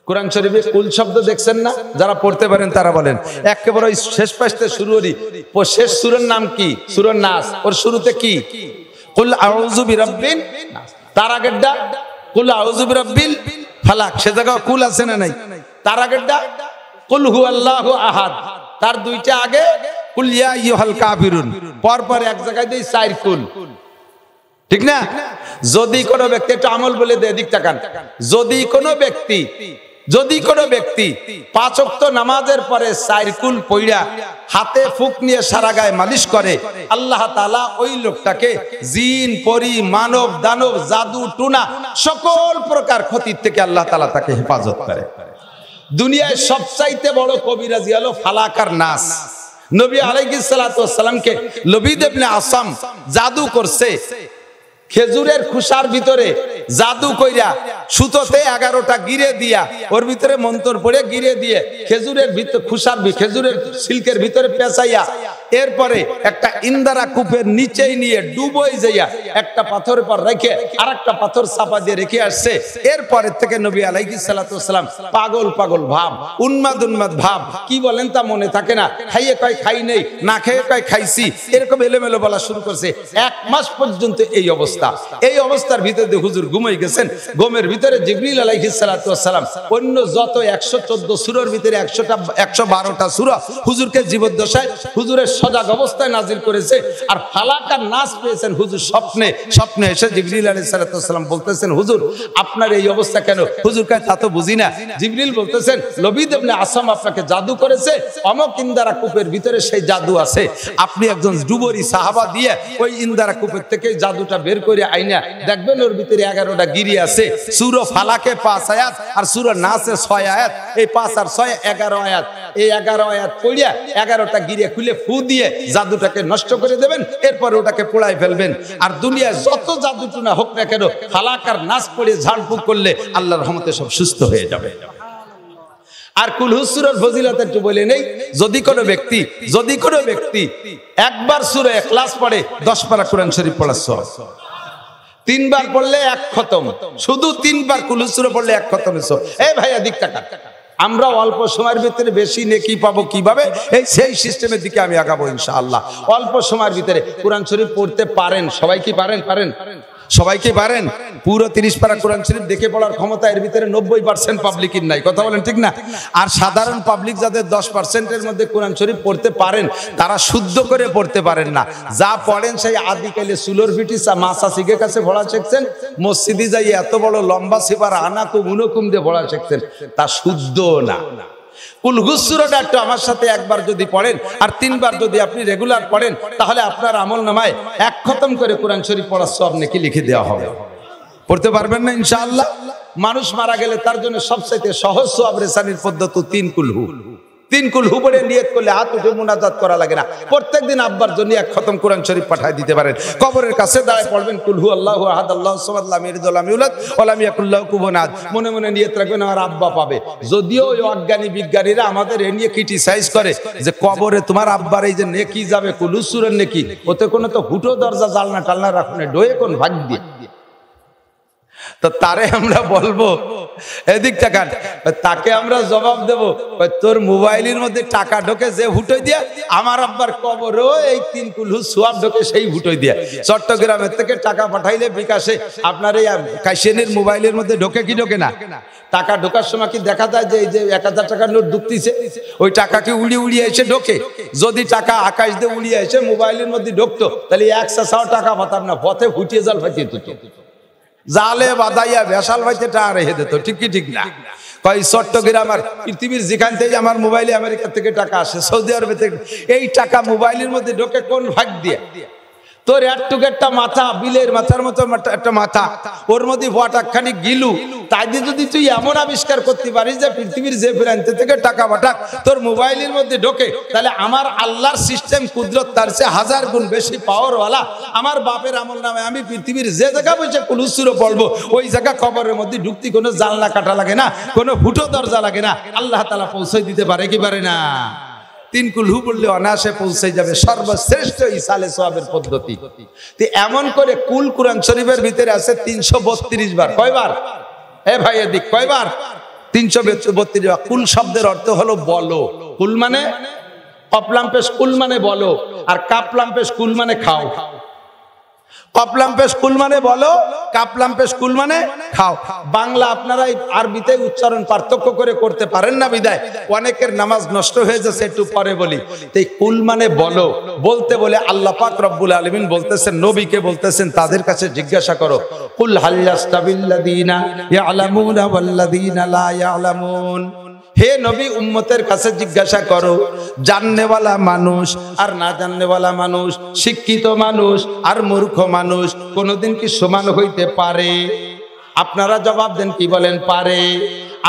কোরআন শরীফে কুল শব্দ দেখছেন না? যারা পড়তে পারেন তারা বলেন। একেবারে ওই শেষ পাশে শুরুরই শেষ সূরার নাম কি? সূরা নাস। ওর শুরুতে কি? কুল আউযু বিরাব্বিন নাস। তার আগেরটা কুল আউযু বিরাব্বিল ফালাক। সে জায়গা কুল আছে না নাই? তার আগেরটা কুল হুয়াল্লাহু আহাদ। তার দুইটা আগে কুল ইয়া আইয়ুহাল কাফিরুন। পরপর এক জায়গায় দেই 4 কুল, ঠিক না? যদি কোনো ব্যক্তি, একটু আমল বলে দেয়, দিক তাকান। যদি কোনো ব্যক্তি 5 ওয়াক্ত নামাজের পরে 4 কুল পইড়া হাতে ফুক নিয়ে সারা গায়ে মালিশ করে, আল্লাহ তাআলা ওই লোকটাকে জিন, পরী, মানব, দানব, জাদু, টুনা সকল প্রকার ক্ষতির থেকে আল্লাহ তাআলা তাকে হেফাজত করে। দুনিয়ায় সবচাইতে বড় কবিরাজি হলো ফালাক আর নাস। নবী আলাইহিস সালাতু ওয়াস সালামকে লবিদ ইবনে আসাম জাদু করছে, খেজুরের খুসার ভিতরে জাদু কইরা সুতোতে 11টা গিরে দিয়া ওর ভিতরে মন্ত্র পড়ে গিরে দিয়ে খেজুরের ভিতর খুসার খেজুরের সিল্কের ভিতরে পেঁচাইয়া এরপরে একটা ইন্দারা কূপের নিচেই নিয়ে ডুবোই যাইয়া একটা পাথরের পর রেখে আরেকটা পাথর চাপা দিয়ে রেখে আসছে। এরপরে থেকে নবী আলাইহিস সালাতু ওয়াস সালাম পাগল ভাব, উন্মাদ ভাব, কি বলেন তা মনে থাকে না, খাইয়ে কয় খাই নেই, না খেয়ে কয় খাইছি, এরকম এলোমেলো বলা শুরু করছে। 1 মাস পর্যন্ত এই অবস্থা। এই অবস্থার ভিতরে হুজুর ঘুমাই গেছেন। ঘুমের ভিতরে জিবরিল আলাইহিস সালাতু ওয়াস সালাম অন্য যত 114 সূরার ভিতরে 112টা সূরা হুজুরকে জীবদ্দশায় হুজুরের সজাগ অবস্থায় নাজিল করেছে। আর ফালাক আর নাস পেয়েছেন হুজুর স্বপ্নে এসে জিবরিল আলাইহিস সালাতু ওয়াস সালাম বলতেছেন, হুজুর আপনার এই অবস্থা কেন? হুজুর কয় তা তো বুঝি না। জিবরিল বলতেছেন, লবিদ ইবনে আসাম আপনাকে জাদু করেছে, অমক ইন্দারা কূপের ভিতরে সেই জাদু আছে। আপনি একজন ডুবরি সাহাবা দিয়ে ওই ইন্দারা কূপের থেকে জাদুটা বের করে আইনা দেখবেন ওর ভিতরে 11টা গিরি আছে। সূরা ফালাকে 5 আয়াত আর সূরা নাসে 6 আয়াত। এই 5 আর 6 11 আয়াত। এই 11 আয়াত পড়িয়া 11টা গিরে খুলে ফু দিয়ে জাদুটাকে নষ্ট করে দেবেন, এরপর ওটাকে পোড়ায় ফেলবেন। আর দুনিয়ায় যত জাদু টুনা হোক না কেন, ফালাক আর নাস পড়ে ঝাড়ফুঁক করলে আল্লাহর রহমতে সব সুস্থ হয়ে যাবে। আর কুল সূরার ফজিলত একটু বলে নেই। যদি কোনো ব্যক্তি একবার সূরা ইখলাস পড়ে 10 পারা কোরআন শরীফ পড়ার সওয়াব। 3 বার পড়লে 1 খতম। শুধু 3 বার কুল সূরা পড়লে 1 খতমের সওয়াব। এই ভাইয়া দিক তাকান, আমরা অল্প সময়ের ভিতরে বেশি নেকি পাবো কিভাবে, সেই সিস্টেমের দিকে আমি আগাবো ইনশাআল্লাহ। অল্প সময়ের ভিতরে কোরআন শরীফ পড়তে পারেন সবাই? কি পারেন? সবাই কি পারেন? পুরো 30 পারা কোরআন শরীফ দেখে পড়ার ক্ষমতা এর ভিতরে 90% পাবলিকের নাই, কথা বলেন ঠিক না? আর সাধারণ পাবলিক যাদের 10%-এর মধ্যে কোরআন শরীফ পড়তে পারেন, তারা শুদ্ধ করে পড়তে পারেন না। যা পড়েন সেই আদিকালে সুলোর ফিটিসা মাসা শিখে কাছে পড়া শিখছেন, মসজিদে যাই এত বড় লম্বা সিপার আনাকুম উনকুম দিয়ে পড়া শিখছেন, তা শুদ্ধ না। কুল সূরাটা একটু আমার সাথে একবার যদি পড়েন আর 3 বার যদি আপনি রেগুলার পড়েন, তাহলে আপনার আমলনামায় 1 খতম করে কোরআন শরীফ পড়ার সওয়াব নাকি লিখে দেওয়া হবে। পড়তে পারবেন না ইনশাআল্লাহ? মানুষ মারা গেলে তার জন্য সবচেয়ে সহজ সওয়াব রেসানির পদ্ধতি 3 কুলহু। 3 কুলহু পড়ে নিয়ত করলে হাত উঠে মুনাজাত করা লাগে না। প্রত্যেকদিন আব্বার জন্য 1 খতম কোরআন শরীফ পাঠিয়ে দিতে পারেন। কবরের কাছে দাঁড়ায় পড়বেন কুলহু আল্লাহু আহাদ আল্লাহু সামাদ লাম ইয়ালিদ ওয়া লাম ইউলাদ ওয়া লাম ইয়াকুল লাহু কুফুওয়ান আহাদ। মনে মনে নিয়ত রাখবেন আমার আব্বা পাবে। যদিও ওই অজ্ঞানী বিজ্ঞানীরা আমাদের এ নিয়ে ক্রিটিসাইজ করে যে কবরে তোমার আব্বার এই যে নেকি যাবে কুল সূরার নেকি, ওতে কোনো তো হুটো দরজা জালনা টালনা রাখনে ডয়ে কোন ভাগ দিয়ে। তো তারে আমরা বলবো, এদিক টাকা, তাকে আমরা জবাব দেব, তোর মোবাইলের মধ্যে টাকা ঢোকে যে হুটোই দিয়া, আমার আব্বার কবরও এই 3 কুলহু সওয়াব ঢোকে সেই হুটোই দিয়া। চট্টগ্রামের থেকে টাকা পাঠাইলে বিকাশে আপনার এই কাশিয়ানের মোবাইলের মধ্যে ঢোকে কি ঢোকে না? টাকা ঢোকার সময় কি দেখা যায় যে এই যে 1000 টাকার নোট ঢুকতেছে, ওই টাকাকে উড়িয়ে এসে ঢোকে। যদি টাকা আকাশ দিয়ে উড়িয়ে এসে মোবাইলের মধ্যে ঢুকতো, তাহলে 100 টাকা পাতাম না, পথে ফুটিয়ে জাল ফাটিয়ে দিত, জালে বাদাইয়া ভেসাল ভাইতে টাকা রেখে দিত। ঠিক না? কই চট্টগ্রাম আর পৃথিবীর যেখান থেকে আমার মোবাইলে আমেরিকা থেকে টাকা আসে, সৌদি আরবে থেকে, এই টাকা মোবাইলের মধ্যে ঢোকে কোন ভাগ দিয়ে? তোর একটা মাথা, বিলের মাথার মতো একটা মাথা, ওর মধ্যে ফটাকখানি গিলু, তাই দিয়ে যদি তুই এমন আবিষ্কার করতে পারিস যে পৃথিবীর যে প্রান্ত থেকে টাকা পাঠাক তোর মোবাইলের মধ্যে ঢোকে, তাহলে আমার আল্লাহর সিস্টেম কুদরত তার চেয়ে 1000 গুণ বেশি পাওয়ারওয়ালা। আমার বাপের আমল নামে আমি পৃথিবীর যে জায়গা বসে কুল সূরা পড়বো, ওই জায়গা কবরের মধ্যে ঢুকতে কোনো জানলা কাটা লাগে না, কোনো ফুটো দরজা লাগে না। আল্লাহ তাআলা পৌঁছে দিতে পারে কি পারে না? 3 কুলহু পড়লে অনায়াসে পৌঁছে যাবে, সর্বশ্রেষ্ঠ ইসালে সওয়াবের পদ্ধতি। তো এমন করে কুল কোরআন শরীফের ভিতরে আছে 332 বার। কয়বার? এ ভাই এদিক কয়বার? 332। কুল শব্দের অর্থ হলো বলো। কুল মানে কপলাম্পেশ, কুল মানে বলো, আর কাপলাম্পেশ কুল মানে খাও। কপলাম্পেশ কুল মানে বলো, কাপলাম্পেশ কুল মানে খাও। বাংলা আপনারা আরবিতে উচ্চারণ পার্থক্য করে করতে পারেন না বিদায় অনেকের নামাজ নষ্ট হয়ে যাচ্ছে। একটু পরে বলি। এই কুল মানে বলো, বলতে বলে আল্লাহ পাক রব্বুল আলামিন বলতেছেন, নবীকে বলতেছেন তাদের কাছে জিজ্ঞাসা করো, কুল হাল ইয়াস্তাবিল্লাযীনা ইয়ালামুনা ওয়াল্লাযীনা লা ইয়ালামুন। হে নবী, উম্মতের কাছে জিজ্ঞাসা করো, জাননেওয়ালা মানুষ আর না জাননেওয়ালা মানুষ, শিক্ষিত মানুষ আর মূর্খ মানুষ কোনোদিন কি সমান হইতে পারে? আপনারা জবাব দেন, কি বলেন? পারে।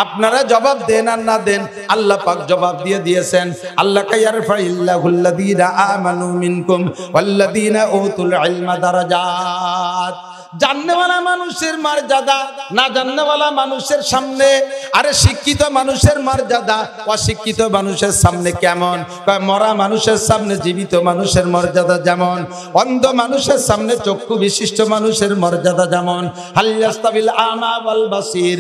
আপনারা জবাব দেন আর না দেন, আল্লাহ পাক জবাব দিয়ে দিয়েছেন। আল্লাহ ইয়ারফাইল্লাহুল্লাযীনা আমানু মিনকুম ওয়াল্লাযীনা উতুল ইলমা দারাজাত। জাননেওয়ালা মানুষের মর্যাদা না জাননেওয়ালা মানুষের সামনে। আরে শিক্ষিত মানুষের মর্যাদা অশিক্ষিত মানুষের সামনে কেমন? মরা মানুষের সামনে জীবিত মানুষের মর্যাদা যেমন, অন্ধ মানুষের সামনে চক্ষু বিশিষ্ট মানুষের মর্যাদা যেমন। হাল ইয়াস্তাবিল আমা ওয়াল বাসির,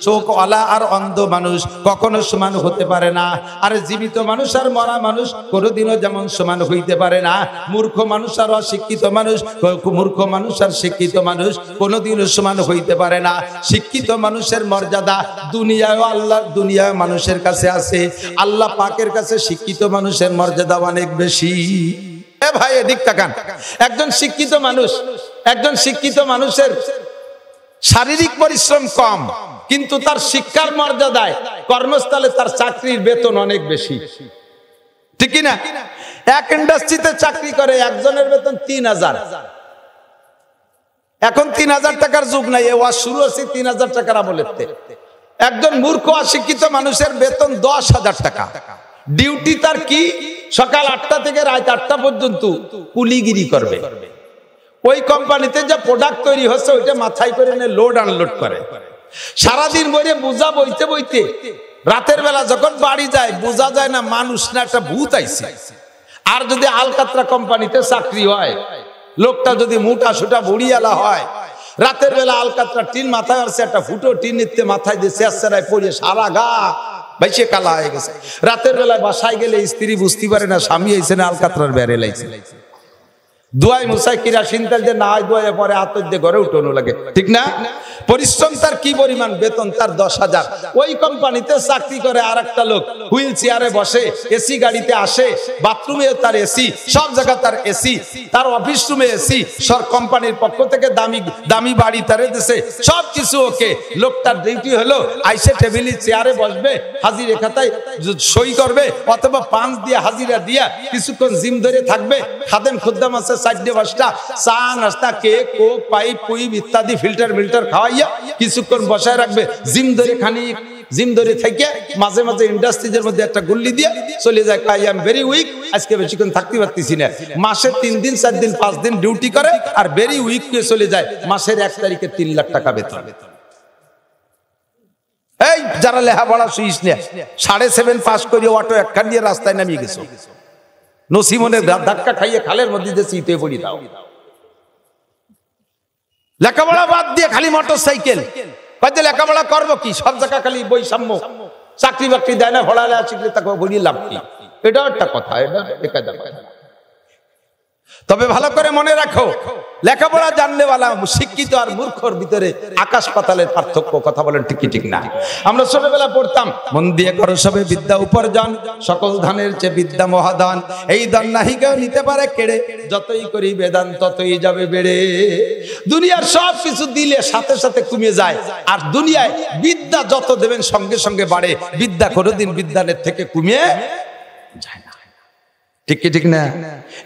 চোখওয়ালা আর অন্ধ মানুষ কখনো সমান হতে পারে না। আর জীবিত মানুষ আর মরা মানুষ কোনোদিনও যেমন সমান হইতে পারে না। মূর্খ মানুষ আর অশিক্ষিত মানুষ, মূর্খ মানুষ আর শিক্ষিত মানুষ কোনোদিনও সমান হইতে পারে না। শিক্ষিত মানুষের মর্যাদা দুনিয়ায় আল্লাহ, দুনিয়ায় মানুষের কাছে আছে, আল্লাহ পাকের কাছে শিক্ষিত মানুষের মর্যাদা অনেক বেশি। এ ভাই এদিক তাকান। একজন শিক্ষিত মানুষের শারীরিক পরিশ্রম কম, কিন্তু তার শিক্ষার মর্যাদায় কর্মস্থলে তার চাকরির বেতন অনেক বেশি, ঠিক কি না? এক ইন্ডাস্ট্রিতে চাকরি করে একজনের বেতন 3000। এখন 3000 টাকার যুগ নাই, এ ওয়াজ শুরু হচ্ছে 3000 টাকার আমলেতে। একজন মূর্খ অশিক্ষিত মানুষের বেতন 10,000 টাকা। ডিউটি তার কি? সকাল 8টা থেকে রাত 8টা পর্যন্ত কুলিগিরি করবে। ওই কোম্পানিতে যে প্রোডাক্ট তৈরি হচ্ছে ওইটা মাথায় করে নিয়ে লোড আনলোড করে। সারাদিন বইরে বোঝা বইতে বইতে রাতের বেলা যখন বাড়ি যায় বোঝা যায় না মানুষ না একটা ভূত আইছে। আর যদি আলকাতরা কোম্পানিতে চাকরি হয়, লোকটা যদি মোটা সোটা বুড়িয়ালা হয়, রাতের বেলা আলকাতরা টিন মাথায় আসছে, একটা ফুটো টিন নিতে মাথায় দিয়ে চেয়ারায় পড়ে সারা গা বাইসে কালা হয়ে গেছে। রাতের বেলায় বাসায় গেলে স্ত্রী বুঝতে পারে না স্বামী আইছে না আলকাতরার বেড়ে লাইছে। দুয়াই মুসাই কিরাসিন তেল দিয়ে না হয় দুয়াই পরে হাত দিয়ে ঘরে উঠানো লাগে, ঠিক না? পরিশ্রম তার কি পরিমাণ, বেতন তার 10,000। ওই কোম্পানিতে চাকরি করে আর একটা লোক হুইল চেয়ারে বসে, এসি গাড়িতে আসে, বাথরুমে তার এসি, সব জায়গা তার এসি, তার অফিস রুমে এসি, সব কোম্পানির পক্ষ থেকে দামি দামি বাড়ি তারে দিছে, সব কিছু ওকে। লোকটার ডিউটি হলো আইসে টেবিলে চেয়ারে বসবে, হাজিরা খাতায় সই করবে, অথবা পাঁচ দিয়ে হাজিরা দিয়া কিছুক্ষণ জিম ধরে থাকবে। খাদেম খুদ্দাম আছে 4-5টা, চা নাস্তা, কেক, কোক, পাইপ, পুইপ ইত্যাদি ফিল্টার খাওয়াইয়া কিছুক্ষণ বসায় রাখবে। জিম ধরে থেকে মাঝে মাঝে ইন্ডাস্ট্রিজের মধ্যে একটা গুল্লি দিয়ে চলে যায়। আই এম ভেরি উইক, আজকে বেশিক্ষণ থাকতে পারতেছি না। মাসে 3 দিন 4 দিন 5 দিন ডিউটি করে আর ভেরি উইক হয়ে চলে যায়। মাসের 1 তারিখে 3 লাখ টাকা বেতন। এই যারা লেখাপড়া শুইস না, 7.5 পাস করে অটো একখান দিয়ে রাস্তায় নামিয়ে গেছো, নসিমনের ধাক্কা খাইয়ে খালের মধ্যে যে চিতে পড়ি দাও। লেখাপড়া বাদ দিয়ে খালি মোটর সাইকেল, লেখাপড়া করবো কি? সব জায়গা খালি বৈষম্য, চাকরি বাকরি দেয় না, পড়ালেখা শিখলে তাকে বলি লাভ কি? এটাও একটা কথা, এটা তবে ভালো করে মনে রাখো, লেখাপড়া জানলেওয়ালা শিক্ষিত আর মূর্খর ভিতরে আকাশ পাতালের পার্থক্য। কথা বলেন ঠিক কি ঠিক না? আমরা ছোটবেলা পড়তাম, মন দিয়ে করো সবে বিদ্যা উপার্জন, সকল ধানের চেয়ে বিদ্যা মহাদান, এই দান নাহি কেউ নিতে পারে কেড়ে, যতই করি বেদান ততই যাবে বেড়ে। দুনিয়ার সব কিছু দিলে সাথে সাথে কমে যায়, আর দুনিয়ায় বিদ্যা যত দেবেন সঙ্গে সঙ্গে বাড়ে। বিদ্যা কোনোদিন বিদ্যানের থেকে কমে যায় না, ঠিক কি ঠিক না?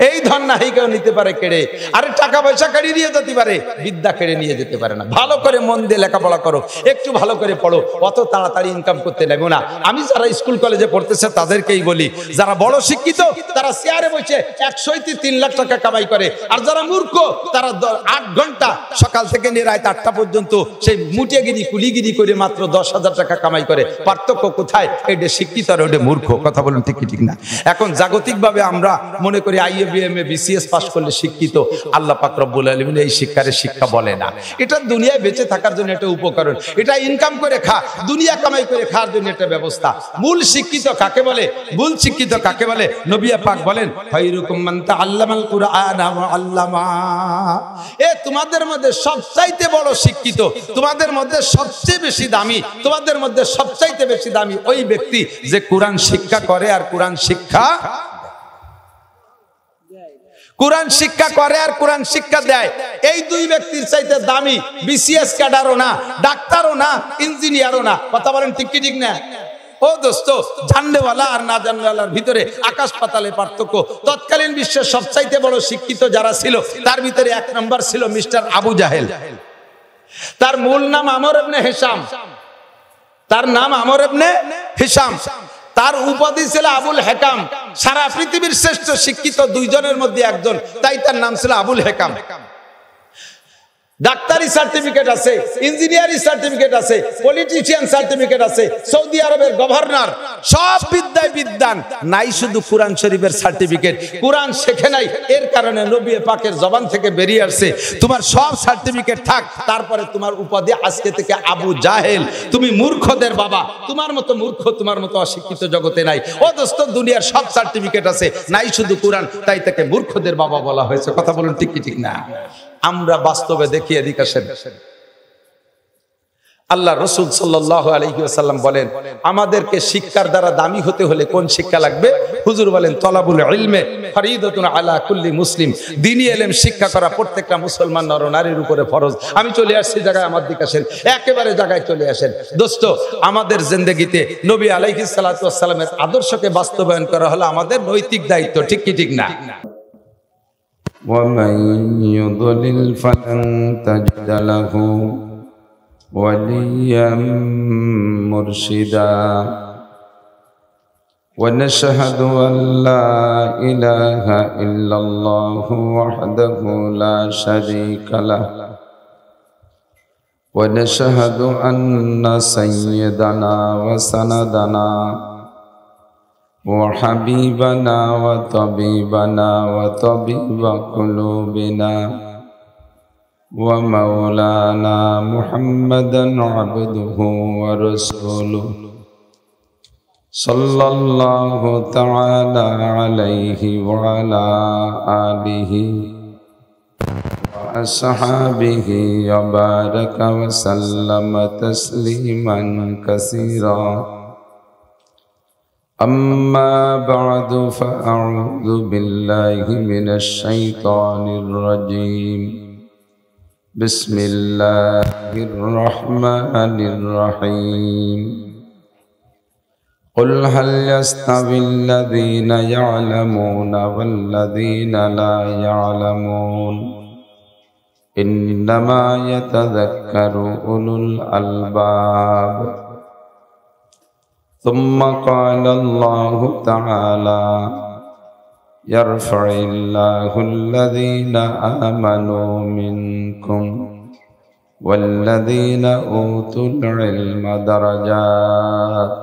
এই ধন নাহি কেউ নিতে পারে কেড়ে, আরে টাকা পয়সা কেড়ে নিয়ে যেতে পারে, বিদ্যা কেড়ে নিয়ে যেতে পারে না। ভালো করে মন দিয়ে লেখাপড়া করো, একটু ভালো করে পড়ো, অত তাড়াতাড়ি ইনকাম করতে লাগবে না। আমি যারা স্কুল কলেজে পড়তেছে তাদেরকেই বলি, যারা বড় শিক্ষিত তারা চেয়ারে বসে 103 লাখ টাকা কামাই করে, আর যারা মূর্খ তারা 8 ঘন্টা সকাল থেকে নিয়ে রাত 8টা পর্যন্ত সেই মুটিয়াগিরি কুলিগিরি করে মাত্র 10,000 টাকা কামাই করে। পার্থক্য কোথায়? এটা শিক্ষিত আর ওটা মূর্খ। কথা বলুন ঠিক কি ঠিক না? এখন জাগতিক ভাবে আমরা মনে করি আইএ বিএমএ বিসিএস পাস করলে শিক্ষিত, আল্লাহ পাক রব্বুল আলামিন এই শিক্ষারে শিক্ষা বলে না। এটা দুনিয়ায় বেঁচে থাকার জন্য একটা উপকরণ, এটা ইনকাম করে খা, দুনিয়া কামাই করে খাওয়ার জন্য একটা ব্যবস্থা। মূল শিক্ষিত কাকে বলে, মূল শিক্ষিত কাকে বলে? নবী পাক বলেন খায়রুকুম মান তাআল্লামাল কুরআনা ওয়া আল্লামা। তোমাদের মধ্যে সবচাইতে বড় শিক্ষিত, তোমাদের মধ্যে সবচেয়ে বেশি দামি, তোমাদের মধ্যে সবচাইতে বেশি দামি ওই ব্যক্তি যে কোরআন শিক্ষা করে আর কোরআন শিক্ষা করে আর কোরআন শিক্ষা দেয়। এই দুই ব্যক্তির চাইতে দামি বিসিএস ক্যাডারও না, ডাক্তারও না, ইঞ্জিনিয়ারও না। কথা বলেন ঠিক কি ঠিক না? ও দোস্ত, জাননেওয়ালা আর না জাননেওয়ালার ভিতরে আকাশ পাতালে পার্থক্য। তৎকালীন বিশ্বের সবচাইতে বড় শিক্ষিত যারা ছিল তার ভিতরে এক নম্বর ছিল মিস্টার আবু জাহেল। তার মূল নাম আমর ইবনে হিশাম, তার নাম আমর ইবনে হিশাম। তার উপাধি ছিল আবুল হেকাম। সারা পৃথিবীর শ্রেষ্ঠ শিক্ষিত দুইজনের মধ্যে একজন, তাই তার নাম ছিল আবুল হেকাম। ডাক্তারি সার্টিফিকেট আছে, ইঞ্জিনিয়ারিং সার্টিফিকেট আছে, পলিটিশিয়ান সার্টিফিকেট আছে, সৌদি আরবের গভর্নর, সব বিদ্যায় বিদ্যান, নাই শুধু কোরআন শরীফের সার্টিফিকেট। কোরআন শেখে নাই, এর কারণে নবী পাকের জবান থেকে বেরিয়ে আসছে তোমার সব সার্টিফিকেট থাক, তারপরে তোমার উপাধি আজকে থেকে আবু জাহেল, তুমি মূর্খদের বাবা। তোমার মতো মূর্খ, তোমার মতো অশিক্ষিত জগতে নাই। ও দোস্ত, দুনিয়ার সব সার্টিফিকেট আছে, নাই শুধু কোরআন, তাই তাকে মূর্খদের বাবা বলা হয়েছে। কথা বলুন ঠিক কি ঠিক না? আমরা বাস্তবে দেখি, এদিকে আসেন। আল্লাহ রাসূল সাল্লাল্লাহু আলাইহি ওয়াসাল্লাম বলেন আমাদেরকে শিক্ষার দ্বারা দামি হতে হলে কোন শিক্ষা লাগবে? হুজুর বলেন তলাবুল ইলমে ফরিদাতুন আলা কুল্লি মুসলিম। দ্বীনি ইলম শিক্ষা করা প্রত্যেকটা মুসলমান নর নারীর উপরে ফরজ। আমি চলে আসছি জায়গায়, আমার দিকে আসেন, একেবারে জায়গায় চলে আসেন। দোস্ত, আমাদের জিন্দেগিতে নবী আলাইহিস সালাতু ওয়াস সালামের আদর্শকে বাস্তবায়ন করা হলো আমাদের নৈতিক দায়িত্ব। ঠিক কি ঠিক না? ومن يضلل فلن تجد له وليا مرشدا ونشهد أن لا إله إلا الله وحده لا شريك له ونشهد أن سيدنا وسندنا وحبيبنا وطبيبنا وطبيب قلوبنا ومولانا محمدا عبده ورسوله صلى الله تعالى عليه وعلى آله وأصحابه وبارك وسلم تسليما كثيرا أما بعد فأعوذ بالله من الشيطان الرجيم بسم الله الرحمن الرحيم قل هل يستوي الذين يعلمون والذين لا يعلمون إنما يتذكر أولو الألباب ثم قال الله تعالى يرفع الله الذين آمنوا منكم والذين أوتوا العلم درجات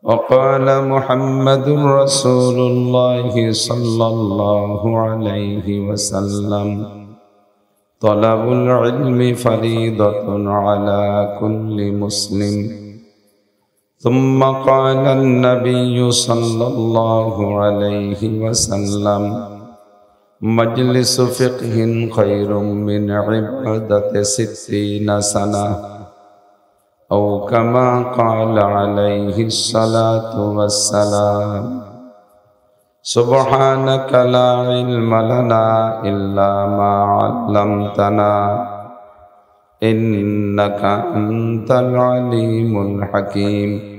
وقال محمد رسول الله صلى الله عليه وسلم طلب العلم فريضة على كل مسلم ثم قال النبي صلى الله عليه وسلم مجلس فقه خير من عبادة 60 سنة أو كما قال عليه الصلاة والسلام سبحانك لا علم لنا إلا ما علمتنا إنك أنت العليم الحكيم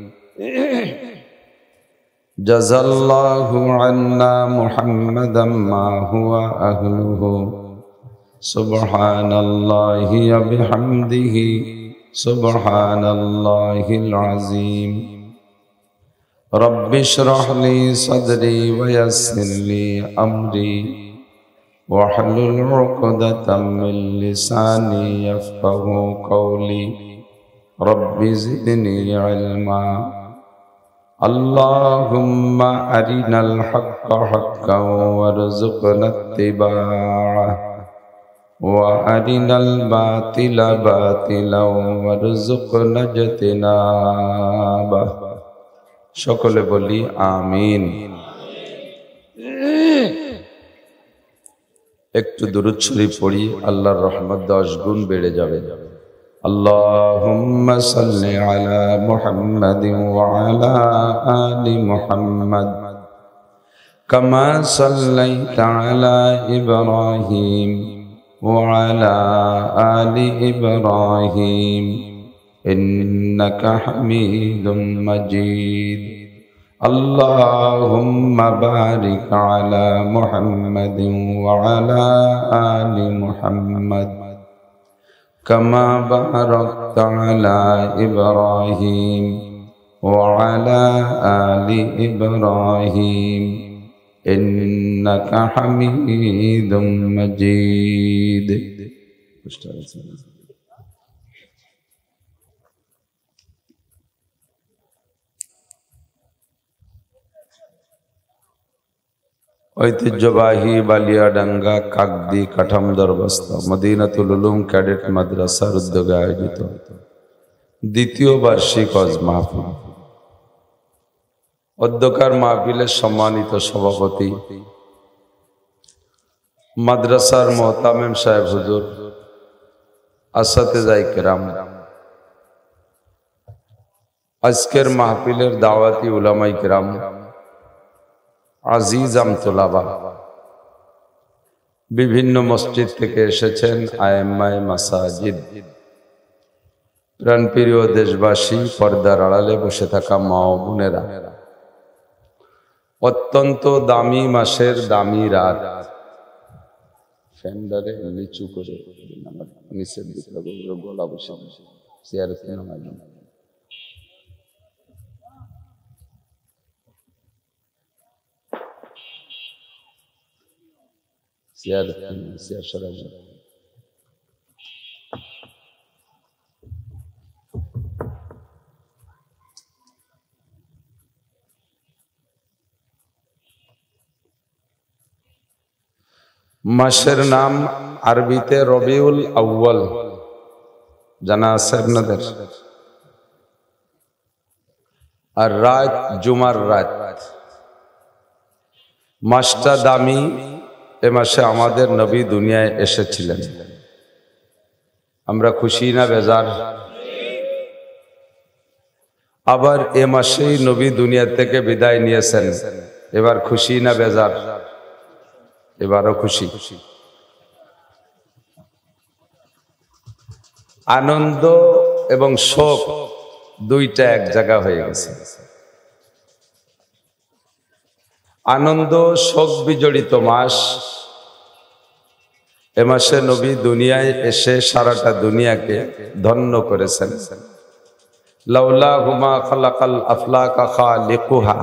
جزى الله عنا محمدا ما هو أهله سبحان الله وبحمده سبحان الله العظيم رب اشرح لي صدري ويسر لي أمري واحلل عقدة من لساني يفقهوا قولي رب زدني علما اللهم أرنا الحق حقا وارزقنا اتباعه وأرنا الباطل باطلا وارزقنا اجتنابه সকলে বলি আমিন। একটু দুরূদ শরীফ পড়ি, আল্লাহর রহমত 10 গুণ বেড়ে যাবে। اللهم صل على محمد وعلى آل محمد كما صليت على إبراهيم وعلى آل إبراهيم إنك حميد مجيد اللهم بارك على محمد وعلى آل محمد كما باركت على إبراهيم وعلى آل إبراهيم إنك حميد مجيد। ঐতিহ্যবাহী বালিয়াডাঙ্গা কাকদি কাঠামদার বস্তা মদিনাতুল উলুম ক্যাডেট মাদ্রাসার উদ্যোগে আয়োজিত দ্বিতীয় বার্ষিক হজ মাহফিল। অধ্যকার মাহফিলের সম্মানিত সভাপতি মাদ্রাসার মোহতামিম সাহেব হুজুর, আসাতেজায়ে কেরাম, আজকের মাহফিলের দাওয়াতি উলামায়ে কেরাম, আজিজ আমতোলাবা, বিভিন্ন মসজিদ থেকে এসেছেন আয়েম্মায়ে মাসাজিদ, প্রাণপ্রিয় দেশবাসী, পর্দার আড়ালে বসে থাকা মা ও বোনেরা, অত্যন্ত দামি মাসের দামি রাত, ফ্যান্ডারে নিচু করে নিচের দিকে গলা বসে চেয়ারে চেয়ার সরাই মাসের নাম আরবিতে রবিউল আউয়াল, জানা আছে আপনাদের? আর রাত জুমার রাত। মাসটা দামি, এ মাসে আমাদের নবী দুনিয়ায় এসেছিলেন। আমরা খুশি না বেজার? আবার এ মাসেই নবী দুনিয়া থেকে বিদায় নিয়েছেন। এবার খুশি না বেজার? এবারও খুশি। আনন্দ এবং শোক দুইটা এক জায়গা হয়ে গেছে। আনন্দ শোক বিজড়িত মাস। এ মাসে নবী দুনিয়ায় এসে সারাটা দুনিয়াকে ধন্য করেছেন। লাউলাহুমা খালাকাল আফলাকা খালিকুহা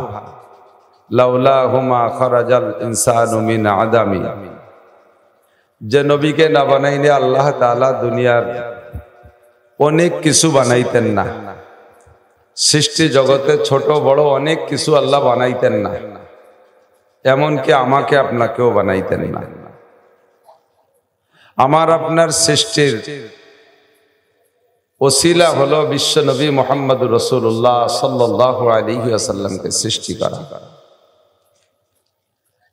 লাউলাহুমা খারাজাল ইনসানু মিন আদামি। যে নবীকে না বানাইলে আল্লাহ তাআলা দুনিয়ার অনেক কিছু বানাইতেন না। সৃষ্টি জগতে ছোট বড় অনেক কিছু আল্লাহ বানাইতেন না, এমনকি আমাকে আপনাকেও বানাইতেন না। আমার আপনার সৃষ্টির ওসিলা হলো বিশ্ব নবী মুহাম্মদুর রাসূলুল্লাহ সাল্লাল্লাহু আলাইহি ওয়াসাল্লামকে সৃষ্টি করা।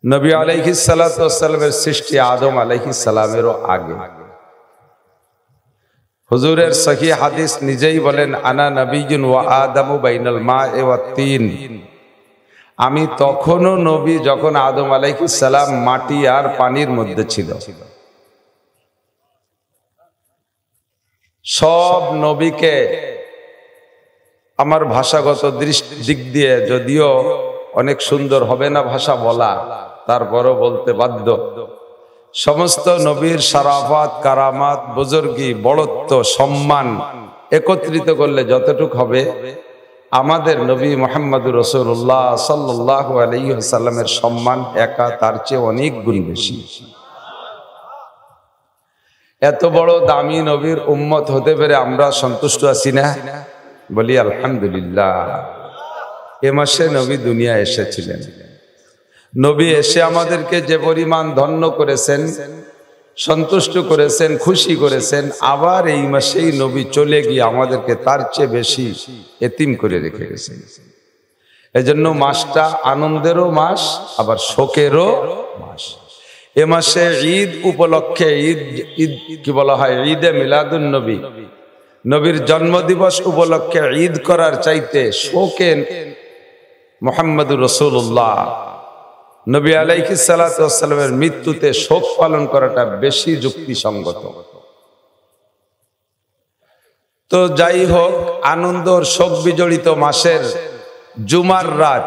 নবী আলাইহিস সালাতু ওয়াস সালামের সৃষ্টি আদম আলাইহিস সালামেরও আগে। হুজুরের সহিহ হাদিস নিজেই বলেন, আনা নবিয়্যুন ওয়া আদামু বাইনাল মা'i ওয়াত তিন। আমি তখনও নবী যখন আদম আলাইহিস সালাম মাটি আর পানির মধ্যে ছিল। সব নবীকে আমার ভাষাগত দিক দিয়ে যদিও অনেক সুন্দর হবে না ভাষা বলা, তারপরও বলতে বাধ্য। সমস্ত নবীর শারাফাত, কারামাত, বুজুর্গি, বড়ত্ব, সম্মান একত্রিত করলে যতটুক হবে, আমাদের নবী মুহাম্মদুর রাসূলুল্লাহ সাল্লাল্লাহু আলাইহি ওয়াসাল্লামের সম্মান একা তার চেয়ে অনেক গুণ বেশি। এত বড় দামি নবীর উম্মত হতে পেরে আমরা সন্তুষ্ট আছি না? বলি আলহামদুলিল্লাহ। এ মাসে নবী দুনিয়া এসেছিলেন। নবী এসে আমাদেরকে যে পরিমাণ ধন্য করেছেন, সন্তুষ্ট করেছেন, খুশি করেছেন, আবার এই মাসেই নবী চলে গিয়ে আমাদেরকে তার চেয়ে বেশি এতিম করে রেখে গেছেন। এজন্য মাসটা আনন্দেরও মাস, আবার শোকেরও মাস। এ মাসে ঈদ উপলক্ষে ঈদ কি বলা হয়, ঈদে মিলাদুন নবী, নবীর জন্মদিবস উপলক্ষে ঈদ করার চাইতে শোকে মুহাম্মদুর রাসূলুল্লাহ নবী আলাইহিস সালাতু ওয়াস সালামের মৃত্যুতে শোক পালন করাটা বেশি যুক্তিসঙ্গত। তো যাই হোক, আনন্দ ও শোক বিজড়িত মাসের জুমার রাত,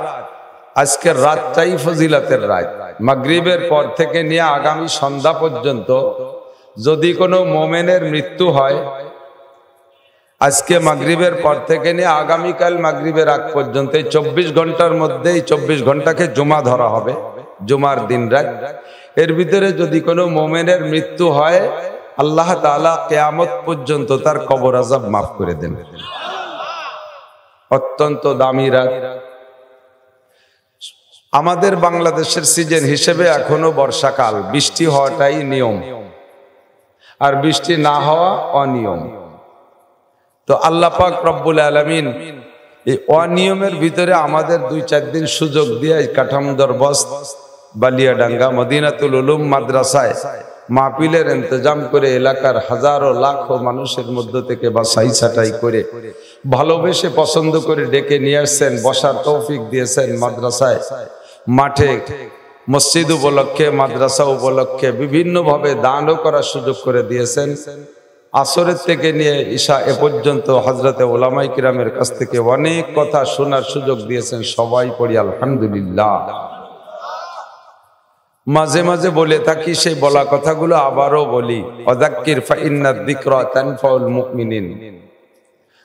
আজকের রাতটাই ফজিলতের রাত। মাগরিবের পর থেকে নিয়ে আগামী সন্ধ্যা পর্যন্ত যদি কোনো মোমেনের মৃত্যু হয়, আজকে মাগরিবের পর থেকে নিয়ে আগামীকাল মাগরিবের আগ পর্যন্ত 24 ঘন্টার মধ্যে 24 ঘন্টাকে জুমা ধরা হবে, জুমার দিন রাত। এর ভিতরে যদি কোনো মোমেনের মৃত্যু হয়, আল্লাহ তাআলা কিয়ামত পর্যন্ত তার কবর আযাব মাফ করে দেন। অত্যন্ত দামি রাত। আমাদের বাংলাদেশের সিজন হিসেবে এখনো বর্ষাকাল, বৃষ্টি হওয়াটাই নিয়ম, আর বৃষ্টি না হওয়া অনিয়ম। তো আল্লাহ পাক রব্বুল আলামিন এই অনিয়মের ভিতরে আমাদের 2-4 দিন সুযোগ দিয়ে কাঠামোদর বস্ত, বালিয়াডাঙ্গা, মদিনাতুল উলুম মাদ্রাসায় মাহফিলের ইন্তজাম করে এলাকার হাজারো লাখো মানুষের মধ্য থেকে বাছাই ছাঁটাই করে ভালোবেসে পছন্দ করে ডেকে নিয়ে আসছেন, বসার তৌফিক দিয়েছেন। মাদ্রাসায় মাঠে মসজিদ উপলক্ষে, মাদ্রাসা উপলক্ষে বিভিন্নভাবে দানও করার সুযোগ করে দিয়েছেন। আসরের থেকে নিয়ে ঈশা এ পর্যন্ত হযরতে উলামায়ে কিরামের কাছ থেকে অনেক কথা শোনার সুযোগ দিয়েছেন। সবাই পড়ি আলহামদুলিল্লাহ। মাঝে মাঝে বলে থাকি, সেই বলা কথাগুলো আবারও বলি, ওয়াযাক্কির ফাইন্নাদ যিকরা তানফাউল মুমিনিন।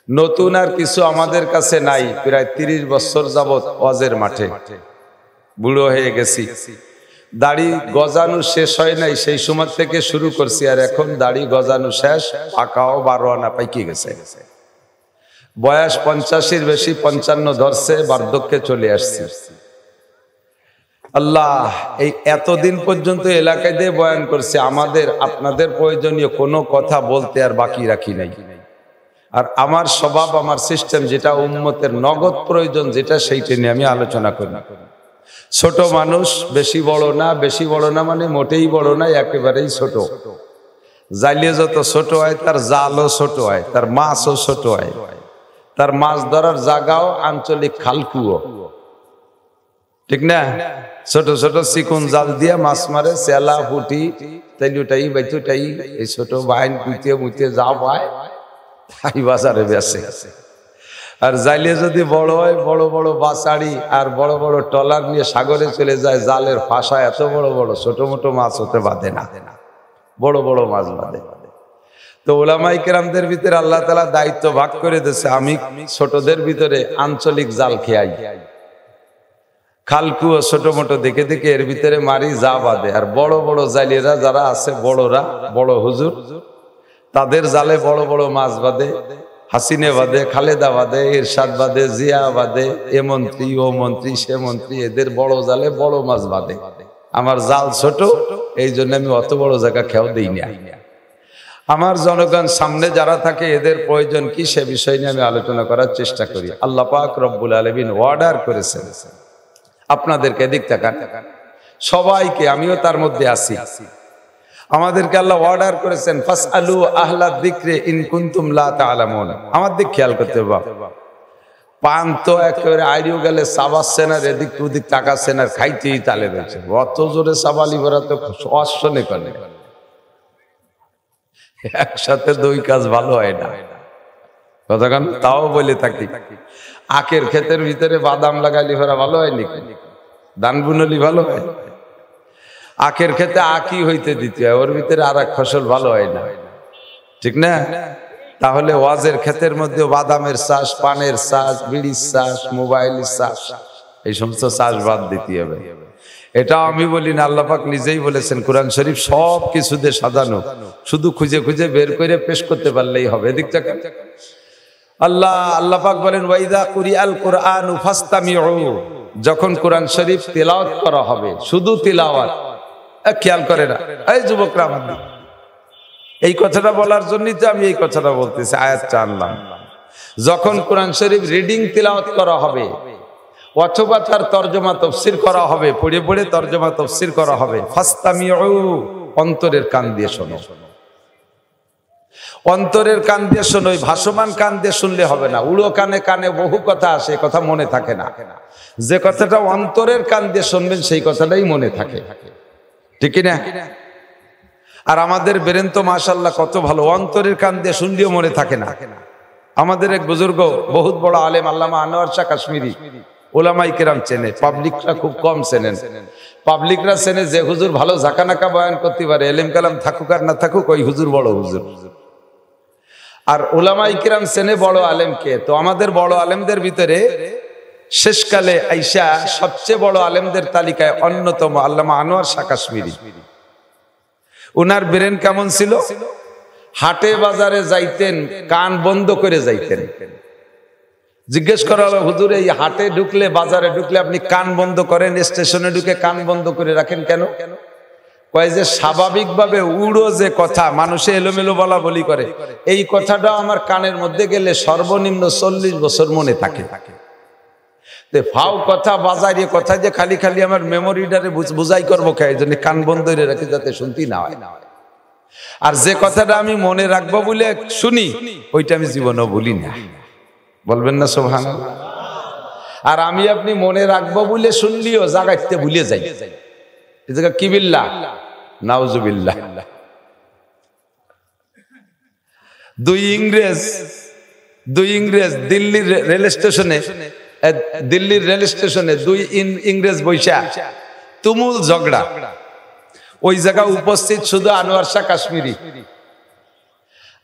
নতুন আর কিছু আমাদের কাছে নাই। প্রায় 30 বছর যাবত ওয়াজের মাঠে, বুড়ো হয়ে গেছি, দাড়ি গজানো শেষ হয় নাই, সেই সময় থেকে শুরু করছি, আর এখন দাড়ি গজানো শেষ, পাকাও 12 আনা পাইকে গেছে। বয়স 50-এর বেশি, 55 ধরছে, বার্ধক্যে চলে আসছে। আল্লাহ এই এতদিন পর্যন্ত এলাকায় দিয়ে বয়ান করছে, আমাদের আপনাদের প্রয়োজনীয় কোনো কথা বলতে আর বাকি রাখি নাই। আর আমার স্বভাব, আমার সিস্টেম যেটা উম্মতের নগদ প্রয়োজন, যেটা সেইটা নিয়ে আমি আলোচনা করি। ছোট মানুষ, বেশি বড় না, বেশি বড় না মানে মোটেই বড় না, একেবারেই ছোট। জাইলে যত ছোট হয়, তার জালও ছোট হয়, তার মাছও ছোট হয়, তার মাছ ধরার জায়গাও আঞ্চলিক খালকুয়ো, ঠিক না? ছোট ছোট চিকুন জাল দিয়ে মাছ মারে, চেলা পুঁটি তেলুটাই বাইতুটাই, এই ছোট বাইন পুঁতে মুতে যা পায় তাই বাজারে বেচে। আর জাইলে যদি বড় হয়, বড় বড় বাসাড়ি আর বড় বড় টলার নিয়ে সাগরে চলে যায়, জালের ফাঁসা এত বড় বড়, ছোট মোটো মাছ হতে বাঁধে না, বড় বড় মাছ বাঁধে। তো উলামায়ে কেরামদের ভিতরে আল্লাহ তাআলা দায়িত্ব ভাগ করে দিয়েছে, আমি ছোটদের ভিতরে আঞ্চলিক জাল খেয়াই, খালকুয়ো ছোট মোটো দেখে দেখে এর ভিতরে মারি, যা বাঁধে। আর বড় বড় জালেরা যারা আছে, বড়রা, বড় হুজুর, তাদের জালে বড় বড় মাছ বাঁধে, হাসিনে বাঁধে, খালেদা বাঁধে, ইরশাদ বাঁধে, জিয়া বাঁধে, এ মন্ত্রী ও মন্ত্রী সে মন্ত্রী, এদের বড় জালে বড় মাছ বাঁধে। আমার জাল ছোট, এই জন্য আমি অত বড় জায়গা খেয়াও দিই না। আমার জনগণ সামনে যারা থাকে, এদের প্রয়োজন কি সে বিষয় নিয়ে আমি আলোচনা করার চেষ্টা করি। আল্লাহ পাক রব্বুল আলামিন অর্ডার করেছেন আপনাদেরকে, এদিক তাকান সবাইকে, আমিও তার মধ্যে আছি। আমাদেরকে আল্লাহ অর্ডার করেছেন, ফাসআলু আহলা যিকরি ইন কুনতুম লা তা'লামুন। আমার দিক খেয়াল করতে হবে। পান তো একেবারে আইরিও গেলে চাবাচ্ছেন, আর এদিক ওদিক তাকাচ্ছেন, আর খাইতেই তালে রয়েছে। অত জোরে চাবালি ভরা তো অশ্বনে করে, একসাথে 2 কাজ ভালো হয় না। কতক্ষণ তাও বলে থাকি, আখের ক্ষেতের ভিতরে বাদাম লাগাইলি ভরা ভালো হয় নাকি? ধান বুনলি ভালো হয়? আখের ক্ষেতে আখই হইতে দিতে হয়, ওর ভিতরে আর এক ফসল ভালো হয় না, ঠিক না? তাহলে ওয়াজের ক্ষেতের মধ্যে বাদামের চাষ, পানের চাষ, বিড়ির চাষ, মোবাইলের চাষ, এই সমস্ত চাষ বাদ দিতে হবে। এটা আমি বলি না, আল্লাহ পাক নিজেই বলেছেন, কোরআন শরীফ সব কিছু দিয়ে সাজানো, শুধু খুঁজে খুঁজে বের করে পেশ করতে পারলেই হবে। এদিক থেকে আল্লাহ পাক বলেন ওয়াইদা কুরিআল কুরআনু ফাসতামিউ, যখন কোরআন শরীফ তিলাওয়াত করা হবে, শুধু তিলাওয়াত, খেয়াল করে না এই যুবকরা আমাদের, এই কথাটা বলার জন্যই তো আমি এই কথাটা বলতেছি, আয়াতটা আনলাম। যখন কোরআন শরীফ রিডিং তিলাওয়াত করা হবে অথবা তার তরজমা তাফসীর করা হবে, পড়ে পড়ে তরজমা তাফসীর করা হবে, ফাসতামিউ, অন্তরের কান দিয়ে শোনো, অন্তরের কান দিয়ে শোনো। ভাসমান কান দিয়ে শুনলে হবে না, উড়ো কানে কানে বহু কথা আসে, কথা মনে থাকে না। যে কথাটা অন্তরের কান দিয়ে শুনবেন সেই কথাটাই মনে থাকে, ঠিক না? আর আমাদের ব্রেন তো মাশাআল্লাহ কত ভালো, অন্তরের কান দিয়ে শুনলেও মনে থাকে না। আমাদের এক বুজুর্গ বহুত বড় আলেম আল্লামা আনোয়ার শাহ কাশ্মীরি, ওলামাই কেরাম চেনে, পাবলিকরা খুব কম চেনেন। পাবলিকরা চেনে যে হুজুর ভালো ঝাঁকানাকা বয়ান করতে পারে, এলেম কালাম থাকুক আর না থাকুক, ওই হুজুর বড় হুজুর। আর ওলামাই কেরাম চেনে বড় আলেমকে। তো আমাদের বড় আলেমদের ভিতরে শেষকালে আইসা সবচেয়ে বড় আলেমদের তালিকায় অন্যতম আল্লামা আনোয়ার শাহ কাশ্মীরি। উনার ব্রেন কেমন ছিল? হাটে বাজারে যাইতেন কান বন্ধ করে যাইতেন। জিজ্ঞেস করা হলো হুজুর এই হাটে ঢুকলে বাজারে ঢুকলে আপনি কান বন্ধ করেন, স্টেশনে ঢুকে কান বন্ধ করে রাখেন কেন? কয় যে স্বাভাবিকভাবে উড়ো যে কথা মানুষে এলোমেলো বলা বলি করে, এই কথাটা আমার কানের মধ্যে গেলে সর্বনিম্ন 40 বছর মনে থাকে। ফাও কথা বাজারে কথা যে খালি খালি আমার মেমোরিটারে বুঝাই করবো কে, এই জন্য কান বন্ধ করে রাখি যাতে শুনতেই না হয়। আর যে কথাটা আমি মনে রাখবো বলে শুনি ওইটা আমি জীবনেও ভুলি না, বলবেন না সুবহানাল্লাহ? আর আমি আপনি মনে রাখবো বলে শুনলিও জাগাইতে ভুলে যাই, এই জায়গা কি বিল্লাহ নাউজুবিল্লাহ। দুই ইংরেজ দিল্লির রেল স্টেশনে দুই ইংরেজ বৈশা তুমুল ঝগড়া। ওই জায়গা উপস্থিত শুধু আনোয়ার শাহ কাশ্মীরি,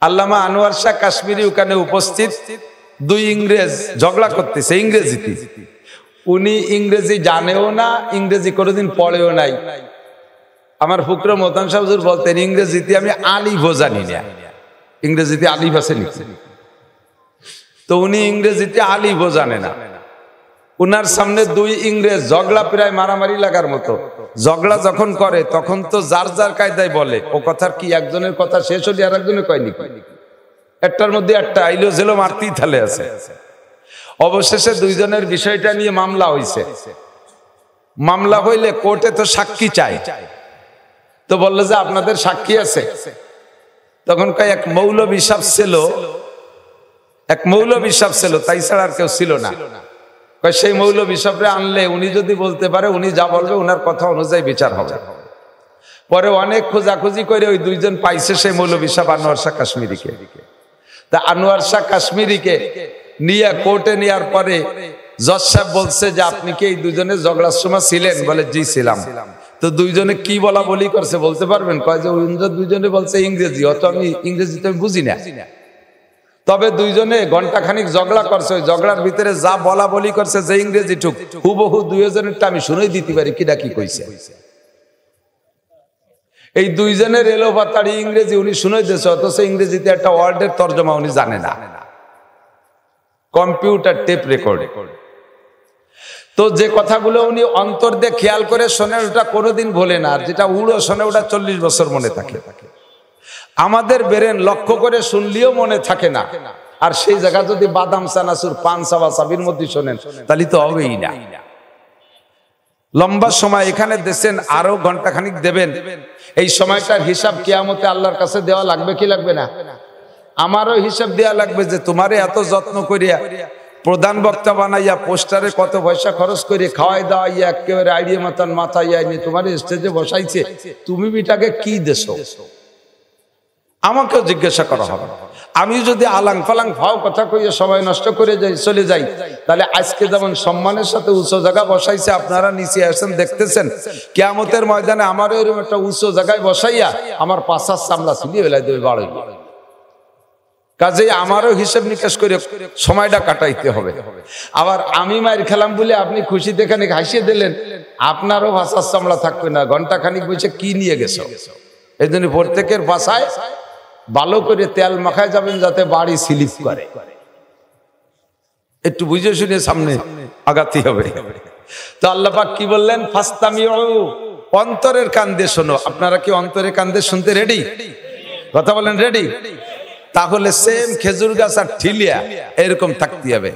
আল্লামা আনোয়ার শাহ কাশ্মীরি ওখানে উপস্থিত। দুই ইংরেজ ঝগড়া করতেছে ইংরেজিতে। উনি ইংরেজি জানেও না, ইংরেজি কোনোদিন পড়েও নাই। আমার ফুকরা মোহতাম সাহেব হুজুর বলতেন ইংরেজিতে আমি আলিফ জানি না, ইংরেজিতে আলিফ আছে লিখছে। তো উনি ইংরেজিতে আলিফ জানে না। উনার সামনে দুই ইংরেজ ঝগড়া, প্রায় মারামারি লাগার মতো ঝগড়া যখন করে তখন তো যার যার কায়দায় বলে। ও কথার কি একজনের কথা শেষ হলে আর একজনে কয়নি, একটার মধ্যে একটা আইলো জেলো মারতেই থালে আছে। অবশেষে দুইজনের বিষয়টা নিয়ে মামলা হইছে। মামলা হইলে কোর্টে তো সাক্ষী চাই। তো বললো যে আপনাদের সাক্ষী আছে? তখন কয় এক মৌলবী সাহেব ছিল, তাই ছাড়া আর কেউ ছিল না। কয় সেই মৌলবী সাহেবরে আনলে উনি যদি বলতে পারে, উনি যা বলবে উনার কথা অনুযায়ী বিচার হবে। পরে অনেক খোঁজাখুঁজি করে ওই দুইজন পাইছে সেই মৌলবী সাহেব আনোয়ার শাহ কাশ্মীরিকে। তা আনোয়ার শাহ কাশ্মীরিকে নিয়ে কোর্টে নেওয়ার পরে জজ সাহেব বলছে যে আপনি কি এই দুজনে ঝগড়ার সময় ছিলেন? বলে জি ছিলাম। তো দুইজনে কি বলা বলি করছে বলতে পারবেন? কয় যে দুইজনে বলছে ইংরেজি, অত আমি ইংরেজিতে বুঝি না। তবে দুইজনে ঘন্টাখানিক ঝগড়া করছে, ওই ঝগড়ার ভিতরে যা বলা বলি করছে যে ইংরেজি টুক হুবহু দুইজনেরটা আমি শুনেই দিতে পারি কিনা কি কইছে। এই দুইজনের এলোপাতাড়ি ইংরেজি উনি শুনে দিয়েছে, অথচ ইংরেজিতে একটা ওয়ার্ডের তর্জমা উনি জানে না। Computer tape record. তো যে কথাগুলো উনি অন্তর দিয়ে খেয়াল করে শোনে ওটা কোনোদিন ভোলে না, আর যেটা উড়ো শোনে ওটা 40 বছর মনে থাকে। আমাদের ব্রেন লক্ষ্য করে শুনলেও মনে থাকে না, আর সেই জায়গা যদি বাদাম চানাচুর পান সাবা সাবির মধ্যে শোনেন তাহলে তো হবেই না। লম্বা সময় এখানে দেন, আরো ঘন্টাখানিক দেবেন। এই সময়টার হিসাব কিয়ামতে আল্লাহর কাছে দেওয়া লাগবে কি লাগবে না? আমারও হিসাব দেওয়া লাগবে যে তোমারে এত যত্ন করিয়া প্রধান বক্তা বানাইয়া পোস্টারে কত পয়সা খরচ করে খাওয়াই দাওয়াইয়া একেবারে আইডিয়া মাতান মাথায় নিয়ে তোমার স্টেজে বসাইছে, তুমি বিটাকে কি দেছো? আমাকেও জিজ্ঞাসা করা হবে। আমি যদি আলাং ফালাং ফাও কথা কইয়া সময় নষ্ট করে চলে যাই, তাহলে আজকে যেমন সম্মানের সাথে উঁচু জায়গা বসাইছে, আপনারা নিচে আসেন দেখতেছেন, কিয়ামতের ময়দানে আমারও এরকম একটা উঁচু জায়গায় বসাইয়া আমার পাশার চামড়া ছিলিয়ে ফেলাই দেবে বাড়ি। কাজেই আমারও হিসেব নিকাশ করে সময়টা কাটাইতে হবে। আবার আমি মায়ের খেলাম বলে আপনি খুশিতে খানিক হাসিয়ে দিলেন, আপনারও ভাষার চামড়া থাকবে না। ঘন্টা খানিক বসে কি নিয়ে গেছো? এই জন্য প্রত্যেকের বাসায় ভালো করে তেল মাখায় যাবেন যাতে বাড়ি স্লিপ করে। একটু বুঝে শুনে সামনে আগাতে হবে। তো আল্লাহ পাক কি বললেন, ফাস্তামিউ, অন্তরের কান দিয়ে শোনো। আপনারা কি অন্তরের কান দিয়ে শুনতে রেডি? কথা বলেন রেডি? তাহলে সেম খেজুর গাছ আর ঠিলিয়া এরকম থাকতে হবে।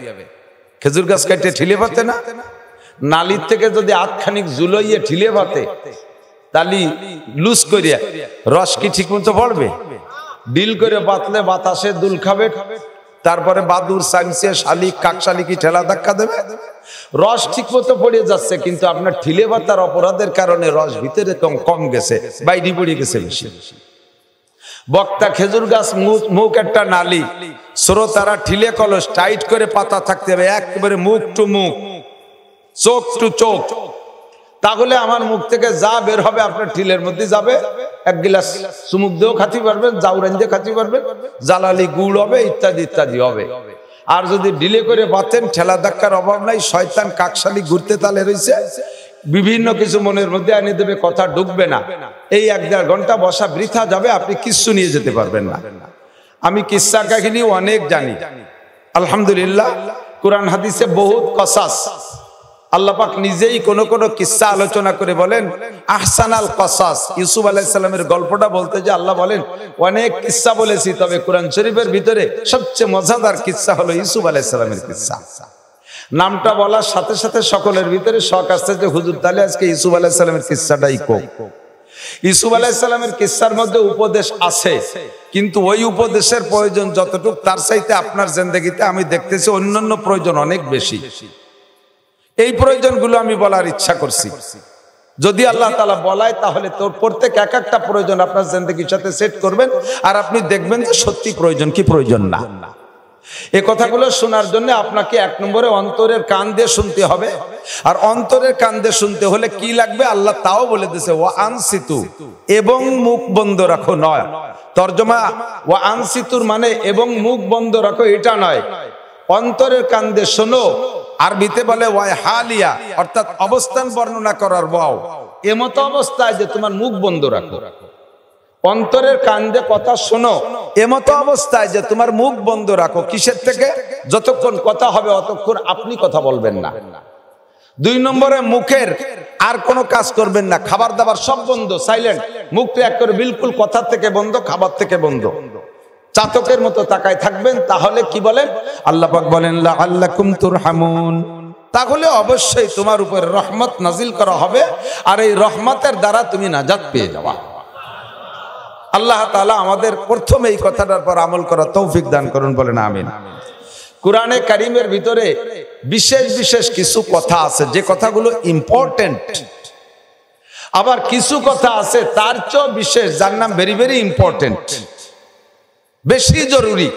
খেজুর গাছ কাটে ঠিলে পাতে না, নালির থেকে যদি আধখানিক জুলাইয়ে ঠিলে পাতে তালি লুজ করিয়া রস কি ঠিক মতো পড়বে? ডিল করে বাতলে বাতাসে দুল খাবে, তারপরে বাদুর সাংসিয়া শালিক কাকশালিকি ঠেলা ধাক্কা দেবে, রস ঠিক মতো পড়ে যাচ্ছে, কিন্তু আপনার ঠিলে বাতার অপরাধের কারণে রস ভিতরে কম গেছে, বাইরে পড়ে গেছে বেশি। বক্তা খেজুর গাছ মুখ একটা নালি, শ্রোতারা ঠিলে কলস টাইট করে পাতা থাকতে হবে, একেবারে মুখ টু মুখ, চোখ টু চোখ। তাহলে আমার মুখ থেকে যা বের হবে আপনার ঠিলের মধ্যে যাবে। এক গিলাস চুমুক দিয়েও খাতে পারবেন, জাউরান দিয়ে খাতে পারবেন, জালালি গুড় হবে, ইত্যাদি ইত্যাদি হবে। আর যদি ডিলে করে বাতেন, ঠেলা ধাক্কার অভাব নাই, শয়তান কাকশালি ঘুরতে তালে রয়েছে, বিভিন্ন কিছু মনের মধ্যে আনি দেবে, কথা ঢুকবে না। এই 1-1.5 ঘন্টা বসা বৃথা যাবে, আপনি কিচ্ছু নিয়ে যেতে পারবেন না। আমি কিস্সা কাহিনী অনেক জানি আলহামদুলিল্লাহ। কোরআন হাদিসে বহুত কসাস, আল্লাহ পাক নিজেই কোন কোন কিস্সা আলোচনা করে বলেন আহসানাল কসাস। ইউসুফ আলাইহিস সালামের গল্পটা বলতে যে আল্লাহ বলেন অনেক কিস্সা বলেছি, তবে কোরআন শরীফের ভিতরে সবচেয়ে মজাদার কিস্সা হলো ইউসুফ আলাইহিস সালামের কিস্সা। নামটা বলার সাথে সাথে সকলের ভিতরে শখ আসছে যে হুজুর তাহলে আজকে ইউসুফ আলাইহিস সালামের কিস্সাটাই কোক। ইউসুফ আলাইহিস সালামের কিস্সার মধ্যে উপদেশ আছে, কিন্তু ওই উপদেশের প্রয়োজন যতটুকু তার চাইতে আপনার জিন্দেগিতে আমি দেখতেছি অন্যান্য প্রয়োজন অনেক বেশি। এই প্রয়োজনগুলো আমি বলার ইচ্ছা করছি। যদি আল্লাহ তাআলা বলায় তাহলে তোর প্রত্যেক এক একটা প্রয়োজন আপনার জিন্দেগির সাথে সেট করবেন, আর আপনি দেখবেন যে সত্যি প্রয়োজন কি প্রয়োজন না। এই কথাগুলো শোনার জন্য আপনাকে 1 নম্বরে অন্তরের কান দিয়ে শুনতে হবে। আর অন্তরের কান দিয়ে শুনতে হলে কি লাগবে আল্লাহ তাও বলে দিয়েছে, ওয়া আনসিতু, এবং মুখ বন্ধ রাখো নয়। তরজমা ওয়া আনসিতুর মানে এবং মুখ বন্ধ রাখো এটা নয়, অন্তরের কান দিয়ে শোনো। আরবিতে বলে ওয়াই হালিয়া, অর্থাৎ অবস্থান বর্ণনা করার ওয়াও, এমতো অবস্থায় যে তোমার মুখ বন্ধ রাখো। অন্তরের কান দিয়ে কথা শোনো এমতো অবস্থায় যে তোমার মুখ বন্ধ রাখো। কিসের থেকে? যতক্ষণ কথা হবে অতক্ষণ আপনি কথা বলবেন না। 2 নম্বরে মুখের আর কোনো কাজ করবেন না, খাবার দাবার সব বন্ধ, সাইলেন্ট, মুখটা এক করে বিলকুল কথা থেকে বন্ধ, খাবার থেকে বন্ধ, চাতকের মতো তাকায় থাকবেন। তাহলে কি বলেন আল্লাহ পাক বলেন লাআল্লাকুম তুরহামুন, তাহলে অবশ্যই তোমার উপর রহমত নাজিল করা হবে, আর এই রহমতের দ্বারা তুমি নাজাত পেয়ে যাওয়া। আল্লাহ তাআলা আমাদের প্রথমে এই কথাটার পর আমল করা তৌফিক দান করুন, বলেন আমিন। কোরআনে কারীমের ভিতরে বিশেষ বিশেষ কিছু কথা আছে যে কথাগুলো ইম্পর্টেন্ট, আবার কিছু কথা আছে তার চেয়ে বিশেষ, যার নাম ভেরি ভেরি ইম্পর্টেন্ট, বেশি জরুরি।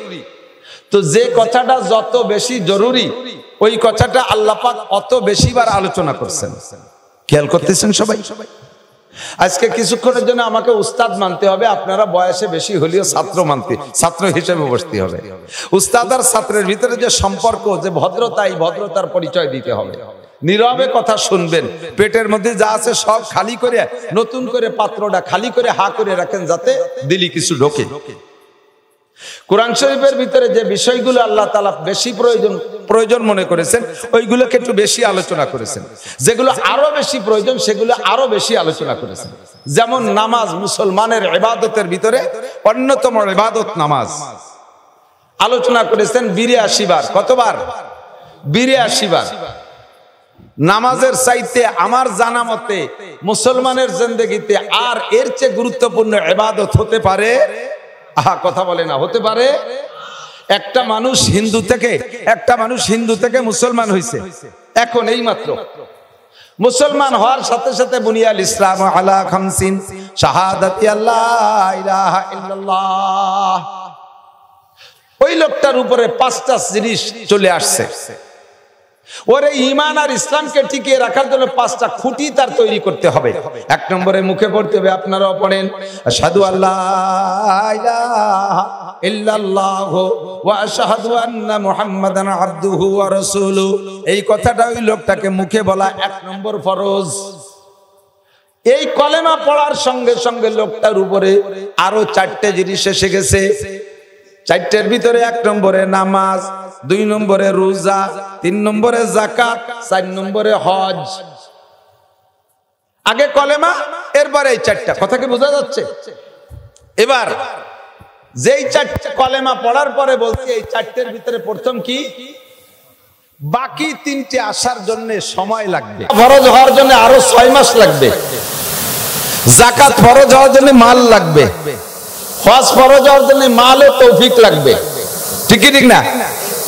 তো যে কথাটা যত বেশি জরুরি ওই কথাটা আল্লাহ পাক অত বেশিবার আলোচনা করছেন। খেয়াল করতেছেন সবাই? আজকে কিছুক্ষণের জন্য আমাকে উস্তাদ মানতে হবে, আপনারা বয়সে বেশি হলেও ছাত্র হিসেবে বসতে হবে। উস্তাদ আর ছাত্রের ভিতরে যে সম্পর্ক, যে ভদ্রতা, এই ভদ্রতার পরিচয় দিতে হবে। নীরবে কথা শুনবেন, পেটের মধ্যে যা আছে সব খালি করে, নতুন করে পাত্রটা খালি করে হা করে রাখেন, যাতে দিলি কিছু ঢোকে। কোরআন শরীফের ভিতরে যে বিষয়গুলো আল্লাহ তাআলা বেশি প্রয়োজন মনে করেছেন ওইগুলোকে একটু বেশি আলোচনা করেছেন, যেগুলো আরো বেশি প্রয়োজন সেগুলো আরো বেশি আলোচনা করেছেন। যেমন নামাজ, মুসলমানের ইবাদতের ভিতরে অন্যতম ইবাদত নামাজ, আলোচনা করেছেন 82 বার। কতবার? 82 বার। নামাজের চাইতে আমার জানা মতে মুসলমানের জিন্দেগিতে আর এর চেয়ে গুরুত্বপূর্ণ ইবাদত হতে পারে? কথা বলে না, হতে পারে? একটা মানুষ হিন্দু থেকে মুসলমান হয়েছে এখন এই মাত্র। মুসলমান হওয়ার সাথে সাথে বুনিয়াল ইসলাম আলা খামসিন, শাহাদাতি আল্লাহ ইলাহা ইল্লাল্লাহ, ওই লোকটার উপরে 5টা জিনিস চলে আসছে। ওরে ঈমান আর ইসলামকে টিকিয়ে রাখার জন্য 5টা খুঁটি তার তৈরি করতে হবে। 1 নম্বরে মুখে পড়তে হবে, আপনারাও পড়েন, আশহাদু আল্লা ইলাহা ইল্লাল্লাহ ওয়া আশহাদু আন্না মুহাম্মাদান আবদুহু ওয়া রাসূলুহু। এই কথাটা ওই লোকটাকে মুখে বলা 1 নম্বর ফরজ। এই কলেমা পড়ার সঙ্গে সঙ্গে লোকটার উপরে আরো 4টে জিনিস এসে গেছে। চারটের ভিতরে 1 নম্বরে নামাজ, 2 নম্বরে রোজা, 3 নম্বরে যাকাত, 4 নম্বরে হজ। আগে কলেমা, এরপরে এই 4টা। কথা কি বোঝা যাচ্ছে? এবার যেই 4টা কলেমা পড়ার পরে বলছি এই 4টের ভিতরে প্রথম কি, বাকি 3টে আসার জন্য সময় লাগবে। ফরজ হওয়ার জন্য আরো 6 মাস লাগবে। যাকাত ফরজ হওয়ার জন্য মাল লাগবে। হজ ফরজ হওয়ার জন্য মাল ও তৌফিক লাগবে। ঠিক কি ঠিক না?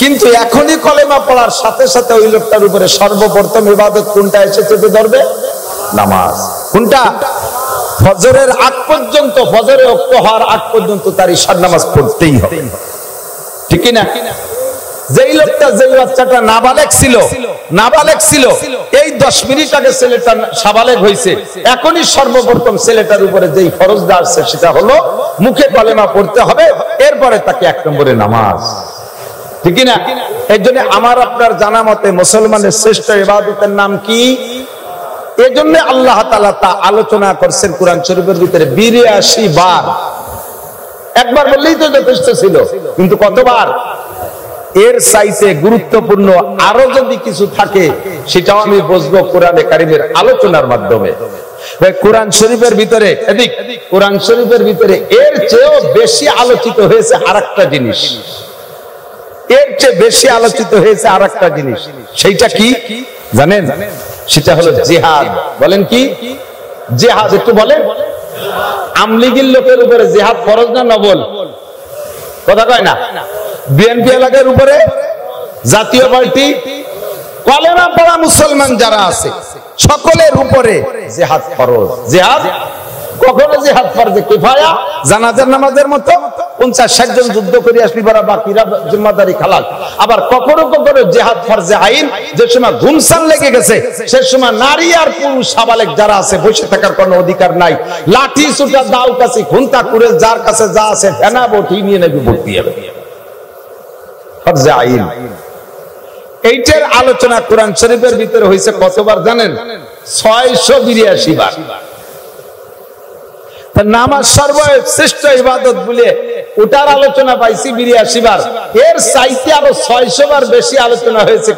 কিন্তু এখনই কলেমা পড়ার সাথে সাথে ওই লোকটার উপরে সর্বপ্রথম ইবাদত কোনটা এসেছে তো ধরবে? নামাজ। কোনটা? ফজরের আগ পর্যন্ত, ফজরে ওয়াক্ত হওয়ার আগ পর্যন্ত তার ইশার নামাজ পড়তেই হবে। ঠিক কি না? যেই লোকটা, যেই বাচ্চাটা নাবালেগ ছিল, এই 10 মিনিট আগে ছেলেটা সাবালেগ হয়েছে, এখনই সর্বপ্রথম ছেলেটার উপরে যেই ফরজটা আসছে সেটা হলো মুখে কলেমা পড়তে হবে, এরপরে তাকে 1 নম্বরে নামাজ। ঠিক না? এই জন্য আমার আপনার জানা মতে মুসলমানের শ্রেষ্ঠ ইবাদতের নাম কি? এই জন্য আল্লাহ তাআলা তা আলোচনা করছেন কোরআন শরীফের ভিতরে 82 বার। একবার বললেই তো যথেষ্ট ছিল, কিন্তু কতবার? এর চাইতে গুরুত্বপূর্ণ আরো যদি কিছু থাকে সেটাও আমি বুঝবো কোরআনে কারিমের আলোচনার মাধ্যমে। কোরআন শরীফের ভিতরে, কোরআন শরীফের ভিতরে এর চেয়েও বেশি আলোচিত হয়েছে আরেকটা জিনিস। এর চেয়ে বেশি আলোচিত হয়েছে আরেকটা জিনিস। সেইটা কি জানেন? সেটা হলো জিহাদ। বলেন কি? জিহাদ একটু বলেন। আমলিগির লোকের উপরে জিহাদ ফরজ না নফল? কথা কয় না। বিএনপি এলাকার উপরে, জাতীয় পার্টি, কলেমা পড়া মুসলমান যারা আছে সকলের উপরে জিহাদ ফরজ। জিহাদ কখনো জিহাদ ফরজে কিফায়া, জানাজার নামাজের মতো 50-60 জন যুদ্ধ করে আসলি পরে বাকিরা জিম্মাদারি খালাস। আবার কখনো কখনো জিহাদ ফরজে আইন, যে সময় ঘুমসান লেগে গেছে সে সময় নারী আর পুরুষ সাবালেক যারা আছে বসে থাকার কোনো অধিকার নাই। লাঠি সুটা দাও কাছে খুন্তা করে যার কাছে যা আছে ফেনা বটি নিয়ে নেবে ভর্তি হবে। ফরজে আইন এইটার আলোচনা কোরআন শরীফের ভিতরে হয়েছে কতবার জানেন? 682 বার। নামাজ সর্বশ্রেষ্ঠ ইবাদত বলে ওটার আলোচনা পাইছি 82 বার। এর চাইতে আরো 600 বার বেশি আলোচনা হয়েছে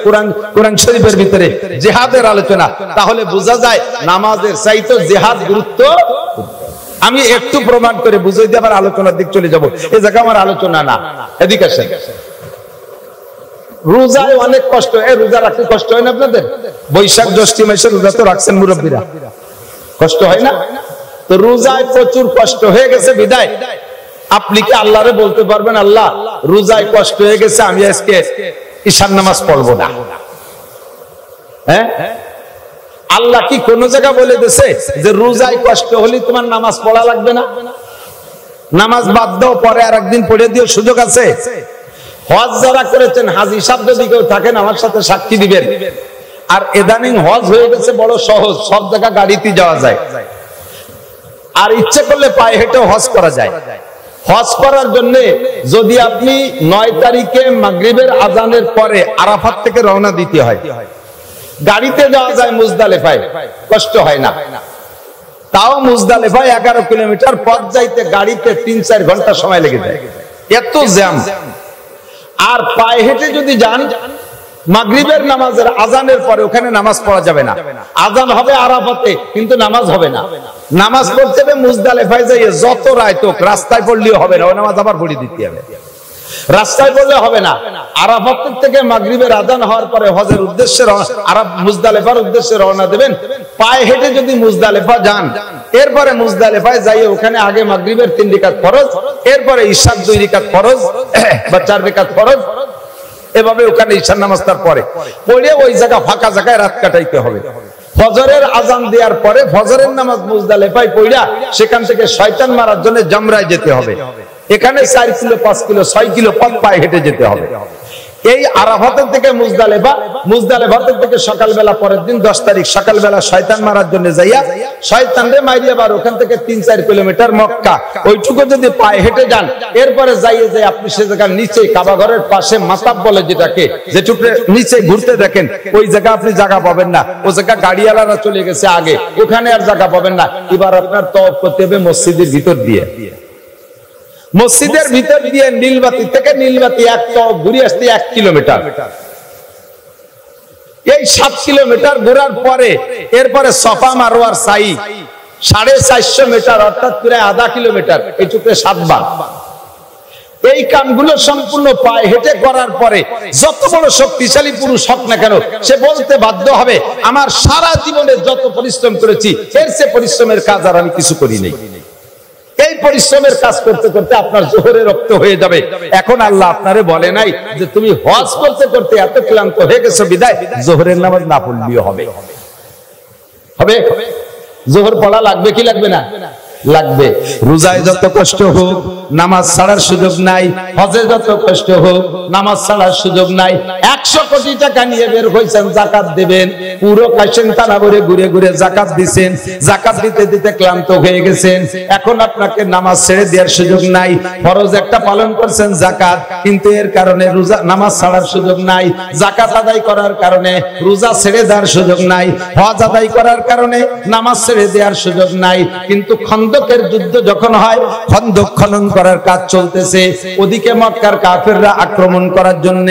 কোরআন শরীফের ভিতরে জিহাদের আলোচনা। তাহলে বোঝা যায় নামাজের চাইতে জিহাদ গুরুত্ব। আমি একটু প্রমাণ করে বুঝাই দিয়ে আবার আলোচনার দিক চলে যাব। এই জায়গা আমার আলোচনা না, এদিকে আসেন। রোজায় অনেক কষ্ট। রোজা রাখতে কষ্ট হয় না আপনাদের? বৈশাখ জ্যৈষ্ঠ মাসে রোজা তো রাখছেন মুরব্বীরা, কষ্ট হয় না? তো রোজায় প্রচুর কষ্ট হয়ে গেছে বিদায় আপনি কি আল্লাহরে বলতে পারবেন, আল্লাহ রোজায় কষ্ট হয়ে গেছে, আমি আজকে ঈশার নামাজ পড়বো না? হ্যাঁ, আল্লাহ কি কোন জায়গা বলে দিয়েছে যে রোজায় কষ্ট হলে তোমার নামাজ পড়া লাগবে না? নামাজ বাদ দাও, পরে আর একদিন পড়ে দিও, সুযোগ আছে। হজ যারা করেছেন, হাজি সাহেব যদি কেউ থাকেন আমার সাথে সাক্ষী দিবেন। আর ইদানিং হজ হয়ে গেছে বড় সহজ, সব জায়গা গাড়িতে যাওয়া যায়, আর ইচ্ছে করলে পায়ে হেঁটেও হজ করা যায়। হজ করার জন্য যদি আপনি 9 তারিখে মাগরিবের আজানের পরে আরাফাত থেকে রওনা দিতে হয়, গাড়িতে যাওয়া যায় মুজদালিফায়, কষ্ট হয় না। তাও মুজদালিফায় 11 কিলোমিটার পথ যাইতে গাড়িতে 3-4 ঘন্টা সময় লেগে যায়, এত জ্যাম। আর পায়ে হেঁটে যদি যান, মাগরিবের নামাজের আজানের পরে ওখানে নামাজ পড়া যাবে না। আজান হবে আরাফাতে, কিন্তু নামাজ হবে না। নামাজ পড়তে হবে মুজদালিফায় যাইয়ে, যত রাত হোক রাস্তায় পড়লেও হবে না, ওই নামাজ আবার পড়ে দিতে হবে। রাস্তায় পড়লে হবে না। আরাফাত থেকে মাগরিবের আজান হওয়ার পরে হজের উদ্দেশ্যে মুজদালিফার উদ্দেশ্যে রওনা দেবেন। পায়ে হেঁটে যদি মুজদালিফা যান, এরপরে মুজদালিফায় যাইয়ে ওখানে আগে মাগরিবের 3 রাকাত ফরজ, এরপরে ঈশার 2 রাকাত ফরজ বা 4 রাকাত ফরজ, এভাবে ওখানে ঈশার নামাজটার পরে পড়ে ওই জায়গা ফাঁকা জায়গায় রাত কাটাইতে হবে। ফজরের আজান দেওয়ার পরে ফজরের নামাজ মুজদালিফায় পড়া সেখান থেকে শয়তান মারার জন্য জামরায় যেতে হবে। এখানে 4 কিলো 5 কিলো 6 কিলো পথ পায়ে হেঁটে যেতে হবে। এই আরাফাতের থেকে মুজদালিফাতের থেকে সকালবেলা পরের দিন 10 তারিখ সকালবেলা শয়তান মারার জন্য যাইয়া শয়তানরে মারিয়ে আবার ওখান থেকে 3-4 কিলোমিটার মক্কা, ওইটুকু যদি পায়ে হেঁটে যান, এরপরে যাইয়ে যে আপনি সে জায়গার নিচে কাবা ঘরের পাশে মাতাব বলে যেটাকে, যেটুকু নিচে ঘুরতে দেখেন, ওই জায়গা আপনি জায়গা পাবেন না। ও জায়গা গাড়িওয়ালারা চলে গেছে আগে, ওখানে আর জায়গা পাবেন না। এবার আপনার তওয়াফ করতে হবে মসজিদের ভিতর দিয়ে। মসজিদের ভিতর দিয়ে নীলবাতি থেকে নীলবাতি একটা ঘুরে আসতে 1 কিলোমিটার, এই 7 কিলোমিটার ঘোরার পরে এরপরে সফা মারওয়ার সাই 450 মিটার, অর্থাৎ প্রায় আধা কিলোমিটার, এইটুকু 7 বার। এই কামগুলো সম্পূর্ণ পায়ে হেঁটে করার পরে যত বড় শক্তিশালী পুরুষ হোক না কেন, সে বলতে বাধ্য হবে আমার সারা জীবনে যত পরিশ্রম করেছি এর চেয়ে পরিশ্রমের কাজ আর আমি কিছু করি নাই। এই পরিশ্রমের কাজ করতে করতে আপনার জোহরে রক্ত হয়ে যাবে। এখন আল্লাহ আপনারে বলে নাই যে তুমি হজ করতে করতে এত ক্লান্ত হয়ে গেছো বিদায় জোহরের নামাজ না পড়লেও হবে। হবে জোহর পড়া লাগবে কি লাগবে না? লাগবে। রোজায় যত কষ্ট হোক নামাজ ছাড়ার সুযোগ নাই, হজে যত কষ্ট হোক নামাজ ছাড়ার সুযোগ নাই। 100 কোটি টাকা নিয়ে বের হয়েছেন যাকাত দেবেন, পুরো কাশেন টানা ভরে ঘুরে ঘুরে জাকাত দিবেন, জাকাত দিতে দিতে ক্লান্ত হয়ে গেছেন, এখন আপনাকে নামাজ ছেড়ে দেওয়ার সুযোগ নাই। ফরজ একটা পালন করছেন জাকাত, কিন্তু এর কারণে রোজা নামাজ ছাড়ার সুযোগ নাই, জাকাত আদায় করার কারণে রোজা ছেড়ে দেওয়ার সুযোগ নাই, হজ আদায় করার কারণে নামাজ ছেড়ে দেওয়ার সুযোগ নাই। কিন্তু খন্দকের যুদ্ধ যখন হয়, খন্দক খনন করার কাজ চলতেছে, ওদিকে মক্কার কাফেররা আক্রমণ করার জন্য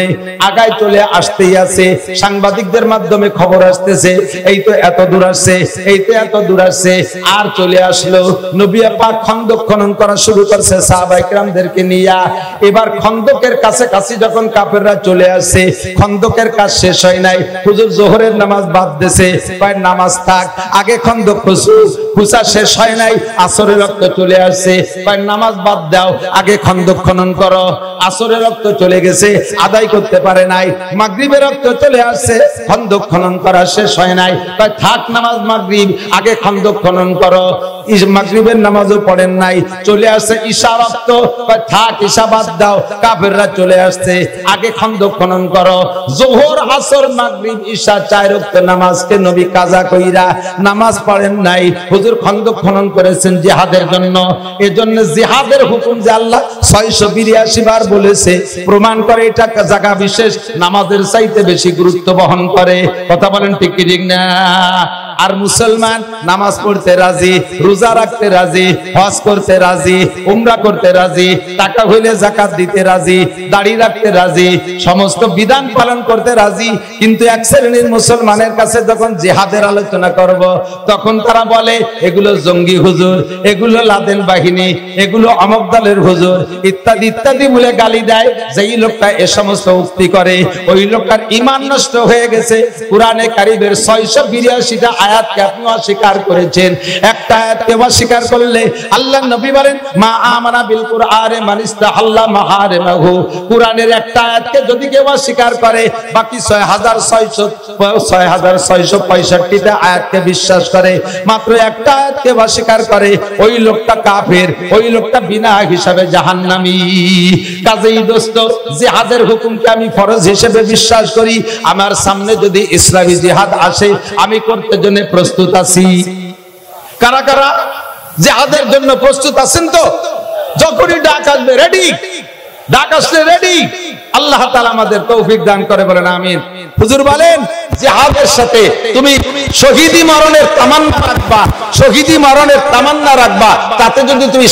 আগায় চলে আসতেই আছে, সাংবাদিকদের মাধ্যমে খবর আসতেছে এই তো এত দূর আসছে, এই তো এত দূর আসছে, আর চলে আসলো। নবী পাক খন্দক খনন করা শুরু করছে সাহাবায়ে কেরামদেরকে নিয়ে। এবার খন্দকের কাছাকাছি যখন কাফেররা চলে আসছে, খন্দকের কাজ শেষ হয় নাই, হুজুর জোহরের নামাজ বাদ দিয়েছে, কয় নামাজ থাক, আগে খন্দক খুঁজা শেষ হয় নাই, আসরের রক্ত চলে আসছে, কয় নামাজ বাদ দাও, আগে খন্দক খনন করো। আসরের রক্ত চলে গেছে, আদায় করতে পারে নাই, মাগরিবের রক্ত চলে আসছে, খন্দক খনন করা শেষ হয় নাই, কয় থাক নামাজ মাগরিব, আগে খন্দক খনন করো। মাগরিবের নামাজও পড়েন নাই, চলে আসছে ঈশা রক্ত, কয় থাক ঈশা বাদ দাও, কাফেররা চলে আসছে, আগে খন্দক খনন করো। যোহর আসর মাগরিব ঈশা 4 রক্ত নামাজকে নবী কাজা কইরা নামাজ পড়েন নাই, হুজুর খন্দক খনন করেছেন জিহাদের জন্য। এজন্য জিহাদের হুকুম যে আল্লাহ 682 বার বলেছে, প্রমাণ করে এটা জায়গা বিশেষ নামাজের চাইতে বেশি গুরুত্ব বহন করে। কথা বলেন ঠিক কি ঠিক না? আর মুসলমান নামাজ পড়তে রাজি, রোজা রাখতে রাজি, হজ করতে রাজি, উমরা করতে রাজি, টাকা হইলে যাকাত দিতে রাজি, দাড়ি রাখতে রাজি, সমস্ত বিধান পালন করতে রাজি। কিন্তু এক শ্রেণীর মুসলমানের কাছে যখন জিহাদের আলোচনা করব, তখন তারা বলে এগুলো জঙ্গি হুজুর, এগুলো লাদেন বাহিনী, এগুলো অমক দলের হুজুর, ইত্যাদি ইত্যাদি বলে গালি দেয়। যেই লোকটা এ সমস্ত উক্তি করে, ওই লোকটার ঈমান নষ্ট হয়ে গেছে। কুরআনে কারীমের 682টা আয়াতকে আপনি অস্বীকার করেছেন। একটা আয়াতকে অস্বীকার করলে আল্লাহর নবী বলেন মা আমানা বিল কুরআনে মান ইস্তাহাল্লা মাহারিমাহু। কুরআনের একটা আয়াতকে যদি কেউ অস্বীকার করে, বাকি 6665টা আয়াতকে বিশ্বাস করে, মাত্র একটা আয়াতকে অস্বীকার করে, ওই লোকটা কাফের, ওই লোকটা বিনা হিসাবে জাহান্নামী। কাজেই দোস্ত, জিহাদের হুকুমকে আমি ফরজ হিসেবে বিশ্বাস করি। আমার সামনে যদি ইসলামী জিহাদ আসে, আমি করতে জন্য প্রস্তুত আছি। কারা কারা জিহাদের জন্য প্রস্তুত আছেন? তো যখনই ডাক আসবে রেডি, ডাক আসলে রেডি। আল্লাহ তাআলা আমাদের তৌফিক দান করে, বলেন আমিন। হুজুর বলেন জিহাদের সাথে তুমি শহীদি মরণের তামান্না রাখবা, শহীদি মরণের তামান্না রাখবা। তাতে যদি তুমি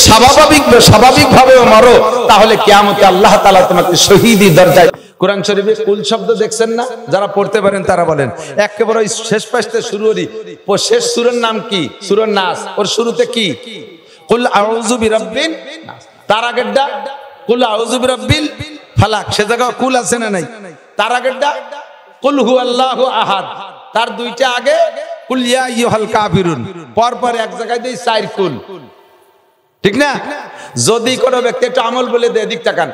স্বাভাবিকভাবেও মরো, তাহলে কিয়ামতে আল্লাহ তাআলা তোমাকে শহীদি দরজায়। কোরআন শরীফে কুল শব্দ দেখছেন না? যারা পড়তে পারেন তারা বলেন। একেবারে ওই শেষ পাশে শুরু করি, ও শেষ সূরার নাম কি? সূরা নাস। ওর শুরুতে কি? কুল আউযু বিরাব্বিন নাস। তার আগেরটা কুল আউযু বিরাব্বিল ফালাক। সে জায়গায় কুল আছে না নাই? তার আগেরটা কুল হুয়াল্লাহু আহাদ। তার দুইটা আগে কুল ইয়া আইয়ুহাল কাফিরুন। পরপর এক জায়গায় দেই 4 কুল, ঠিক না? যদি কোনো ব্যক্তি, একটা আমল বলে দেয়, দিক তাকান,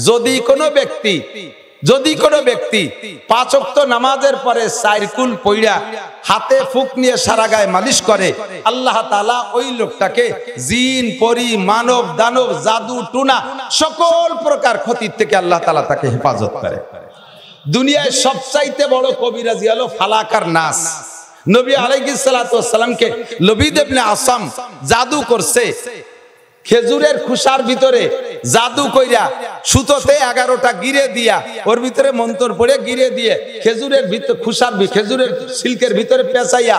যদি কোনো ব্যক্তি 5 ওয়াক্ত নামাজের পরে 4 কুল পইড়া হাতে ফুক নিয়ে সারা গায়ে মালিশ করে, আল্লাহ তাআলা ওই লোকটাকে জিন, পরী, মানব, দানব, জাদু, টুনা সকল প্রকার ক্ষতি থেকে আল্লাহ তাআলা তাকে হেফাজত করে। দুনিয়ায় সবচাইতে বড় কবিরাজি হলো ফালাক আর নাস। নবী আলাইহিস সালাতু ওয়াস সালামকে লবিদ ইবনে আসাম জাদু করছে। খেজুরের খোসার ভিতরে জাদু কইরা সুতোতে 11টা গিরে দিয়া ওর ভিতরে মন্ত্র পড়ে গিরে দিয়ে খেজুরের ভিতর খেজুরের সিল্কের ভিতরে পেঁচাইয়া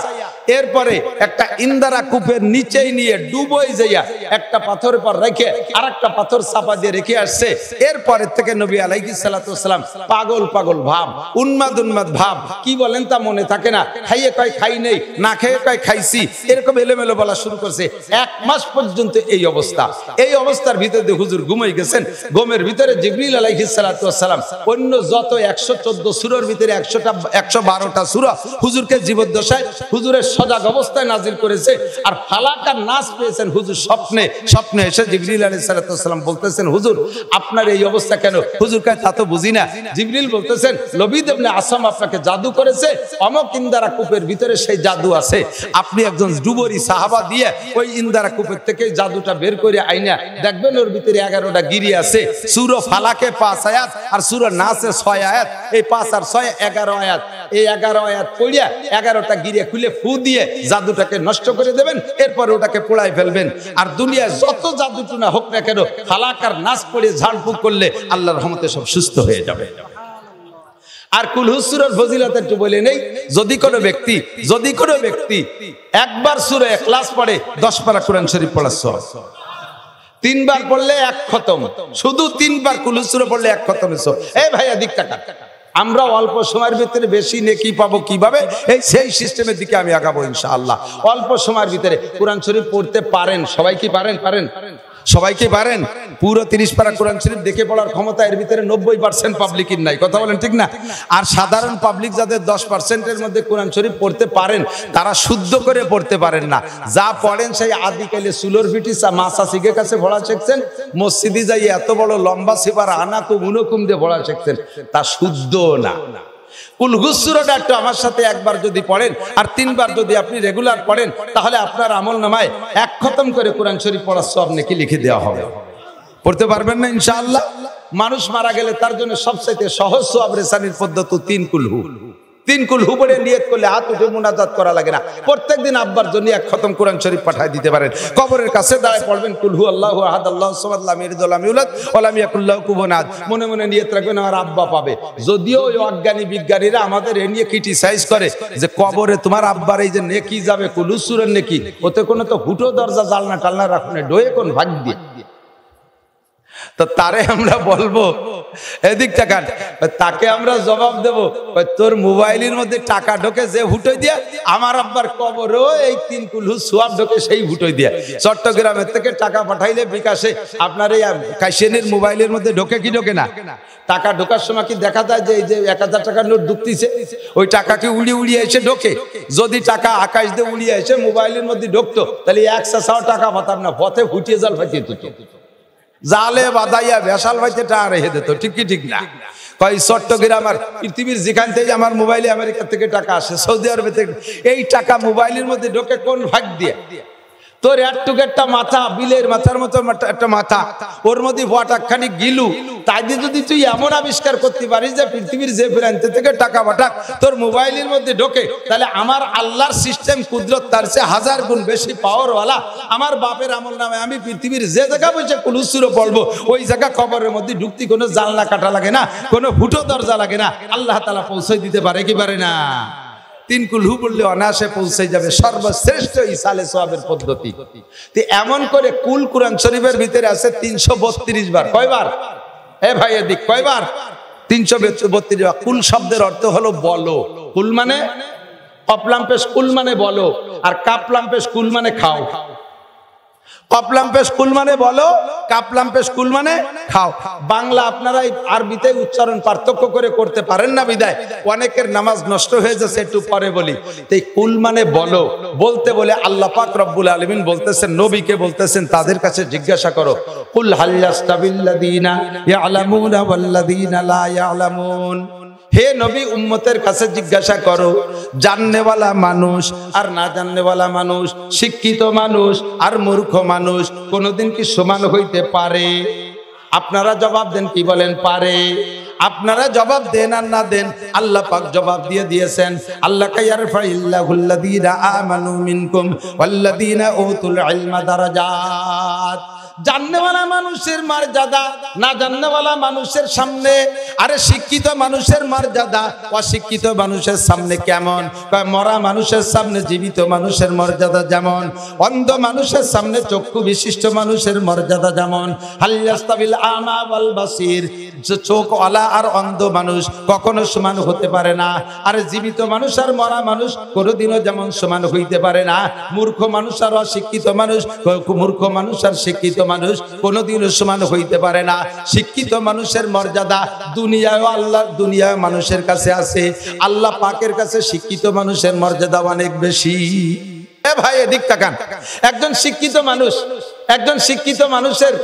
এরপরে একটা ইন্দারা কূপের নিচেই নিয়ে ডুবোই যাইয়া একটা পাথরের পর রেখে আর একটা পাথর চাপা দিয়ে রেখে আসছে। এরপরের থেকে নবী আলাইহিস সালাতু ওয়াসসালাম পাগল পাগল ভাব, উন্মাদ উন্মাদ ভাব, কি বলেন তা মনে থাকে না, খাইয়ে কয় খাই নেই, না খেয়ে কয় খাইছি, এরকম এলোমেলো বলা শুরু করছে। 1 মাস পর্যন্ত এই অবস্থা। এই অবস্থার ভিতরে হুজুর ঘুমাই গেছেন। ঘুমের ভিতরে জিবরিল আলাইহিস সালাতু ওয়াসসালাম অন্য যত 114 সূরার ভিতরে 112টা সূরা হুজুরকে জীবদ্দশায় হুজুরের সজাগ অবস্থায় নাজিল করেছে। আর ফালাক আর নাস পেয়েছেন হুজুর স্বপ্নে এসে জিবরিল আলাইহিস সালাতু ওয়াসসালাম বলতেছেন, হুজুর আপনার এই অবস্থা কেন? হুজুর কয় তা তো বুঝি না। জিবরিল বলতেছেন, লবিদ ইবনে আসম আপনাকে জাদু করেছে, অমক ইন্দারা কূপের ভিতরে সেই জাদু আছে। আপনি একজন ডুবরি সাহাবা দিয়ে ওই ইন্দারা কূপের থেকে জাদুটা বের করে আইনা দেখবেন ওর ভিতরে 11টা গিরি আছে। সূরা ফালাকে 5 আয়াত আর সূরা নাসে 6 আয়াত। এই 5 আর 6 11 আয়াত। এই 11 আয়াত পড়িয়া 11টা গিরে খুলে ফু দিয়ে জাদুটাকে নষ্ট করে দেবেন, এরপর ওটাকে পোড়াই ফেলবেন। আর দুনিয়ায় যত জাদু না হোক না কেন, ফালাক আর নাস পড়ে ঝাড়ফুঁক করলে আল্লাহর রহমতে সব সুস্থ হয়ে যাবে। আর কুল হু সূরার ফজিলত একটু বলে নেই, যদি কোনো ব্যক্তি একবার সূরা ইখলাস পড়ে 10 পারা কোরআন শরীফ পড়ার সওয়াব, 3 বার পড়লে 1 খতম, শুধু 3 বার কুল হু সূরা পড়লে 1 খতমের সওয়াব। এই ভাইয়া দিক টাকা, আমরা অল্প সময়ের ভিতরে বেশি নেকি পাবো কিভাবে, সেই সিস্টেমের দিকে আমি আগাবো ইনশাআল্লাহ। অল্প সময়ের ভিতরে কোরআন শরীফ পড়তে পারেন সবাই? কি পারেন? সবাইকে পারেন? পুরো 30 পারা কোরআন শরীফ দেখে পড়ার ক্ষমতা এর ভিতরে 90% পাবলিকের নাই, কথা বলেন ঠিক না? আর সাধারণ পাবলিক যাদের 10%-এর মধ্যে কোরআন শরীফ পড়তে পারেন, তারা শুদ্ধ করে পড়তে পারেন না। যা পড়েন সেই আদিকালে সুলোর বিটি মাসা শিখে কাছে পড়া শিখছেন, মসজিদে যাই এত বড় লম্বা সিপার আনাকুম উনকুম দিয়ে পড়া শিখছেন, তা শুদ্ধ না। কুল হু সূরাটা একটু আমার সাথে একবার যদি পড়েন আর 3 বার যদি আপনি রেগুলার পড়েন, তাহলে আপনার আমল নামায় 1 খতম করে কোরআন শরীফ পড়ার সওয়াব নাকি লিখে দেওয়া হবে। পড়তে পারবেন না ইনশাআল্লাহ? মানুষ মারা গেলে তার জন্য সবচেয়ে সহজ সওয়াব রেসানির পদ্ধতি 3 কুল হু। 3 কুল হু পড়ে নিয়ত করলে হাত উঠে মুনাজাত করা লাগে না। প্রত্যেকদিন আব্বার জন্য 1 খতম কোরআন শরীফ পাঠিয়ে দিতে পারেন। কবরের কাছে দাঁড়ায় পড়বেন কুল হু আল্লাহু আহাদ আল্লাহুস সামাদ লাম ইয়ালিদ ওয়া লাম ইউলাদ ওয়া লাম ইয়াকুল লাহু কুফুওয়ান আহাদ। মনে মনে নিয়ত রাখবেন আমার আব্বা পাবে। যদিও ওই অজ্ঞানী বিজ্ঞানীরা আমাদের এ নিয়ে ক্রিটিসাইজ করে যে কবরে তোমার আব্বার এই যে নেকি যাবে কুল হু সূরার নেকি, ওতে কোনো তো হুটো দরজা জালনা টালনা রাখুন, ডোয়ে কোন ভাগ দিয়ে। তো তারে আমরা বলবো এদিক টাকান, তাকে আমরা জবাব দেব, তোর মোবাইলের মধ্যে টাকা ঢোকে যে হুটোই দিয়া, আমার আব্বার কবরও এই 3 কুল হু সওয়াব ঢোকে সেই হুটোই দিয়া। চট্টগ্রামের থেকে টাকা পাঠাইলে বিকাশে আপনার এই কাশিয়ানের মোবাইলের মধ্যে ঢোকে কি ঢোকে না? টাকা ঢোকার সময় কি দেখা যায় যে এই যে 1000 টাকার নোট ঢুকতেছে, ওই টাকা কি উড়িয়ে এসে ঢোকে? যদি টাকা আকাশ দিয়ে উড়িয়ে এসে মোবাইলের মধ্যে ঢুকতো, তাহলে 100 টাকা পাতাম না, পথে ফুটিয়ে জাল ফাটিয়ে দিত, জালে বাদাইয়া ভেসাল ভাইতে টাকা রেখে দিত। ঠিক কি ঠিক না? কই চট্টগ্রাম আর পৃথিবীর যেখান থেকে আমার মোবাইলে আমেরিকা থেকে টাকা আসে, সৌদি আরবে থেকে, এই টাকা মোবাইলের মধ্যে ঢোকে কোন ভাগ দিয়ে? তোর একটা মাথা, বিলের মাথার মতো একটা মাথা, ওর মধ্যে ফটাকখানি গিলু, তাই দিয়ে যদি তুই এমন আবিষ্কার করতে পারিস যে পৃথিবীর যে প্রান্ত থেকে টাকা পাঠাক তোর মোবাইলের মধ্যে ঢোকে, তাহলে আমার আল্লাহর সিস্টেম কুদরত তার চেয়ে 1000 গুণ বেশি পাওয়ারওয়ালা। আমার বাপের আমল নামে আমি পৃথিবীর যে জায়গা বসে কুল হু সূরা পড়বো, ওই জায়গা কবরের মধ্যে ঢুকতে কোনো জানলা কাটা লাগে না, কোনো ফুটো দরজা লাগে না। আল্লাহ তাআলা পৌঁছে দিতে পারে কি পারে না? 3 কুল হু বললে অনায়াসে পৌঁছে যাবে, সর্বশ্রেষ্ঠ ইসালে সওয়াবের পদ্ধতি। তো এমন করে কুল কোরআন শরীফের ভিতরে আছে 332 বার। কয়বার? এ ভাই এদিক, কয়বার? 332 বার। কুল শব্দের অর্থ হলো বলো। কুল মানে কপলাম পেশ, কুল মানে বলো, আর কাপলাম পেশ কুল মানে খাও। কপলাম পেশ কুল মানে বলো, কাপলাম পেশ কুল মানে খাও। বাংলা আপনারা আরবিতে উচ্চারণ পার্থক্য করে করতে পারেন না বিদায় অনেকের নামাজ নষ্ট হয়ে যাচ্ছে। একটু পরে বলি। এই কুল মানে বলো, বলতে বলে আল্লাহ পাক রব্বুল আলামিন বলতেছেন, নবীকে বলতেছেন তাদের কাছে জিজ্ঞাসা করো, কুল হাল ইয়াস্তাবিল্লাযীনা ইয়ালামুনা ওয়াল্লাযীনা লা ইয়ালামুন। হে নবী, উম্মতের কাছে জিজ্ঞাসা করো, জাননেওয়ালা মানুষ আর না জাননেওয়ালা মানুষ, শিক্ষিত মানুষ আর মূর্খ মানুষ কোনোদিন কি সমান হইতে পারে? আপনারা জবাব দেন, কি বলেন? পারে। আপনারা জবাব দেন আর না দেন, আল্লাহ পাক জবাব দিয়ে দিয়েছেন। আল্লাহ ইয়ারফাইল্লাহুল্লাযীনা আমানু মিনকুম ওয়াল্লাযীনা উতুল ইলমা দারাজাত। জাননেওয়ালা মানুষের মর্যাদা না জাননেওয়ালা মানুষের সামনে। আরে শিক্ষিত মানুষের মর্যাদা অশিক্ষিত মানুষের সামনে কেমন? মরা মানুষের সামনে জীবিত মানুষের মর্যাদা যেমন, অন্ধ মানুষের সামনে চক্ষু বিশিষ্ট মানুষের মর্যাদা যেমন। হাল ইয়াস্তাবিল আমা ওয়াল বাসির, চোখওয়ালা আর অন্ধ মানুষ কখনো সমান হতে পারে না। আর জীবিত মানুষ আর মরা মানুষ কোনোদিনও যেমন সমান হইতে পারে না। মূর্খ মানুষ আর অশিক্ষিত মানুষ, মূর্খ মানুষ আর শিক্ষিত মানুষ কোনোদিনও সমান হইতে পারে না। শিক্ষিত মানুষের মর্যাদা দুনিয়ায় আল্লাহ, দুনিয়ায় মানুষের কাছে আছে, আল্লাহ পাকের কাছে শিক্ষিত মানুষের মর্যাদা অনেক বেশি। এ ভাই এদিক তাকান, একজন শিক্ষিত মানুষ, একজন শিক্ষিত মানুষের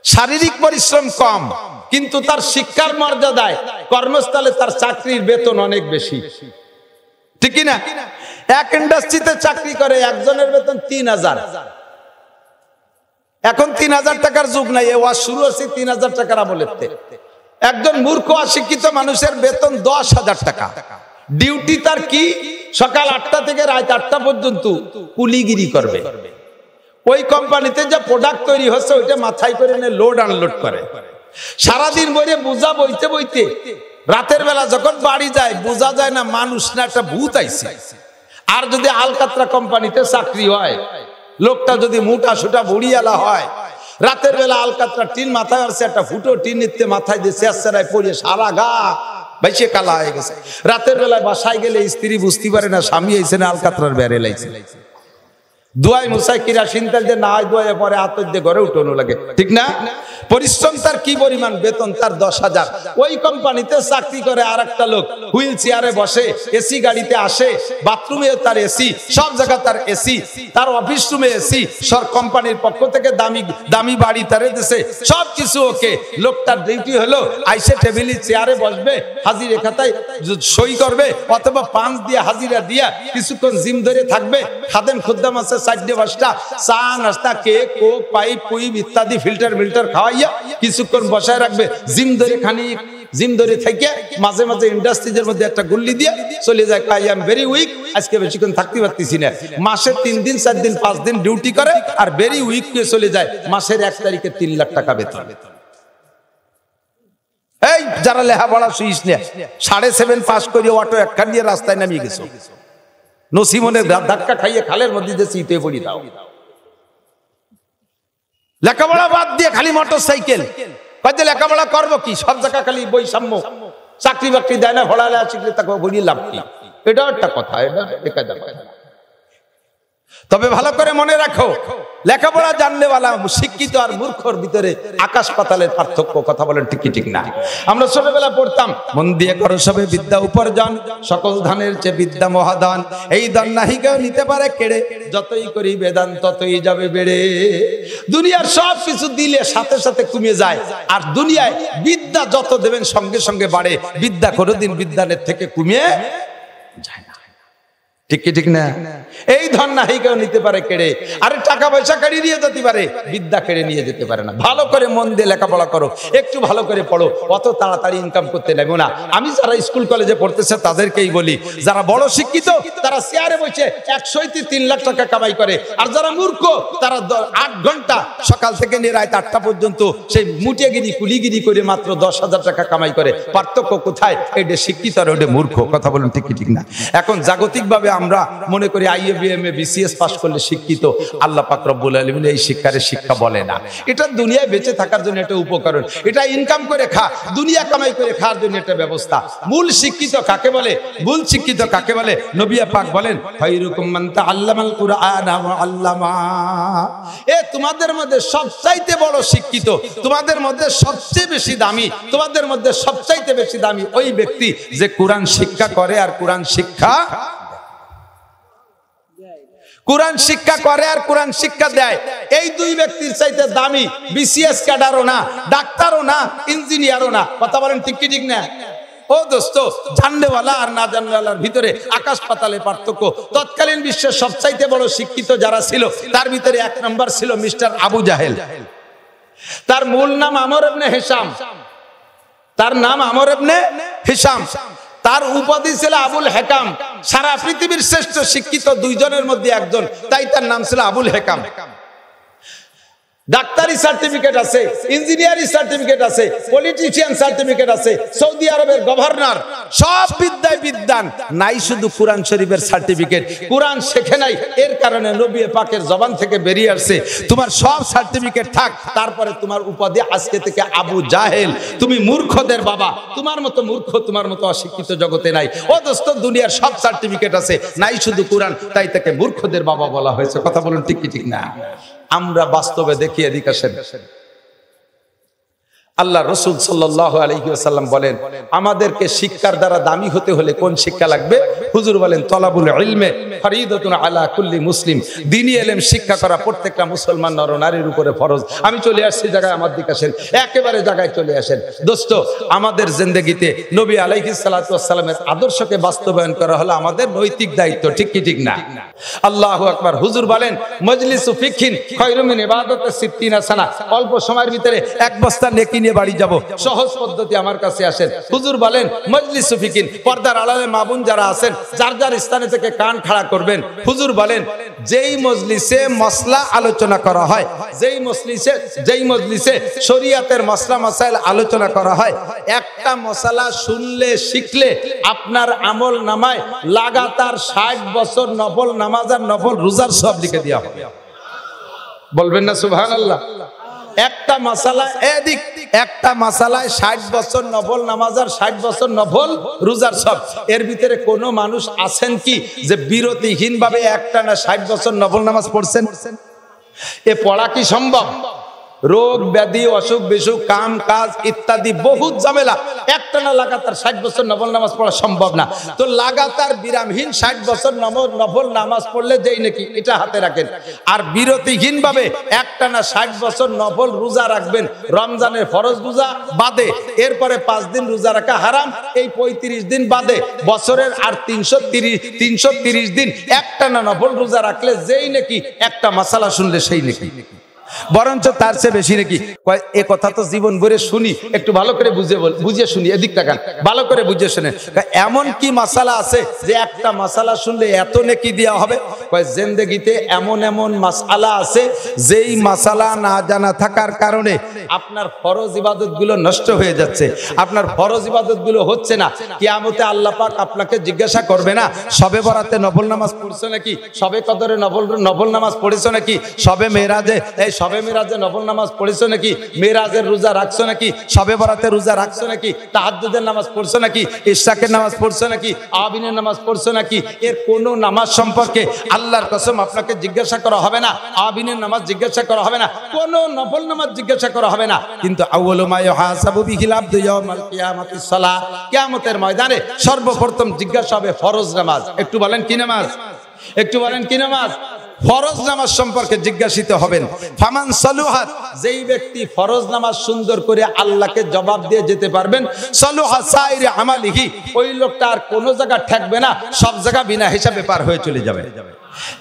শারীরিক পরিশ্রম কম, কিন্তু তার শিক্ষার মর্যাদায় কর্মস্থলে তার চাকরির বেতন অনেক বেশি, ঠিক না? এক ইন্ডাস্ট্রিতে চাকরি করে একজনের বেতন 3000। এখন 3000 টাকার যুগ নাই, এ ওয়াজ শুরু হচ্ছে 3000 টাকার আমলেতে। একজন মূর্খ অশিক্ষিত মানুষের বেতন 10,000 টাকা। ডিউটি তার কি? সকাল 8টা থেকে রাত 8টা পর্যন্ত কুলিগিরি করবে। ওই কোম্পানিতে যে প্রোডাক্ট তৈরি হচ্ছে ওইটা মাথায় করে নিয়ে লোড আনলোড করে। সারাদিন বইরে বোঝা বইতে বইতে রাতের বেলা যখন বাড়ি যায় বোঝা যায় না মানুষ না একটা ভূত আইছে। আর যদি আলকাতরা কোম্পানিতে চাকরি হয়, লোকটা যদি মোটা সোটা বুড়িয়ালা হয়, রাতের বেলা আলকাতরা টিন মাথায় আসছে, একটা ফুটো টিন নিতে মাথায় দিয়ে শেষরায় পড়িয়ে সারা গা বাইসে কালা হয়ে গেছে। রাতের বেলায় বাসায় গেলে স্ত্রী বুঝতে পারে না স্বামী আইছে না আলকাতরার বেড়ে লাইছে। দোয়াই মুসাই কিরাসিন তেল যে না হয় দোয়াই পরে আতর দিয়ে ঘরে উঠানো লাগে, ঠিক না? পরিশ্রম তার কি পরিমাণ, বেতন তার 10,000। ওই কোম্পানিতে চাকরি করে আর একটা লোক হুইল চেয়ারে বসে, এসি গাড়িতে আসে, বাথরুমে তার এসি, সব জায়গা তার এসি, তার অফিস রুমে এসি, সব কোম্পানির পক্ষ থেকে দামি দামি বাড়ি তারে দিছে, সব কিছু ওকে। লোকটার ডিউটি হলো আইসে টেবিলি চেয়ারে বসবে, হাজিরে খাতায় সই করবে, অথবা পাঁচ দিয়ে হাজিরা দিয়া কিছুক্ষণ জিম ধরে থাকবে। খাদেম খুদ্দাম আছে 4-5টা, চা নাস্তা কেক কোক পাইপ পুইপ ইত্যাদি ফিল্টার মিল্টার খাওয়াইয়া কিছুক্ষণ বসায় রাখবে। জিম ধরে খানিক জিম ধরে থেকে মাঝে মাঝে ইন্ডাস্ট্রিজের মধ্যে একটা গুল্লি দিয়ে চলে যায়, আই এম ভেরি উইক, আজকে বেশিক্ষণ থাকতে পারতেছি না। মাসে 3 দিন 4 দিন 5 দিন ডিউটি করে আর ভেরি উইক হয়ে চলে যায়। মাসের 1 তারিখে 3 লাখ টাকা বেতন। এই যারা লেখাপড়া শুইস না, 7.5 পাস করে অটো একখান দিয়ে রাস্তায় নামিয়ে গেছো, নসিমনের ধাক্কা খাইয়ে খালের মধ্যে যে চিতে পড়ি দাও। লেখাপড়া বাদ দিয়ে খালি মোটর সাইকেল, কাজে লেখাপড়া করবো কি? সব জায়গা খালি বৈষম্য, চাকরি বাকরি দেয় না, ভোড়ালে শিখলে তাকে বলি লাভ কি? এটাও একটা কথা, এটা বেকায়দা কথা। তবে ভালো করে মনে রাখো, লেখাপড়া জানলেওয়ালা শিক্ষিত আর মূর্খর ভিতরে আকাশ পাতালের পার্থক্য। কথা বলেন ঠিক কি ঠিক না? আমরা ছোটবেলা পড়তাম, মন দিয়ে করো সবে বিদ্যা উপার্জন, সকল ধানের চেয়ে বিদ্যা মহাদান, এই দান নাহি কেউ নিতে পারে কেড়ে, যতই করি বেদান ততই যাবে বেড়ে। দুনিয়ার সব কিছু দিলে সাথে সাথে কমে যায়, আর দুনিয়ায় বিদ্যা যত দেবেন সঙ্গে সঙ্গে বাড়ে। বিদ্যা কোনোদিন বিদ্যানের থেকে কমে যায় না, ঠিক কি ঠিক না? এই ধন নাহি কেউ নিতে পারে কেড়ে, আরে টাকা পয়সা কেড়ে নিয়ে যেতে পারে, বিদ্যা কেড়ে নিয়ে যেতে পারে না। ভালো করে মন দিয়ে লেখাপড়া করো, একটু ভালো করে পড়ো, অত তাড়াতাড়ি ইনকাম করতে নেবো না। আমি যারা স্কুল কলেজে পড়তেছে তাদেরকেই বলি, যারা বড় শিক্ষিত তারা চেয়ারে বসে 103 লাখ টাকা কামাই করে, আর যারা মূর্খ তারা 8 ঘন্টা সকাল থেকে নিয়ে রাত 8টা পর্যন্ত সেই মুটিয়াগিরি কুলিগিরি করে মাত্র 10,000 টাকা কামাই করে। পার্থক্য কোথায়? এটা শিক্ষিত আর ওটা মূর্খ। কথা বলেন ঠিক কি ঠিক না? এখন জাগতিকভাবে আমরা মনে করি IABM BCS পাস করলে শিক্ষিত। আল্লাহ পাক রব্বুল আলামিন এই শিক্ষা বলে না। এটা দুনিয়ায় বেঁচে থাকার জন্য একটা উপকরণ, এটা ইনকাম করে খা, দুনিয়া কামাই করে খাওয়ার জন্য একটা ব্যবস্থা। মূল শিক্ষিত কাকে বলে? মূল শিক্ষিত কাকে বলে? নবী পাক বলেন, খায়রুকুম মান তাআল্লামাল কুরআনা ওয়া আল্লামা। তোমাদের মধ্যে সবচাইতে বড় শিক্ষিত, তোমাদের মধ্যে সবচেয়ে বেশি দামি, তোমাদের মধ্যে সবচাইতে বেশি দামি ওই ব্যক্তি যে কোরআন শিক্ষা করে আর কোরআন শিক্ষা করে আর কোরআন শিক্ষা দেয়। এই দুই ব্যক্তির চাইতে দামি BCS ক্যাডারও না, ডাক্তারও না, ইঞ্জিনিয়ারও না। কথা বলেন ঠিক কি ঠিক না? ও দোস্ত, জাননেওয়ালা আর না জাননেওয়ালার ভিতরে আকাশ পাতালের পার্থক্য। তৎকালীন বিশ্বের সবচাইতে বড় শিক্ষিত যারা ছিল তার ভিতরে 1 নম্বর ছিল মিস্টার আবু জাহেল। তার মূল নাম আমর ইবনে হিশাম, তার নাম আমর ইবনে হিশাম। তার উপাধি ছিল আবুল হেকাম। সারা পৃথিবীর শ্রেষ্ঠ শিক্ষিত 2 জনের মধ্যে একজন, তাই তার নাম ছিল আবুল হেকাম। ডাক্তারি সার্টিফিকেট আছে, ইঞ্জিনিয়ারিং সার্টিফিকেট আছে, পলিটিশিয়ান সার্টিফিকেট আছে, সৌদি আরবের গভর্নর, সব বিদ্যায় বিদ্যান, নাই শুধু কোরআন শরীফের সার্টিফিকেট। কোরআন শেখে নাই, এর কারণে নবী পাকের জবান থেকে বেরিয়ে আসছে তোমার সব সার্টিফিকেট থাক, তারপরে তোমার উপাধি আজকে থেকে আবু জাহেল, তুমি মূর্খদের বাবা। তোমার মতো মূর্খ, তোমার মতো অশিক্ষিত জগতে নাই। ও দোস্ত, দুনিয়ার সব সার্টিফিকেট আছে, নাই শুধু কোরআন, তাই তাকে মূর্খদের বাবা বলা হয়েছে। কথা বলুন ঠিক কি ঠিক না? আমরা বাস্তবে দেখি, এদিকে আসেন। আল্লাহ রসুল সাল্লাল্লাহু আলাইহি ওয়াসাল্লাম বলেন, আমাদেরকে শিক্ষার দ্বারা দামি হতে হলে কোন শিক্ষা লাগবে? হুজুর বলেন, তলাবুল ইলমে ফরিদাতুন আলা কুল্লি মুসলিম। দ্বীনি ইলম শিক্ষা করা প্রত্যেকটা মুসলমান নর নারীর উপরে ফরজ। আমি চলে আসছি জায়গায়, আমার দিকে আসেন, একেবারে জায়গায় চলে আসেন। দোস্ত, আমাদের জিন্দেগিতে নবী আলাইহিস সালাতু ওয়াস সালামের আদর্শকে বাস্তবায়ন করা হলো আমাদের নৈতিক দায়িত্ব। ঠিক কি ঠিক না? আল্লাহু আকবার। হুজুর বলেন, মজলিসু ফিকহিন খায়রুম মিন ইবাদাতি সিত্তিনা সানা। অল্প সময়ের ভিতরে এক বস্তা নেকি নিয়ে বাড়ি যাব, সহজ পদ্ধতি আমার কাছে আসেন। হুজুর বলেন, মজলিসু ফিকহিন, পর্দার আড়ালে মা বোন যারা আছেন, যার যার স্থানে থেকে কান খাড়া করবেন। হুজুর বলেন, যেই মজলিসে মসলা আলোচনা করা হয়, যেই মজলিসে শরীয়তের মসলা মাসাইল আলোচনা করা হয়, একটা মশালা শুনলে শিখলে আপনার আমল নামায় লাগাতার 60 বছর নফল নামাজ আর নফল রোজার সব লিখে দেওয়া হবে। বলবেন না সুবহানাল্লাহ? একটা মাসালা এদিক, একটা মাসালায় 60 বছর নফল নামাজ আর 60 বছর নফল রোজার সব। এর ভিতরে কোনো মানুষ আছেন কি যে বিরতিহীন ভাবে একটা না 60 বছর নফল নামাজ পড়ছেন? এ পড়া কি সম্ভব? রোগ ব্যাধি, অসুখ বিসুখ, কাম কাজ ইত্যাদি বহুত ঝামেলা, একটা না লাগাতার 60 বছর নফল নামাজ পড়া সম্ভব না। তো লাগাতার বিরামহীন 60 বছর নফল নামাজ পড়লে যেই নাকি, এটা হাতে রাখেন। আর বিরতিহীন ভাবে একটা না 60 বছর নফল রোজা রাখবেন, রমজানের ফরজ রোজা বাদে, এরপরে 5 দিন রোজা রাখা হারাম, এই 35 দিন বাদে বছরের আর 330 দিন একটা না নফল রোজা রাখলে যেই নাকি, একটা মাসালা শুনলে সেই নাকি, বরঞ্চ তার চেয়ে বেশি নাকি। এ কথা তো জীবন ভরে শুনি, একটু ভালো করে বুঝিয়ে শুনি, এদিক তাকান, ভালো করে বুঝিয়ে শুনেন। এমন কি মাসালা আছে যে একটা মাসালা শুনলে এত নেকি দেওয়া হবে? জিন্দেগিতে এমন এমন মাসালা আছে যেই মাসালা না জানা থাকার কারণে আপনার ফরজ ইবাদত গুলো নষ্ট হয়ে যাচ্ছে, আপনার ফরজ ইবাদত গুলো হচ্ছে না। কিয়ামতে আল্লাহ পাক আপনাকে জিজ্ঞাসা করবে না, সবে বরাতে নফল নামাজ পড়ছো নাকি, সবে কদরে নফল নামাজ পড়েছো নাকি, সবে মেরাজে নফল নামাজ পড়েছো নাকি, মেরাজের রোজা রাখছো নাকি, সবে বরাতে রোজা রাখছো নাকি, তাহাজ্জুদের নামাজ পড়ছো নাকি, ইশরাকের নামাজ পড়ছো নাকি, আবিনের নামাজ পড়ছো নাকি। এর কোন নামাজ সম্পর্কে আল্লাহর কসম আপনাকে জিজ্ঞাসা করা হবে না, আবিনের নামাজ জিজ্ঞাসা করা হবে না, কোন নফল নামাজ জিজ্ঞাসা করা হবে না। কিন্তু আউয়ালু মা ইউহাসাবু বিহিল আবদু ইয়াউমাল কিয়ামাতিস সালাহ, কিয়ামতের ময়দানে সর্বপ্রথম জিজ্ঞাসা হবে ফরজ নামাজ। একটু বলেন কি নামাজ? একটু বলেন কি নামাজ? ফরজ নামাজ সম্পর্কে জিজ্ঞাসিত হবেন। ফামান সালুহাত, যেই ব্যক্তি ফরজ নামাজ সুন্দর করে আল্লাহকে জবাব দিয়ে যেতে পারবেন, সালুহা সাইরে আমালিহি, ওই লোকটা আর কোন জায়গা ঠেকবে না, সব জায়গা বিনা হিসাবে পার হয়ে চলে যাবে।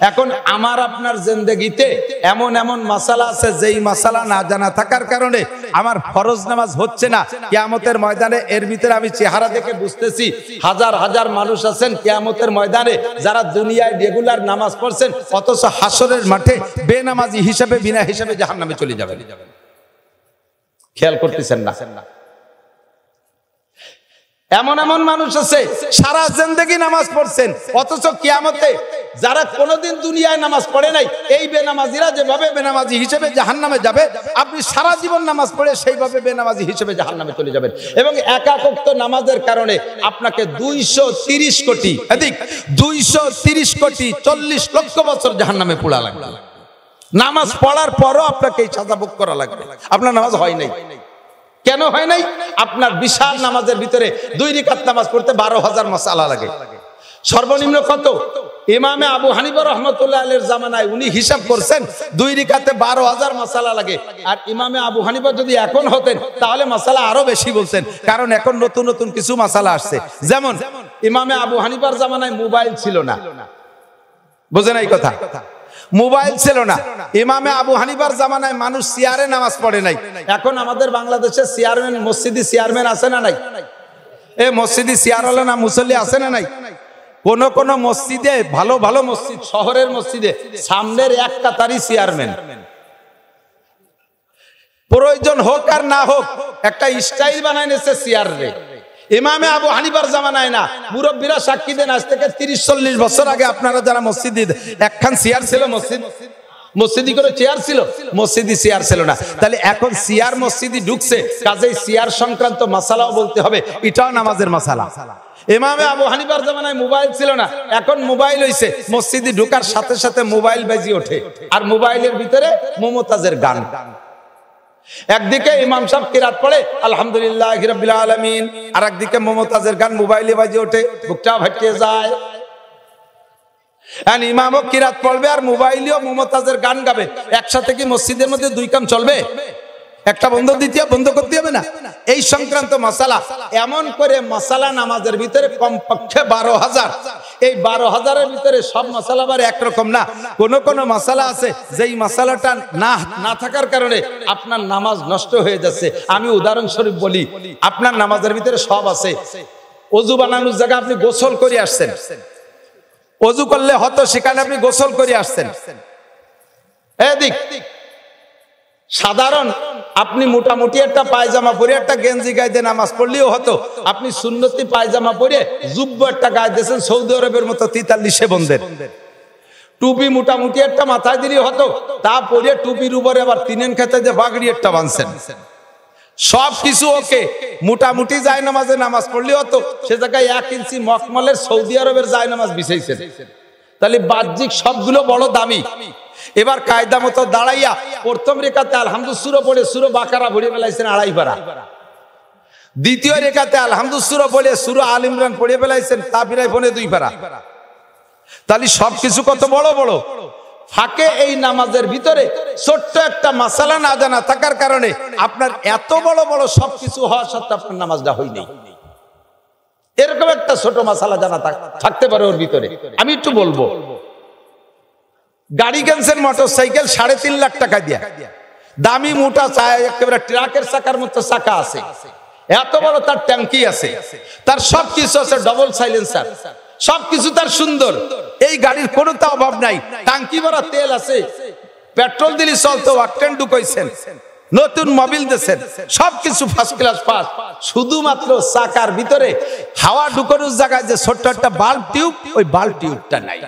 এখন আমার আপনার জিন্দেগিতে এমন এমন মাসালা আছে যেই মাসালা না জানা থাকার কারণে আমার ফরজ নামাজ হচ্ছে না। কিয়ামতের ময়দানে এর ভিতরে আমি চেহারা দেখে বুঝতেছি হাজার হাজার মানুষ আছেন কিয়ামতের ময়দানে যারা দুনিয়ায় রেগুলার নামাজ পড়ছেন, অথচ হাসরের মাঠে বেনামাজি হিসাবে বিনা হিসাবে জাহান্নামে চলে যাবেন। খেয়াল করতেছেন না? এমন এমন মানুষ আছে সারা জিন্দেগি নামাজ পড়ছেন, অথচ কিয়ামতে যারা কোনোদিন দুনিয়ায় নামাজ পড়ে নাই, এই বেনামাজিরা যেভাবে বেনামাজি হিসেবে জাহান্নামে যাবে, আপনি সারা জীবন নামাজ পড়ে সেইভাবে বেনামাজি হিসেবে জাহান্নামে চলে যাবেন। এবং একাক ওয়াক্ত নামাজের কারণে আপনাকে 230 কোটি, এদিক 230 কোটি 40 লক্ষ বছর জাহান্নামে পোড়া লাগবে। নামাজ পড়ার পরও আপনাকে এই সাজা ভোগ করা লাগবে। আপনার নামাজ হয় নাই, কেন হয় নাই? আপনার বিশাল নামাজের ভিতরে 2 রাকাত নামাজ পড়তে 12,000 মাসালা লাগে। সর্বনিম্ন কত? ইমামে আবু হানিফা রাহমাতুল্লাহ আলাইহির জামানায় উনি হিসাব করছেন 2 রাকাতে 12,000 মাসালা লাগে। আর ইমামে আবু হানিফা যদি এখন হতেন তাহলে মাসালা আরো বেশি বলতেন, কারণ এখন নতুন নতুন কিছু মাসালা আসছে। যেমন ইমামে আবু হানিফার জামানায় মোবাইল ছিল না, বুঝেন এই কথা? মোবাইল ছিল না। ইমামে আবু হানিফার জামানায় মানুষ চেয়ারে নামাজ পড়ে নাই। এখন আমাদের বাংলাদেশে চেয়ারম্যান, মসজিদি চেয়ারম্যান আছে না নাই? এ মসজিদি চেয়ার হলো না, মুসল্লি আছে না নাই? কোন কোন মসজিদে, ভালো ভালো মসজিদ, শহরের মসজিদে সামনের এক কাতারি চেয়ারম্যান, প্রয়োজন হোক আর না হোক একটা স্টাইল বানায় নিয়েছে চেয়ার রে। ইমামে আবু হানিফার জামানায় না, মুরব্বীরা সাক্ষী দেন আজ থেকে 30-40 বছর আগে আপনারা যারা মসজিদে একখান চেয়ার ছিল, মসজিদি করে চেয়ার ছিল, মসজিদি চেয়ার ছিল না। তাহলে এখন চেয়ার মসজিদি ঢুকছে, কাজেই চেয়ার সংক্রান্ত মাসালাও বলতে হবে, এটাও নামাজের মাসালা। ইমামে আবু হানিফার জামানায় মোবাইল ছিল না, এখন মোবাইল হইছে, মসজিদে ঢোকার সাথে সাথে মোবাইল বাজি ওঠে, আর মোবাইলের ভিতরে মুমতাজের গান। একদিকে ইমাম সাহেব কিরাত পড়ে আলহামদুলিল্লাহি রাব্বিল আলামিন, আর একদিকে মুমতাজের গান মোবাইলে বাজি ওঠে, বুকটা ফাটিয়ে যায়। আর ইমামও কিরাত পড়বে আর মোবাইলেও মুমতাজের গান গাবে, একসাথে কি মসজিদের মধ্যে দুই কাম চলবে? একটা বন্ধ দ্বিতীয় বন্ধ করতে হবে না? এই সংক্রান্ত মাসালা, এমন করে মাসালা নামাজের ভিতরে কমপক্ষে 12,000। এই 12,000-এর ভিতরে সব মাসালা আবার একরকম না। কোন কোন মাসালা আছে যেই মাসালাটা না থাকার কারণে আপনার নামাজ নষ্ট হয়ে যাচ্ছে। আমি উদাহরণস্বরূপ বলি, আপনার নামাজের ভিতরে সব আছে। ওযু বানানোর জায়গায় আপনি গোসল করে আসছেন, ওযু করলে হতো, সেখানে আপনি গোসল করে আসছেন। এদিক সাধারণ আপনি মোটামুটি একটা পায়জামা পরে একটা গেঞ্জি গায়ে দিয়ে নামাজ পড়লেও হতো, আপনি সুন্নতি পায়জামা পরে জুব্ব একটা গায়ে দিয়েছেন সৌদি আরবের মতো 43 বন্ধের, টুপি মোটামুটি একটা মাথায় দিলেও হতো, তা পরে টুপির উপরে আবার তিনেন খেতে যে বাগড়ি একটা বাঁধছেন, সব কিছু ওকে, মোটামুটি যায় নামাজে নামাজ পড়লেও হতো, সে জায়গায় 1 ইঞ্চি মখমলের সৌদি আরবের যায় নামাজ বিছাইছেন। তাহলে বাহ্যিক সবগুলো বড় দামি। এবার কায়দা মতো দাঁড়াইয়া প্রথম রেখাতে আলহামদুলিল্লাহ সূরা পড়ে সূরা বাকারা ভরে ফেলাইছেন 2.5 পারা, দ্বিতীয় রেখাতে আলহামদুলিল্লাহ সূরা পড়ে সূরা আল ইমরান পড়ে ফেলাইছেন তাবিরাই ফোনে 2 পারা। তাহলে সবকিছু কত বড় বড়। ফাঁকে এই নামাজের ভিতরে ছোট্ট একটা মাসালা না জানা থাকার কারণে আপনার এত বড় বড় সবকিছু হওয়া সত্ত্বেও আপনার নামাজটা হয়নি। এরকম একটা ছোট মাসালা জানা থাকতে পারে ওর ভিতরে। আমি একটু বলবো, গাড়ি কিনছেন মোটরসাইকেল 3.5 লাখ টাকা দিয়া, দামি মোটা একেবারে ট্রাকের চাকার মতো চাকা আছে, এত বড় তার ট্যাঙ্কি আছে, তার সবকিছু আছে, ডবল সাইলেন্সার, সবকিছু তার সুন্দর। এই গাড়ির কোনো তা অভাব নাই, ট্যাঙ্কি ভরা তেল আছে, পেট্রোল দিলে চলতো, অকটেন ঢুকাইছেন, নতুন মোবিল দিয়েছেন, সবকিছু ফার্স্ট ক্লাস পাস। শুধুমাত্র চাকার ভিতরে হাওয়া ঢুকানোর জায়গায় যে ছোট্ট একটা বাল্ব টিউব, ওই বাল্ব টিউবটা নাই।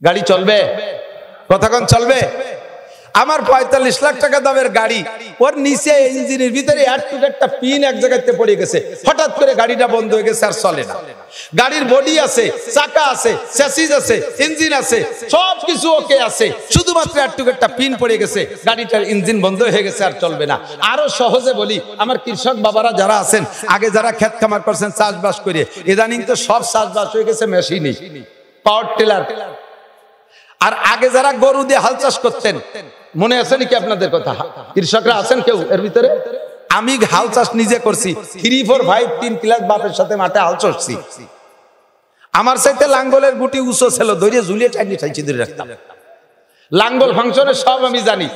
গাড়ি চলবে? কতক্ষণ চলবে? আমার 45 লাখ টাকা দামের গাড়ি, ওর নিচে ইঞ্জিনের ভিতরে একটা পিন এক জায়গাতে পড়ে গেছে, হঠাৎ করে গাড়িটা বন্ধ হয়ে গেছে, আর চলে না। গাড়ির বডি আছে, চাকা আছে, চ্যাসিস আছে, ইঞ্জিন আছে, সবকিছু ওকে আছে, শুধুমাত্র একটা পিন পড়ে গেছে, গাড়িটার ইঞ্জিন বন্ধ হয়ে গেছে, আর চলবে না। আরো সহজে বলি, আমার কৃষক বাবারা যারা আছেন, আগে যারা ক্ষেত খামার করছেন চাষবাস করে, ইদানিং তো সব চাষবাস হয়ে গেছে মেশিনই, পাওয়ার টিলার। আর আগে যারা গরু দিয়ে হাল চাষ করতেন, মনে আছে নাকি আপনাদের কথা? কৃষকরা আছেন কেউ এর ভিতরে? আমি হাল চাষ নিজে করছি, 3, 4, 5, 3 ক্লাস বাপের সাথে মাঠে হাল চড়ছি। আমার চাইতে লাঙ্গলের গুটি উঁচু ছিল, ধরে ঝুলিয়ে টাইনি ঠাইছি ধরে রাখতাম। লাঙ্গল ফাংশনে সব আমি জানি।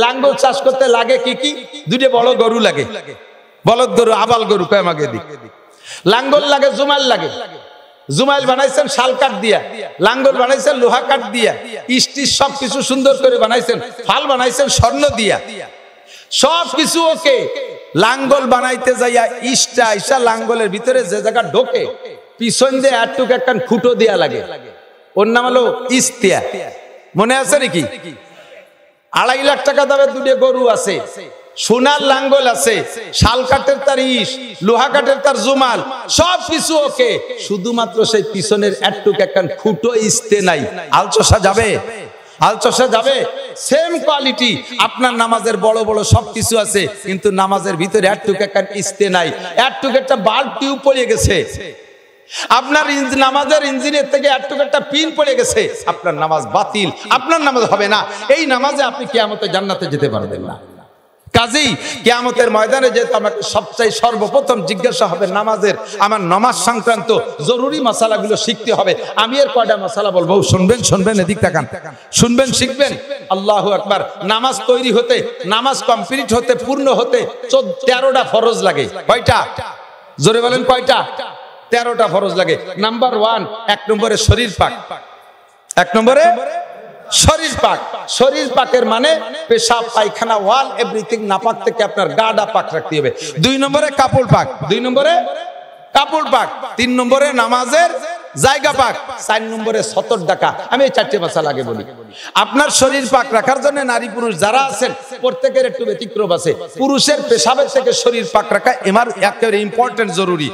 লাঙ্গল চাষ করতে লাগে কি কি? 2টা বড় গরু লাগে, বলদ গরু, আবাল গরু, কয়েমাগে দিক। লাঙ্গল লাগে, জুমাল লাগে, জুমাইল বানাইছেন শাল কাঠ দিয়া, লাঙ্গল বানাইছেন লোহা কাঠ দিয়া, স্টিচ সবকিছু সুন্দর করে বানাইছেন, ফাল বানাইছেন স্বর্ণ দিয়া, সবকিছু ওকে। লাঙ্গল বানাইতে যাইয়া ইসা লাঙ্গলের ভিতরে যে জায়গা ঢোকে, পিছন দিয়ে একটুক একটা খুঁটো দিয়া লাগে, ওর নাম হলো ইস্তিয়া। মনে আছে নাকি? 2.5 লাখ টাকা দামের 2টা গরু আছে, সোনার লাঙ্গল আছে, শাল কাঠের তার ইস, লোহা কাঠের তার জুমাল, সব কিছু ওকে, শুধুমাত্র সেই পিছনের একটুক একটা খুঁটো ইস্তে নাই। আলচষা যাবে? আলচষা যাবে? সেম কোয়ালিটি আপনার নামাজের বড় বড় সবকিছু আছে, কিন্তু নামাজের ভিতরে একটুক একটা ইস্তে নাই, একটুক একটা বাল্ব টিউব পড়ে গেছে, আপনার নামাজের ইঞ্জিনের থেকে একটুক একটা পিন পড়ে গেছে, আপনার নামাজ বাতিল, আপনার নামাজ হবে না। এই নামাজে আপনি কিয়ামতে জান্নাতে যেতে পারবেন না। কাজেই কিয়ামতের ময়দানে যেহেতু আমাকে সবচেয়ে সর্বপ্রথম জিজ্ঞাসা হবে নামাজের, আমার নামাজ সংক্রান্ত জরুরি মাসালাগুলো শিখতে হবে। আমি এর কয়টা মাসালা বলবো, শুনবেন, শুনবেন, এদিক তাকান, শুনবেন, শিখবেন। আল্লাহু আকবার। নামাজ তৈরি হতে, নামাজ কমপ্লিট হতে, পূর্ণ হতে 13টা ফরজ লাগে। কয়টা? জোরে বলেন, কয়টা? 13টা ফরজ লাগে। নাম্বার 1, 1 নম্বরে শরীর পাক, 1 নম্বরে শরীর পাক। শরীর পাকের মানে পেশাব পায়খানা ওয়াল এভরিথিং নাপাক থেকে আপনার গাডা পাক রাখতে হবে। 2 নম্বরে কাপড় পাক, 2 নম্বরে কাপড় পাক, 3 নম্বরে নামাজের জায়গা পাক, 4 নম্বরে সতর ডাকা। আমি এই 4টে ভাষা লাগে বলি। আপনার শরীর পাক রাখার জন্য নারী পুরুষ যারা আছেন প্রত্যেকের একটু ব্যতিক্রম আছে। পুরুষের পেশাবের থেকে শরীর পাক রাখা একেবারে ইম্পর্টেন্ট, জরুরি।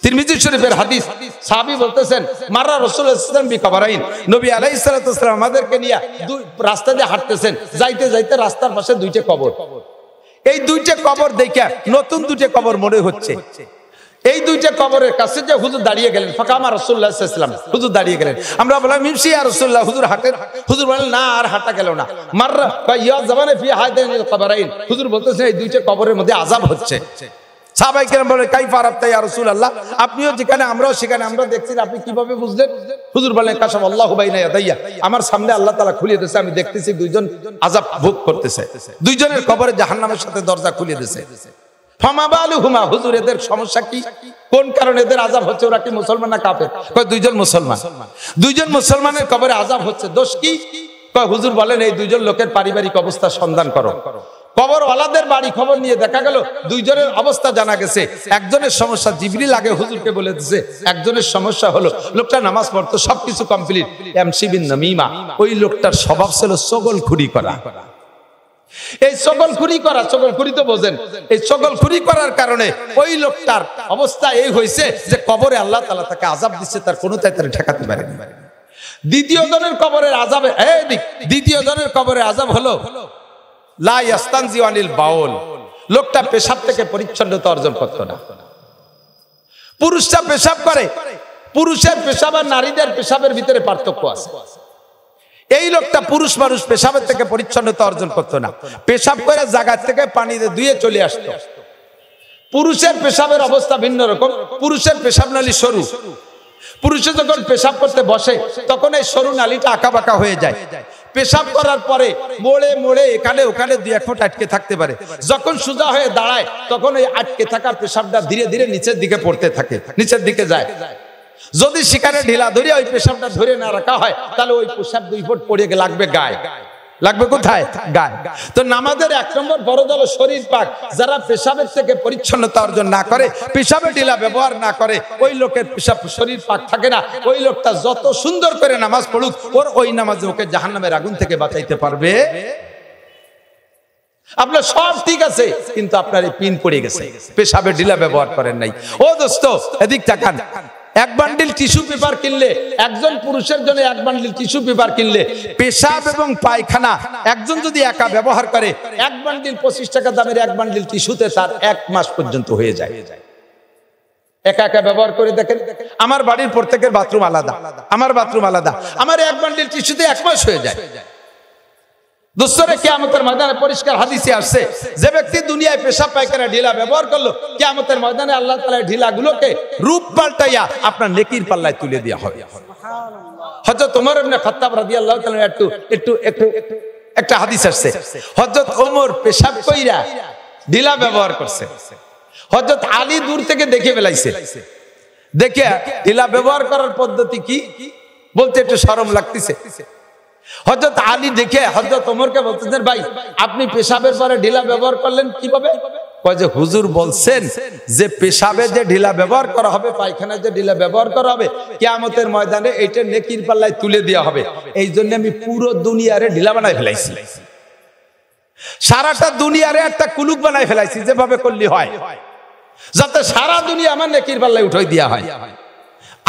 তিরমিজি শরীফের হাদিস, সাহাবী বলতেছেন মাররা রাসূলুল্লাহ সাল্লাল্লাহু আলাইহি ওয়াসাল্লাম বিকবরাইন, নবী আলাইহিস সালাতু ওয়াস সালাম আমাদেরকে নিয়ে রাস্তা দিয়ে হাঁটতেছেন, যাইতে যাইতে রাস্তার পাশে 2টে কবর। এই 2টে কবর দেখে নতুন 2টে কবর মনে হচ্ছে। এই 2টে কবরের কাছে যে হুজুর দাঁড়িয়ে গেলেন, ফাকামা রাসূলুল্লাহ সাল্লাল্লাহু আলাইহি ওয়াসাল্লাম, হুজুর দাঁড়িয়ে গেলেন। আমরা বললাম ইমশি ইয়া রাসূলুল্লাহ, হুজুর হাঁটেন। হুজুর বলেন না, আর হাঁটা গেল না। মাররা ইয়া জামানে ফি হাদাইনিল কবরাইন, হুজুর বলতেছেন এই 2টে কবরের মধ্যে আযাব হচ্ছে। সাহাবায়ে কেরাম বলে কাইফা আরাফতা ইয়া রাসূলুল্লাহ, আপনিও যেখানে আমরাও সেখানে, আমরা দেখছি আপনি কিভাবে বুঝলেন? হুজুর বলেন কাশাফাল্লাহু বাইনা ইয়াদাইয়া, আমার সামনে আল্লাহ তাআলা খুলে দিয়েছে, আমি দেখতেছি 2জন আযাব ভোগ করতেছে, 2জনের কবরে জাহান্নামের সাথে দরজা খুলে দিয়েছে। ফামা বালুহুমা, হুজুর এদের সমস্যা কি, কোন কারণে এদের আযাব হচ্ছে? ওরা কি মুসলমান না কাফের? কয় 2জন মুসলমান। 2জন মুসলমানের কবরে আযাব হচ্ছে, দোষ কি? কয় হুজুর বলেন এই 2জন লোকের পারিবারিক অবস্থা সন্ধান করো। কবরওয়ালাদের বাড়ি খবর নিয়ে দেখা গেল 2জনের অবস্থা জানা গেছে। একজনের সমস্যা জিবরিল আগে হুজুরকে বলে দিয়েছে, একজনের সমস্যা হলো লোকটা নামাজ পড়তো, সবকিছু কমপ্লিট, এমসি বিন নামিমা, ওই লোকটার স্বভাব ছিল চগলখুরি করা। এই চগলখুরি করা, চগলখুরি তো বোঝেন, এই চগলখুরি করার কারণে ওই লোকটার অবস্থা এই হয়েছে যে কবরে আল্লাহ তাআলা তাকে আযাব দিচ্ছে, তার কোনো তাই তার ঠেকাতে পারেনি। দ্বিতীয় জনের কবরের আযাবে, দ্বিতীয় জনের কবরের আযাব হলো লা ইয়াস্তানজি আনিল বাউল, লোকটা পেশাব থেকে পরিচ্ছন্নতা অর্জন করতো না। পুরুষরা পেশাব করে, পুরুষের পেশাব আর নারীদের পেশাবের ভিতরে পার্থক্য আছে। এই লোকটা পুরুষ মানুষ পেশাবের থেকে পরিচ্ছন্নতা অর্জন করতো না, পেশাব করে জায়গা থেকে পানিতে ধুয়ে চলে আসতো। পুরুষের পেশাবের অবস্থা ভিন্ন রকম। পুরুষের পেশাব নালী সরু, পুরুষে যখন পেশাব করতে বসে তখন এই সরু নালীটা আঁকা বাঁকা হয়ে যায়। পেশাব করার পরে মোড়ে মোড়ে এখানে ওখানে 2-1 ফুট আটকে থাকতে পারে। যখন সোজা হয়ে দাঁড়ায় তখন ওই আটকে থাকা পেশাবটা ধীরে ধীরে নিচের দিকে পড়তে থাকে, নিচের দিকে যায়। যদি সেখানে ঢিলা ধরে ওই পেশাবটা ধরে না রাখা হয় তাহলে ওই পেশাব 2 ফুট পড়ে লাগবে গায়ে। লাগবে কোথায়? গায়ে। তো নামাজের 1 নম্বর ফরজ হলো শরীর পাক। যারা পেশাবের থেকে পরিচ্ছন্নতা অর্জন না করে, পেশাবে ঢিলা ব্যবহার না করে, ওই লোকের পেশাব শরীর পাক থাকে না। ওই লোকটা যত সুন্দর করে নামাজ পড়ুক, ওই নামাজে ওকে জাহান্নামের আগুন থেকে বাঁচাইতে পারবে। আপনার সব ঠিক আছে কিন্তু আপনার এই পিন পড়ে গেছে, পেশাবে ঢিলা ব্যবহার করেন নাই। ও দোস্ত এদিক তাকান, 1 বান্ডিল টিস্যু পেপার কিনলে, একজন পুরুষের জন্য 1 বান্ডিল টিস্যু পেপার কিনলে পেশাব এবং পায়খানা একজন যদি একা ব্যবহার করে, 1 বান্ডিল 25 টাকা দামের 1 বান্ডিল টিস্যুতে তার 1 মাস পর্যন্ত হয়ে যায়। একা একা ব্যবহার করে দেখেন। আমার বাড়ির প্রত্যেকের বাথরুম আলাদা, আমার বাথরুম আলাদা, আমার 1 বান্ডিল টিস্যুতে 1 মাস হয়ে যায়। দোস্তরে কিয়ামতের ময়দানে পরিষ্কার হাদিসে আসছে, যে ব্যক্তি দুনিয়ায় পেশাব পায়খানা ঢিলা ব্যবহার করলো, কিয়ামতের ময়দানে আল্লাহ তাআলা ঢিলাগুলোকে রূপ পাল্টাইয়া আপনার নেকির পাল্লায় তুলে দেওয়া হবে। হযরত ওমর ইবনে খাত্তাব রাদিয়াল্লাহু তাআলা একটু একটা হাদিস আসছে, হযরত ওমর পেশাব কইরা ঢিলা ব্যবহার করছে, হযরত আলী দূর থেকে দেখে ফেলাইছে। দেখে ঢিলা ব্যবহার করার পদ্ধতি কি বলতে একটু শরম লাগতেছে। হযরত আলী দেখে হযরত ওমরকে বলতেছেন, ভাই আপনি পেশাবের পরে ঢিলা ব্যবহার করলেন কিভাবে? কয় যে হুজুর বলছেন যে পেশাবে যে ঢিলা ব্যবহার করা হবে, পায়খানায় যে ঢিলা ব্যবহার করা হবে, কিয়ামতের ময়দানে এইটা নেকির পাল্লায় তুলে দেওয়া হবে। এই জন্য আমি পুরো দুনিয়ারে ঢিলা বানাই ফেলাইছি, সারাটা দুনিয়ারে একটা কুলুক বানাই ফেলাইছি, যেভাবে করলে হয় যাতে সারা দুনিয়া আমার নেকির পাল্লায় উঠাই দেওয়া হয়।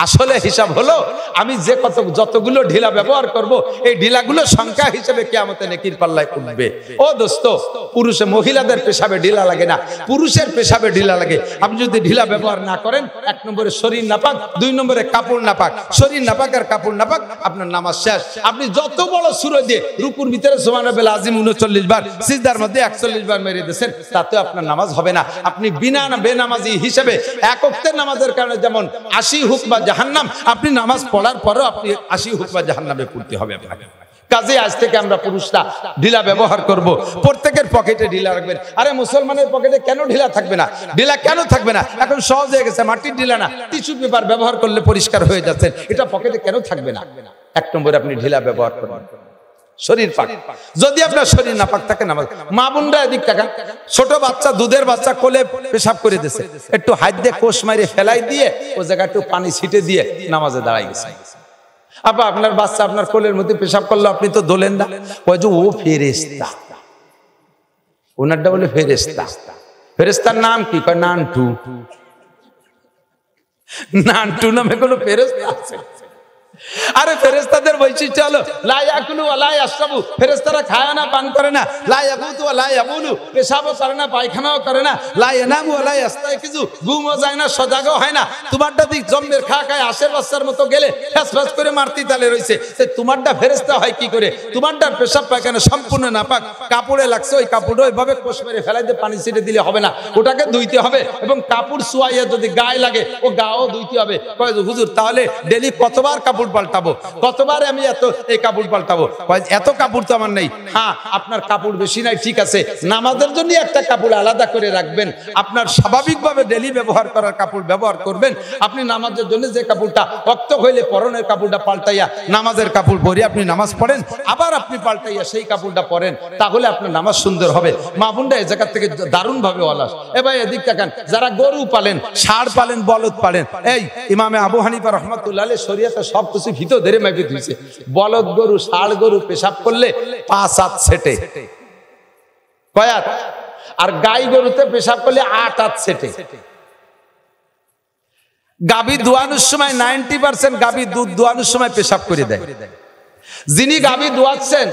আসলে হিসাব হলো আমি যে যতগুলো ঢিলা ব্যবহার করব, এই ঢিলাগুলোর সংখ্যা হিসেবে কিয়ামতে নেকির পাল্লায় উঠবে। ও দোস্ত, পুরুষে মহিলাদের পেশাবে ঢিলা লাগে না, পুরুষের পেশাবে ঢিলা লাগে। আপনি যদি ঢিলা ব্যবহার না করেন, 1 নম্বরে শরীর নাপাক, 2 নম্বরে কাপড় নাপাক। শরীর নাপাক আর কাপড় নাপাক, আপনার নামাজ শেষ। আপনি যত বড় সূরা দিয়ে রুকুর ভিতরে সুবহানাল্লাহিল আযীম 39 বার, সিজদার মধ্যে 41 বার মেরে দিয়েছেন, তাতে আপনার নামাজ হবে না। আপনি বিনা বেনামাজি হিসেবে 1 ওয়াক্তের নামাজের কারণে যেমন 80 হুকমা জাহান্নাম, আপনি নামাজ পড়ার পরেও আপনি 80 হুকমা জাহান্নামে পড়তে হবে আপনাকে। কাজে আজ থেকে আমরা পুরুষরা ঢিলা ব্যবহার করব, প্রত্যেকের পকেটে ঢিলা রাখবেন। আরে মুসলমানের পকেটে কেন ঢিলা থাকবে না? ঢিলা কেন থাকবে না? এখন সহজ হয়ে গেছে, মাটির ঢিলা না, টিস্যু পেপার ব্যবহার করলে পরিষ্কার হয়ে যাচ্ছে, এটা পকেটে কেন থাকবে না? 1 নম্বরে আপনি ঢিলা ব্যবহার করবেন। শরীর পাক। যদি আপনার শরীর না পাক থাকে নামাজ, মা বোনরা এদিক তাকান, ছোট বাচ্চা দুধের বাচ্চা কোলে পেশাব করে দিয়েছে, একটু হাত দিয়ে কোষ মাইরে ফেলাই দিয়ে ও জায়গায় একটু পানি ছিটে দিয়ে নামাজে দাঁড়াই গেছে। আপা আপনার বাচ্চা আপনার কোলের মধ্যে পেশাব করলো, আপনি তো দোলেন না, ওই যে ও ফেরেশতা, ওনারটা বলে ফেরেশতা। ফেরেশতার নাম কি? কয় নানটু। নানটু নামে কোনো ফেরেশতা আছে? আরে ফেরেশতাদের বৈশিষ্ট্য হলো লা ইয়াকুলু ওয়া লা ইয়াশরাবু, ফেরেশতারা খায় না, পান করে না। লা ইয়াকুতু ওয়া লা ইয়াবুলু, পেশাবও করে না, পায়খানাও করে না। লা ইয়ানামু ওয়া লা ইয়াস্তাইকিজু, ঘুমও যায় না, সজাগও হয় না। তোমারটা দিক জম্মের খা খায় আশের বাচ্চার মতো গেলে ফ্যাস ফ্যাস করে মারতি তালে রইছে। তোমারটা ফেরেশতা হয় কি করে? তোমারটার পেশাব পায়খানা সম্পূর্ণ নাপাক, কাপড়ে লাগছে, ওই কাপড় ওইভাবে কোষ মেরে ফেলাই দিয়ে পানি ছিটে দিলে হবে না, ওটাকে ধুইতে হবে, এবং কাপড় সুয়াইয়া যদি গায়ে লাগে ও গাও ধুইতে হবে। কয় হুজুর তাহলে ডেলি কতবার কাপড় পাল্টাবো, কতবার আমি এই কাপড় পাল্টাবো? এত কাপড় তো আমার নেই। হ্যাঁ, আপনার কাপড় বেশি নাই, ঠিক আছে, নামাজের জন্য একটা কাপড় আলাদা করে রাখবেন, আপনার স্বাভাবিকভাবে ডেলি ব্যবহার করার কাপড় ব্যবহার করবেন। আপনি নামাজের জন্য যে কাপড়টা রক্ত হইলে পরনের কাপড়টা পাল্টাইয়া নামাজের কাপড় পরে আপনি নামাজ পড়েন, আবার আপনি পাল্টাইয়া সেই কাপড়টা পরেন, তাহলে আপনার নামাজ সুন্দর হবে। মা বোনরা এই জায়গা থেকে দারুণ ভাবে ওয়ালাস। এবার এদিক তাকান, যারা গরু পালেন, ষাঁড় পালেন, বলদ পালেন, এই ইমামে আবু হানিফা রাহমাতুল্লাহ আলাইহি শরীয়তে সব কিছু ভিতর ধরে মেপে দিয়েছে। বলদ গরু, ষাঁড় গরু পেশাব করলে 5 হাত সেটে, কয় হাত? আর গাই গরুতে পেশাব করলে 8 হাত সেটে। গাভী দোয়ানোর সময় 90% গাভী দুধ দোয়ানোর সময় পেশাব করে দেয়। যিনি গাভী দোয়াচ্ছেন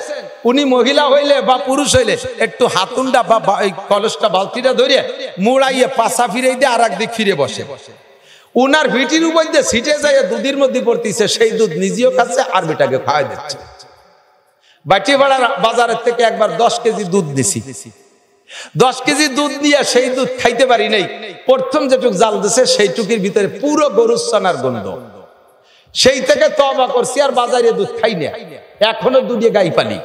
উনি মহিলা হইলে বা পুরুষ হইলে একটু হাতুনটা বা কলসটা বালতিটা ধরে মুড়াইয়ে পাশা ফিরে দিয়ে আর একদিক ফিরে বসে, উনার ভিটির উপর দিয়ে ছিটে যায় দুধের মধ্যে পড়তেছে, সেই দুধ নিজেও খাচ্ছে আর বেটাকে খাওয়াই দিচ্ছে। বাটিপাড়ার বাজারের থেকে একবার 10 কেজি দুধ দিছি, 10 কেজি দুধ নিয়ে সেই দুধ খাইতে পারি নাই। প্রথম যেটুক জাল দিছে সেইটুকির ভিতরে পুরো গরুর ছানার গন্ধ। সেই থেকে তওবা করছি, আর বাজারে দুধ খাই না, এখনো দুধে গাই পালি।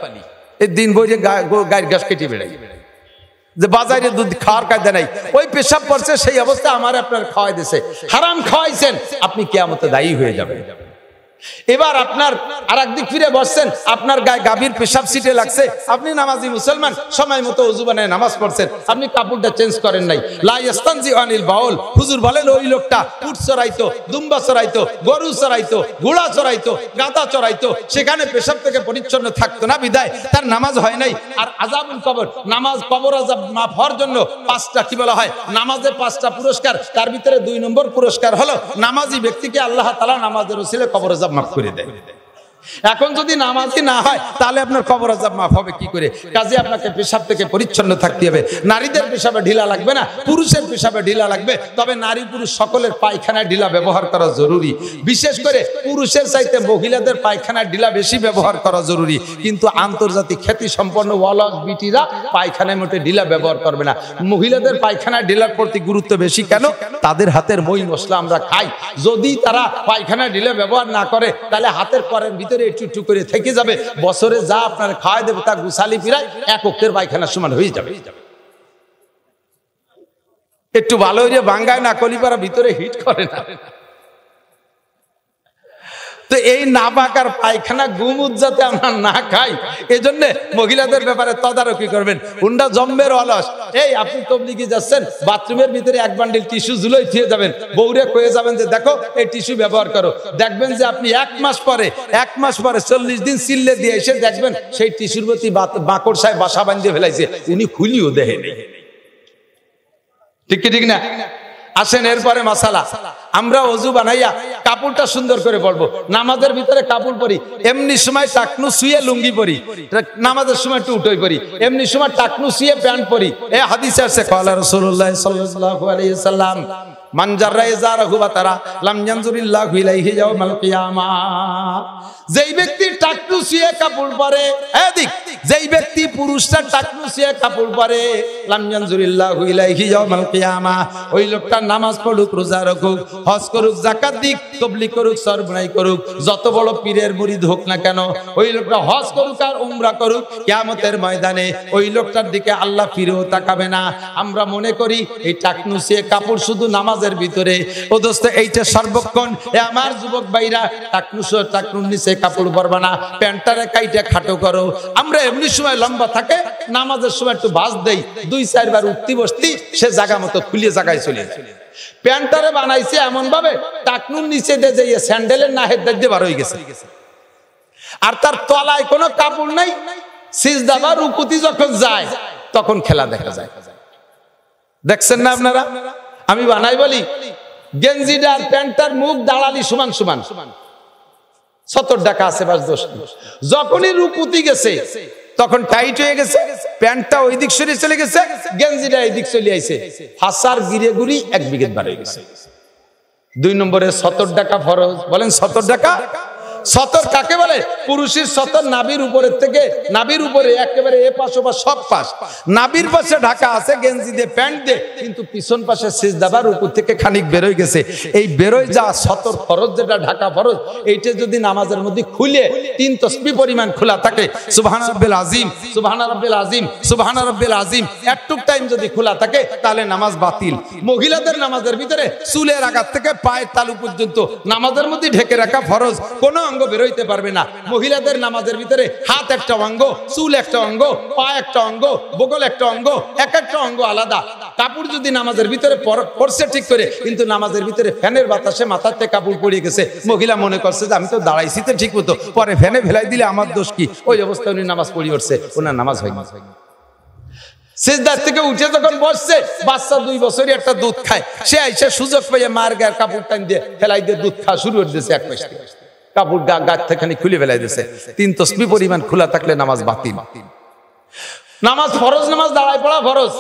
এই দিন বইরে গায়ের ঘাস কেটে বেড়াই, যে বাজারে দুধ খাওয়ার কায়দা নাই। ওই পেশাব পড়ছে, সেই অবস্থা আমার আপনার খাওয়াই দিছে, হারাম খাওয়াইছেন, আপনি কিয়ামতে দায়ী হয়ে যাবেন। এবার আপনার আর একদিক ফিরে বসছেন, আপনার গায়ে গাভীর পেশাব সিটে লাগছে, আপনি নামাজি মুসলমান, সময় মতো ওযু বানায় নামাজ পড়ছেন, আপনি কাপড়টা চেঞ্জ করেন নাই। লা ইস্তানজি আনিল বাউল, হুজুর বলেন ওই লোকটা উট চড়াইতো, দুম্বা চড়াইতো, গরু চড়াইতো, ঘোড়া চড়াইতো, গাধা চড়াইতো, সেখানে পেশাব থেকে পরিচ্ছন্ন থাকতো না, বিদায় তার নামাজ হয় নাই। আর আযাবুল কবর, নামাজ কবর আযাব মাফ হওয়ার জন্য 5টা কি বলা হয়, নামাজে 5টা পুরস্কার, তার ভিতরে 2 নম্বর পুরস্কার হলো নামাজি ব্যক্তিকে আল্লাহ তাআলা নামাজের ওসিলে কবর আযাব মাফ করে দেয়। এখন যদি নামাজি না হয় তাহলে আপনার কবর আযাব মাফ হবে কি করে? কাজে আপনাকে পেশাব থেকে পরিচ্ছন্ন থাকতে হবে। নারীদের পেশাবে ঢিলা লাগবে না, পুরুষের পেশাবে ঢিলা লাগবে, তবে নারী পুরুষ সকলের পায়খানায় ঢিলা ব্যবহার করা জরুরি। বিশেষ করে পুরুষের চাইতে মহিলাদের পায়খানায় ঢিলা বেশি ব্যবহার করা জরুরি। কিন্তু আন্তর্জাতিক খ্যাতি সম্পন্ন ওয়ালক বিটিরা পায়খানায় মোটে ঢিলা ব্যবহার করবে না। মহিলাদের পায়খানায় ঢিলার প্রতি গুরুত্ব বেশি কেন? তাদের হাতের মই মশলা আমরা খাই, যদি তারা পায়খানায় ঢিলা ব্যবহার না করে তাহলে হাতের পরের ভিতরে একটু একটু করে থেকে যাবে, বছরে যা আপনার খাওয়াই দেবে তা গুছালি ফিরাই 1 ওয়াক্তের পায়খানার সমান হয়ে যাবে। একটু ভালো হয়ে বাঙ্গায় না, কলিপাড়া ভিতরে হিট করে না। তো এই নাপাকার পায়খানা গুমুত যাতে আমরা না খাই, এজন্য মহিলাদের ব্যাপারে তদারকি করবেন। উন্ডা জম্মের অলস, এই আপনি তবলিগে যাচ্ছেন, বাথরুমের ভিতরে 1 বান্ডিল টিস্যু ঝুলোই দিয়ে যাবেন, বউরে কয়ে যাবেন যে দেখো এই টিস্যু ব্যবহার করো। দেখবেন যে আপনি 1 মাস পরে 40 দিন চিল্লে দিয়ে এসে দেখবেন সেই টিস্যুর প্রতি বাঁকড় সাহেব বাসা বাঁধিয়ে ফেলাইছে, উনি খুলিও দেখেনি। ঠিক কি ঠিক না? আসেন এরপরে মাসালা, আমরা ওযু বানাইয়া কাপড়টা সুন্দর করে পরবো। নামাজের ভিতরে কাপড় পরি, এমনি সময় টাকনু শুয়ে লুঙ্গি পরি, নামাজের সময় টুটোই পরি, এমনি সময় টাকনু শুয়ে প্যান্ট পরি। এই হাদিসে আছে ক্বালা রাসূলুল্লাহ সাল্লাল্লাহু আলাইহি সাল্লাম মান জাররা ইজারাহু বাতারা লাম ইয়ানজুরিল্লাহু ইলাইহি ইয়াওমাল কিয়ামাহ। যেই ব্যক্তি টাকনু শুয়ে কাপড় পরে, এদিক যেই ব্যক্তি পুরুষটা টাকনু শুয়ে কাপড় পরে, লাম ইয়ানজুরিল্লাহু ইলাইহি ইয়াওমাল কিয়ামাহ, ওই লোকটা নামাজ পড়ুক, রোজা রাখুক, হজ করুক, যাকাত দিক, তাবলীগ করুক, সরবরাই করুক, যত বড় পীরের মুরিদ হোক না কেন, ওই লোকটা হজ করুক আর উমরা করুক, কিয়ামতের ময়দানে ওই লোকটার দিকে আল্লাহ ফিরেও তাকাবে না। আমরা মনে করি এই টাকনু শুয়ে কাপড় শুধু নামাজ নামাজের ভিতরে। ও দোস্ত এইটা সর্বক্ষণ আমার যুবক ভাইরা টাকনুর নিচে কাপড় পরবা না, প্যান্টারে কাইটা খাটো করো। আমরা এমনি সময় লম্বা থাকে, নামাজের সময় একটু বাস দেই, 2-4 বার উঠতি বসতি সে জায়গা মতো খুলিয়ে জায়গায় চলে যায়। প্যান্টারে বানাইছে এমন ভাবে টাকনুর নিচে দিয়ে যে স্যান্ডেলের নাহের দিয়ে বার হয়ে গেছে, আর তার তলায় কোনো কাপড় নাই। সিজদা বা রুকুতি যখন যায় তখন খেলা দেখা যায়। দেখছেন না আপনারা? আমি বানাই বলি গেঞ্জিটার প্যান্টার মুখ দাঁড়ালি সমান সমান, 70 টাকা আছে বাস দোষ। যখনই রুকুতি গেছে তখন টাইট হয়ে গেছে, প্যান্টটা ওই দিক সরে চলে গেছে, গেঞ্জিটা এই দিক চলে আইছে, হাসার গিরে গুড়ি 1 বিঘত বার হয়ে গেছে। 2 নম্বরে 70 টাকা ফরজ। বলেন 70 টাকা। 70 কাকে বলে? পুরুষের 70 নাভির উপরের থেকে, নাভির উপরে একেবারে এ পাশ ও পাশ সব পাশ, নাভির পাশে ঢাকা আছে গেঞ্জি দিয়ে প্যান্ট দিয়ে, কিন্তু পিছন পাশে সিজদা বা রুকু থেকে খানিক বেরোয় গেছে। এই বেরোয় যা 70 ফরজ, যেটা ঢাকা ফরজ, এইটা যদি নামাজের মধ্যে খুলে 3 তসবিহ পরিমাণ খোলা থাকে, সুবহান রাব্বিল আযীম, সুবহান রাব্বিল আযীম, সুবহান রাব্বিল আযীম, একটুক টাইম যদি খোলা থাকে তাহলে নামাজ বাতিল। মহিলাদের নামাজের ভিতরে চুলের আগার থেকে পায়ের তালু পর্যন্ত নামাজের মধ্যে ঢেকে রাখা ফরজ, কোন অঙ্গ বেরোইতে পারবে না। মহিলাদের নামাজের ভিতরে হাত একটা অঙ্গ, চুল একটা অঙ্গ, পা একটা অঙ্গ, বগল একটা অঙ্গ, এক একটা অঙ্গ আলাদা। কাপড় যদি নামাজের ভিতরে পড়ছে ঠিক করে, কিন্তু নামাজের ভিতরে ফ্যানের বাতাসে মাথাতে কাপড় পড়ে গেছে, মহিলা মনে করছে যে আমি তো দাঁড়াইছি তো ঠিক মতো, পরে ফ্যানে ফেলাই দিলে আমার দোষ কি? ওই অবস্থায় উনি নামাজ পড়ে উঠছে, ওনার নামাজ হয়নি। সিজদার থেকে উঠে যখন বসছে, বাচ্চা 2 বছরই একটা দুধ খায়, সে আইসে সুযোগ পেয়ে মার গায়ের কাপড় টান দিয়ে ফেলাই দিয়ে দুধ খাওয়া শুরু করে দিয়েছে। এক পাশ থেকে কাপড় গাছ থেকে খুলে ফেলাই দিয়েছে। 3 তসবিহ পরিমাণ খোলা থাকলে নামাজ বাতিল। নামাজ ফরজ, নামাজ দাঁড়ায় পড়া ফরজ,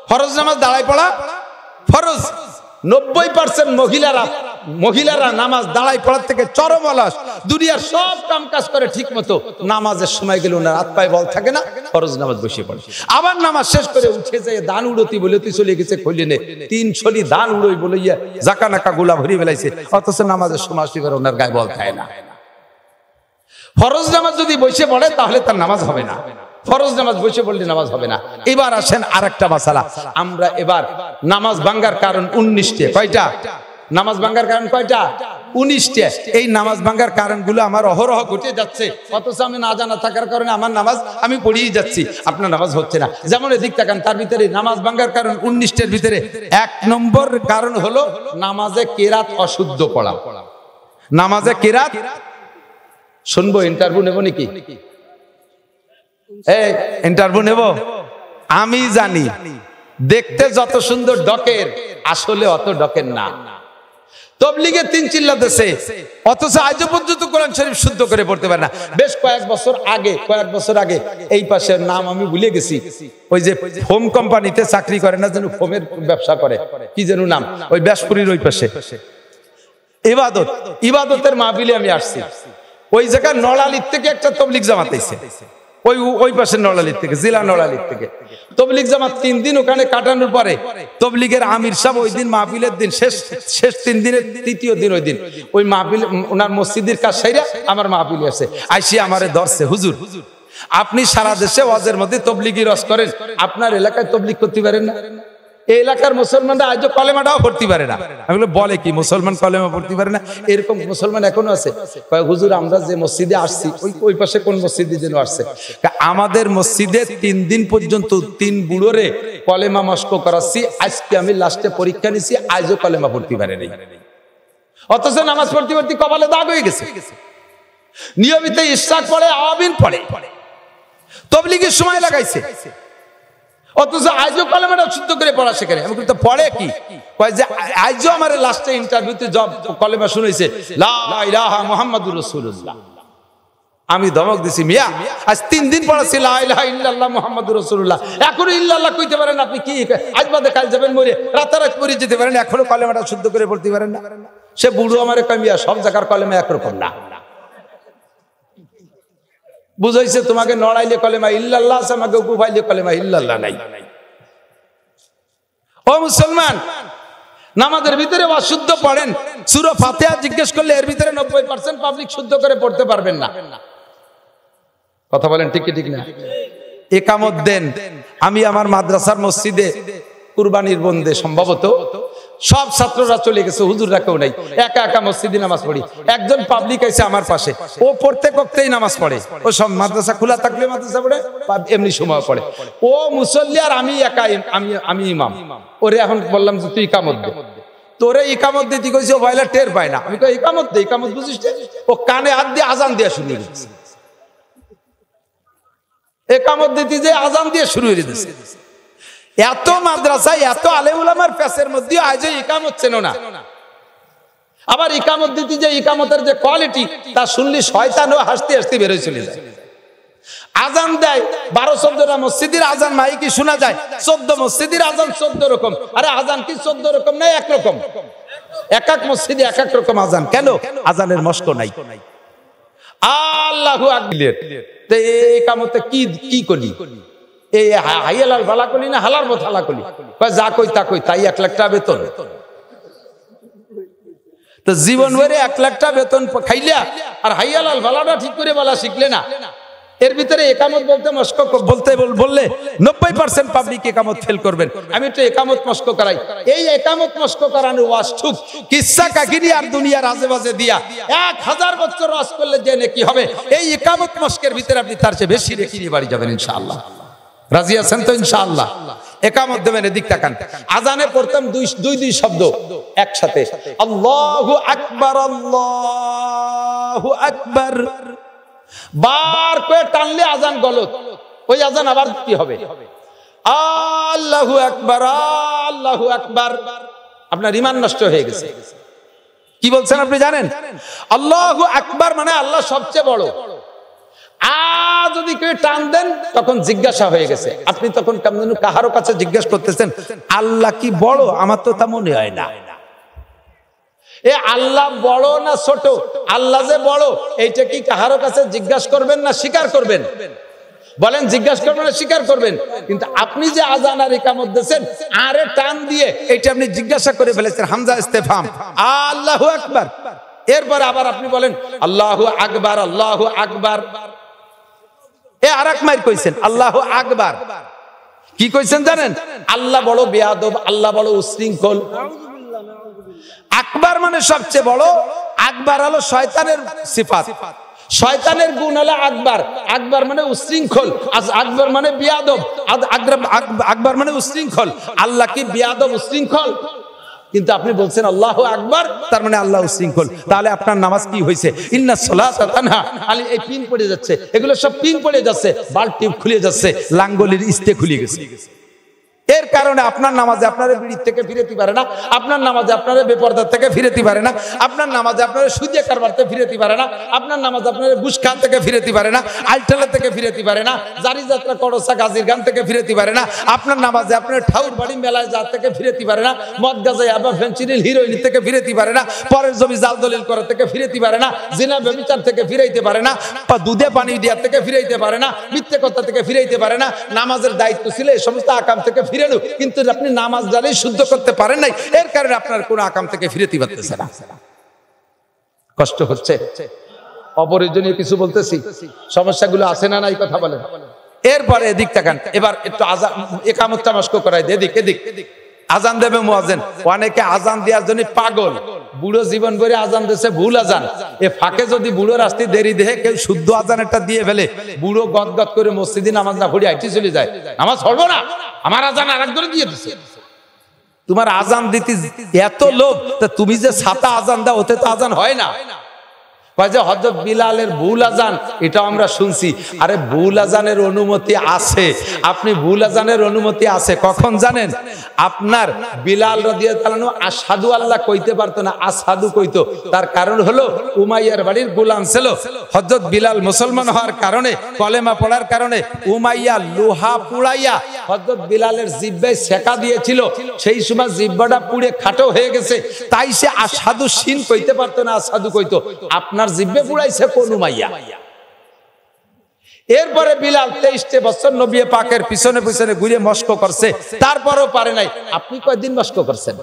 ফরজ নামাজ দাঁড়ায় পড়া ফরজ। 90% মহিলারা নামাজ দাঁড়ায় পড়ার থেকে চরম অলস, দুনিয়ার সব কাম কাজ করে ঠিক মতো, নামাজের সময় গেলে ওনার হাত পায়ে বল থাকে না, ফরজ নামাজ বসিয়ে পড়ে। আবার নামাজ শেষ করে উঠে যায়, দান উড়তি বলে তুই চলে গেছে খলিনে 3 ছলি দান উড়ই বলে জাকা নাকা গোলা ভরি ফেলাইছে, অথচ নামাজের সময় আসি করে ওনার গায়ে বল খায় না। ফরজ নামাজ যদি বসে পড়ে তাহলে তার নামাজ হবে না, ফরজ নামাজ বসে পড়লে নামাজ হবে না। এবার আসেন আরেকটা মাসালা। আমরা এবার নামাজ ভাঙ্গার কারণ 19টা। কয়টা? নামাজ ভাঙ্গার কারণ কয়টা? 19টা। এই নামাজ ভাঙ্গার কারণগুলো আমার অহরহ ঘটে যাচ্ছে, অথচ আমি না জানা থাকার কারণে আমার নামাজ আমি পড়িয়ে যাচ্ছি, আপনার নামাজ হচ্ছে না। যেমন এদিক তাকান, তার ভিতরে নামাজ ভাঙ্গার কারণ 19টার ভিতরে 1 নম্বর কারণ হলো নামাজে কেরাত অশুদ্ধ পড়া। নামাজে কেরাত শুনবো, ইন্টারভিউ নেব নাকি? ইন্টারভিউ নেব? আমি জানি দেখতে যত সুন্দর ডকের, আসলে অত ডকের না। তবলিগে 3 চিল্লা দেশে, অথচ আজও পর্যন্ত কোরআন শরীফ শুদ্ধ করে পড়তে পারে না। বেশ কয়েক বছর আগে এই পাশের নাম আমি ভুলে গেছি, ওই যে ফোম কোম্পানিতে চাকরি করে না, যেন ফোমের ব্যবসা করে, কি যেন নাম, ওই ব্যাসপুরীর ওই পাশে ইবাদতের মাহফিলে আমি আসছি। ওই জায়গায় নড়ালির থেকে একটা তবলিগ জামাত আইছে, ওই পাশে নড়ালির থেকে, জেলা নড়ালির থেকে তবলিগ জামাত 3 দিন ওখানে কাটানোর পরে তবলিগের আমির সাহেব ওই দিন মাহফিলের দিন শেষ 3 দিনের 3য় দিন, ওই দিন ওই মাহফিল ওনার মসজিদের কাজ সাইরা আমার মাহফিলে আছে, আইসি আমারে ধরছে, হুজুর আপনি সারা দেশে ওয়াজের মধ্যে তবলিগি রস করেন, আপনার এলাকায় তবলিগ করতে পারেন না? এই এলাকার মুসলমানরা আজও কলেমাটাও পড়তে পারে না। আমি বলে কি মুসলমান কলেমা পড়তে পারে না? এরকম মুসলমান এখনো আছে। কয় হুজুর আমরা যে মসজিদে আসছি ওই পাশে কোন মসজিদে যেন আসছে, আমাদের মসজিদে 3 দিন পর্যন্ত 3 বুড়োরে কলেমা মস্ক করাচ্ছি, আজকে আমি লাস্টে পরীক্ষা নিছি, আজও কলেমা পড়তে পারে নাই, অথচ নামাজ পড়তে পড়তে কপালে দাগ হয়ে গেছে। নিয়মিত ইশরাক পড়ে, আওয়াবিন পড়ে, তবলিগের সময় লাগাইছে, অথচ আজও কলেমাটা শুদ্ধ করে পড়া শেখে। আমি কিন্তু পড়ে কি কয় যে আজও আমার লাস্টে ইন্টারভিউতে জব কলেমা শুনেছে লা ইলাহা মুহাম্মাদুর রাসূলুল্লাহ। আমি ধমক দিছি, মিয়া আজ 3 দিন পড়াছি লা ইলাহা ইল্লাল্লাহ মুহাম্মাদুর রাসূলুল্লাহ, এখনো ইল্লাল্লাহ কইতে পারেন আপনি? কি আজ বাদে কাল যাবেন মরে, রাতারাত মরে যেতে পারেন, এখনো কলেমাটা শুদ্ধ করে পড়তে পারেন না? সে বুড়ো আমারে কয় মিয়া সব জায়গার কলেমা একরকম না। বুঝাইছে তোমাকে নড়াইলে কলেমা ইল্লাল্লাহ আছে, আমাকে উকুফাইলে কলেমা ইল্লাল্লাহ নাই। ও মুসলমান, নামাজের ভিতরে অশুদ্ধ পড়েন, সূরা ফাতিহা জিজ্ঞেস করলে এর ভিতরে 90% পাবলিক শুদ্ধ করে পড়তে পারবেন না। কথা বলেন ঠিক কি ঠিক না? একামত দেন। আমি আমার মাদ্রাসার মসজিদে কুরবানির বন্দে সম্ভবত সব ছাত্ররা চলে গেছে, হুজুররা কেউ নাই, একা একা মসজিদে নামাজ পড়ি। একজন পাবলিক এসে আমার পাশে, ও পড়তে করতেই নামাজ পড়ে, ও সব মাদ্রাসা খোলা থাকলে মাদ্রাসা পড়ে, এমনি সময় পড়ে। ও মুসল্লি আর আমি একা, আমি ইমাম। ওরে এখন বললাম যে তুই ইকামত দে, তোরে ইকামত দিতে কইছি, ও ভাইলা টের পায় না। আমি কই ইকামত দে, ইকামত বুঝিস? ও কানে হাত দিয়ে আজান দিয়ে শুরু করে দিচ্ছে, ইকামত দিতে যে আজান দিয়ে শুরু করে দিচ্ছে। এত মাদ্রাসা, এত আলেম উলামার পেছের মধ্যে আজ ইকামত চেনো না। আবার ইকামত দিতে যে ইকামতের যে কোয়ালিটি, তা শুনলি শয়তানও হাসতে হাসতে বেরোয় চলে যায়। আজান দেয় 12-14টা মসজিদের আজান মাইকে শোনা যায়, 14 মসজিদের আজান 14 রকম। আরে আজান কি 14 রকম না, এক রকম? এক এক মসজিদে এক এক রকম আজান। কেন? আজানের মস্ক নাই। আল্লাহু আকবার। তে এই কামতে কি কলি? এই হাইয়ালাল বালা কলি না হালার মত হালা কলি? যা কই তা কই, তাই 1 লাখ টাকা বেতন। তো জীবন ভরে 1 লাখ টাকা বেতন খাইলা আর হাইয়ালাল বালাটা ঠিক করে বলা শিখলে না। এর ভিতরে একামত বলতে মস্ক বললে 90% পাবলিক একামত ফেল করবেন। আমি তো একামত মস্ক করাই। এই একামত মস্ক করানোর ওয়াজ ঠিক কিসসা কাহিনী আর দুনিয়ার আজেবাজে দিয়া 1000 বছর ওয়াজ করলে যে নেকি হবে, এই একামত মস্কের ভিতরে আপনি তার চেয়ে বেশি রেখে নিয়ে বাড়ি যাবেন ইনশাআল্লাহ। রাজি আছেন তো ইনশাআল্লাহ? একামত দেবেন, এদিক তাকান। আজানে পড়তাম দুই শব্দ একসাথে, আল্লাহু আকবার, আল্লাহু আকবার। বার করে টানলে আজান গলত, ওই আজান আবার দিতে হবে। আল্লাহু আকবার, আল্লাহু আকবার। আপনার ঈমান নষ্ট হয়ে গেছে। কি বলছেন আপনি জানেন? আল্লাহু আকবার মানে আল্লাহ সবচেয়ে বড়। যদি কেউ টান দেন তখন জিজ্ঞাসা হয়ে গেছে। আপনি তখন কেমন কাহারো কাছে জিজ্ঞাসা করতেছেন আল্লাহ কি বড়? আমার তো তা মনে হয় না। এ আল্লাহ বড় না ছোট? আল্লাহ যে বড় এইটা কি কাহারো কাছে জিজ্ঞাসা করবেন না স্বীকার করবেন? বলেন জিজ্ঞাসা করবেন না স্বীকার করবেন? কিন্তু আপনি যে আজান আর ইকামত দিয়েছেন আরে টান দিয়ে এটা আপনি জিজ্ঞাসা করে ফেলেছেন, হামজা ইস্তেফহাম, আল্লাহু আকবার। এরপর আবার আপনি বলেন আল্লাহু আকবার, আল্লাহু আকবার। এ আরেক মাইর কইছেন আল্লাহু আকবার। কি কইছেন জানেন? আল্লাহ বড় বেয়াদব, আল্লাহ বড় উশৃঙ্খল। আকবার মানে সবচেয়ে বড়, আকবার হলো শয়তানের সিফাত, শয়তানের গুণ হলো আকবার। আকবার মানে উশৃঙ্খল, আকবার মানে বেয়াদব, আকবার মানে উশৃঙ্খল। আল্লাহ কি বেয়াদব উশৃঙ্খল? কিন্তু আপনি বলছেন আল্লাহু আকবার, তার মানে আল্লাহ উশৃঙ্খল। তাহলে আপনার নামাজ কি হয়েছে? ইন্নাস সালাতা তানহা আলী, এই পিন পড়ে যাচ্ছে, এগুলো সব পিন পড়ে যাচ্ছে, বাল্ব খুলে যাচ্ছে, লাঙ্গলের ইস্তে খুলে গেছে। এর কারণে আপনার নামাজে আপনারা বিড়ির থেকে ফিরেতে পারে না, আপনার নামাজে আপনারা বেপরদার থেকে ফিরেতে পারে না, আপনার নামাজে আপনারা সুদিয়া কারবার থেকে ফিরেতে পারে না, আপনার নামাজে আপনারা ঘুষ খাওয়া থেকে ফিরেতে পারে না, আলটালা থেকে ফিরেতে পারে না, জারি যাত্রা করসা গাজীর গান থেকে ফিরেতে পারে না, আপনার নামাজে আপনারা ঠাউর বাড়ি মেলায় যাওয়ার থেকে ফিরেতে পারে না, মদ গাজায় আবার ফেন্সিডিল হিরোইন থেকে ফিরেতে পারে না, পরের জমি জাল দলিল করার থেকে ফিরেতে পারে না, জিনা ব্যভিচার থেকে ফিরাইতে পারে না, দুধে পানি দেওয়ার থেকে ফিরাইতে পারে না, মিথ্যে কথা থেকে ফিরাইতে পারে না। নামাজের দায়িত্ব ছিল এই সমস্ত আকাম থেকে ফিরেনো, কিন্তু আপনি নামাজ জানেই শুদ্ধ করতে পারেন নাই, এর কারণে আপনার কোন আকাম থেকে ফিরেতে পারতেছে না। কষ্ট হচ্ছে? অপরিজনীয় কিছু বলতেছি? সমস্যাগুলো আছে না নাই? কথা বলেন। এরপরে এদিক তাকান, এবার একটু আজান ইকামতটা মস্ক করাই দে, এদিক আজান দেবে মুয়াজ্জিন। অনেকে আজান দেওয়ার জন্য পাগল, বুড়ো জীবন ভরে আজান দিয়েছে ভুল আজান। এ ফাঁকে যদি বুড়ো রাস্তায় দেরি দেহে কেউ শুদ্ধ আজান একটা দিয়ে ফেলে, বুড়ো গদগদ করে মসজিদে নামাজ না পড়ে আইটি চলে যায়, নামাজ পড়বো না, আমার আজান আরেক করে দিয়ে দিছে। তোমার আজান দিতে এত লোভ, তা তুমি যে ছাতা আজান দাও ওতে তো আজান হয় না। হযরত বিলালের ভুল আজান, এটা আমরা শুনছি। আরে ভুল আজানের অনুমতি আছে, আপনি ভুল আজানের অনুমতি আছে কখন জানেন? আপনার বিলাল রাদিয়াল্লাহু আনহু আশহাদু আল্লাহ কইতে পারতো না, আশহাদু কইতো। তার কারণ হলো উমাইয়ার বাড়ির গোলাম ছিল। হযরত বিলাল মুসলমান হওয়ার কারণে, কলেমা পড়ার কারণে উমাইয়া লোহা পুড়াইয়া হযরত বিলালের জিহ্বায় সেকা দিয়েছিল। সেই সময় জিহ্বাটা পুড়ে খাটো হয়ে গেছে, তাই সে আশহাদু শিন কইতে পারতো না, আশহাদু কইতো। আপনার জিহ্বে পুড়াইছে কোন উমাইয়া? এরপরে বিলাল 23 বছর নবী পাকের পিছনে পিছনে ঘুরে মস্ক করছে, তারপরও পারে নাই। আপনি কয়দিন মস্ক করছেন?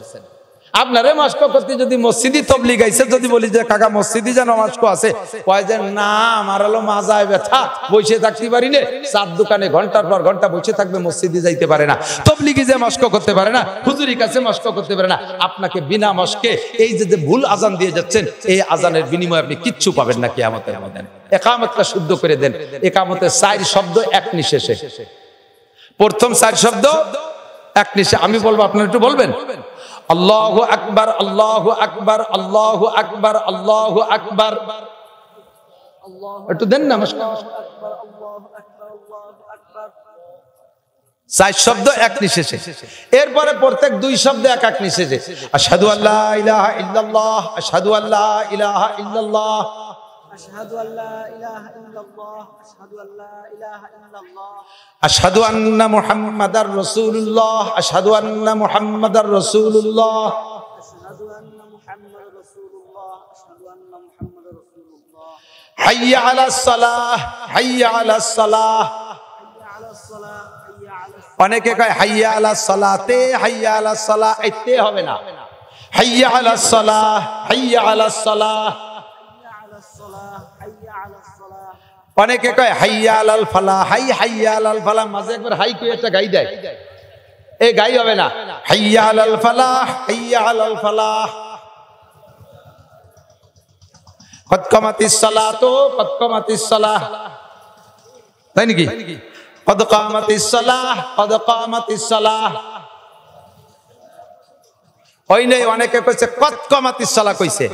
আপনারে মস্ক করতে যদি মসজিদি তবলিগ আইছে, যদি বলি যে কাকা মসজিদি যেন মস্ক আছে, কয় যে না আমার হলো মাজায় ব্যথা, বসে থাকতে পারি না, চার দোকানে ঘন্টার পর ঘন্টা বসে থাকবে, মসজিদি যাইতে পারে না, তবলিগি যে মস্ক করতে পারে না, হুজুরি কাছে মস্ক করতে পারে না। আপনাকে বিনা মস্কে এই যে ভুল আজান দিয়ে যাচ্ছেন, এই আজানের বিনিময়ে আপনি কিচ্ছু পাবেন না কিয়ামতের ময়দানে। একামতটা শুদ্ধ করে দেন। একামতের 4 শব্দ এক নিঃশেষে, প্রথম 4 শব্দ এক নিঃশেষে। আমি বলবো, আপনারা একটু বলবেন, আল্লাহু আকবার, আল্লাহু আকবার, আল্লাহু আকবার, আল্লাহু আকবার। একটু দেন না নমস্কার। 4 শব্দ এক নিঃশেষে। এরপরে প্রত্যেক 2 শব্দ এক এক নিঃশেষে। আশহাদু আল্লা ইলাহা ইল্লাল্লাহ, আশহাদু আল্লা ইলাহা ইল্লাল্লাহ, আশহাদু আল্লা ইলাহা ইল্লাল্লাহ, আশহাদু আল্লা ইলাহা ইল্লাল্লাহ, আশহাদু আন্না মুহাম্মাদার রাসূলুল্লাহ, আশহাদু আন্না মুহাম্মাদার রাসূলুল্লাহ, আশহাদু আন্না মুহাম্মাদার রাসূলুল্লাহ, আশহাদু আন্না মুহাম্মাদার রাসূলুল্লাহ। হাইয়া আলাস সালাহ, হাইয়া আলাস সালাহ, হাইয়া আলাস সালাহ, হাইয়া আলাস সালাহ। অনেকে কয় হাইয়া আলাস সালাতে, হাইয়া আলাস সালাহ এতে হবে না, হাইয়া আলাস সালাহ, হাইয়া আলাস সালাহ। অনেকে কয় হাইয়া আলাল ফালাহ, হাই হাইয়া আলাল ফালাহ, মাঝে একবার হাই কই একটা গাই দেয়, এই গাই হবে না, হাইয়া আলাল ফালাহ, হাইয়া আলাল ফালাহ। কদ কামাতিস সালাতু, কদ কামাতিস সালাহ, তাই নাকি? কদ কামাতিস সালাহ, কদ কামাতিস সালাহ। ওই নেই, অনেকে কইছে কদ কামাতিস সালাহ, কইছে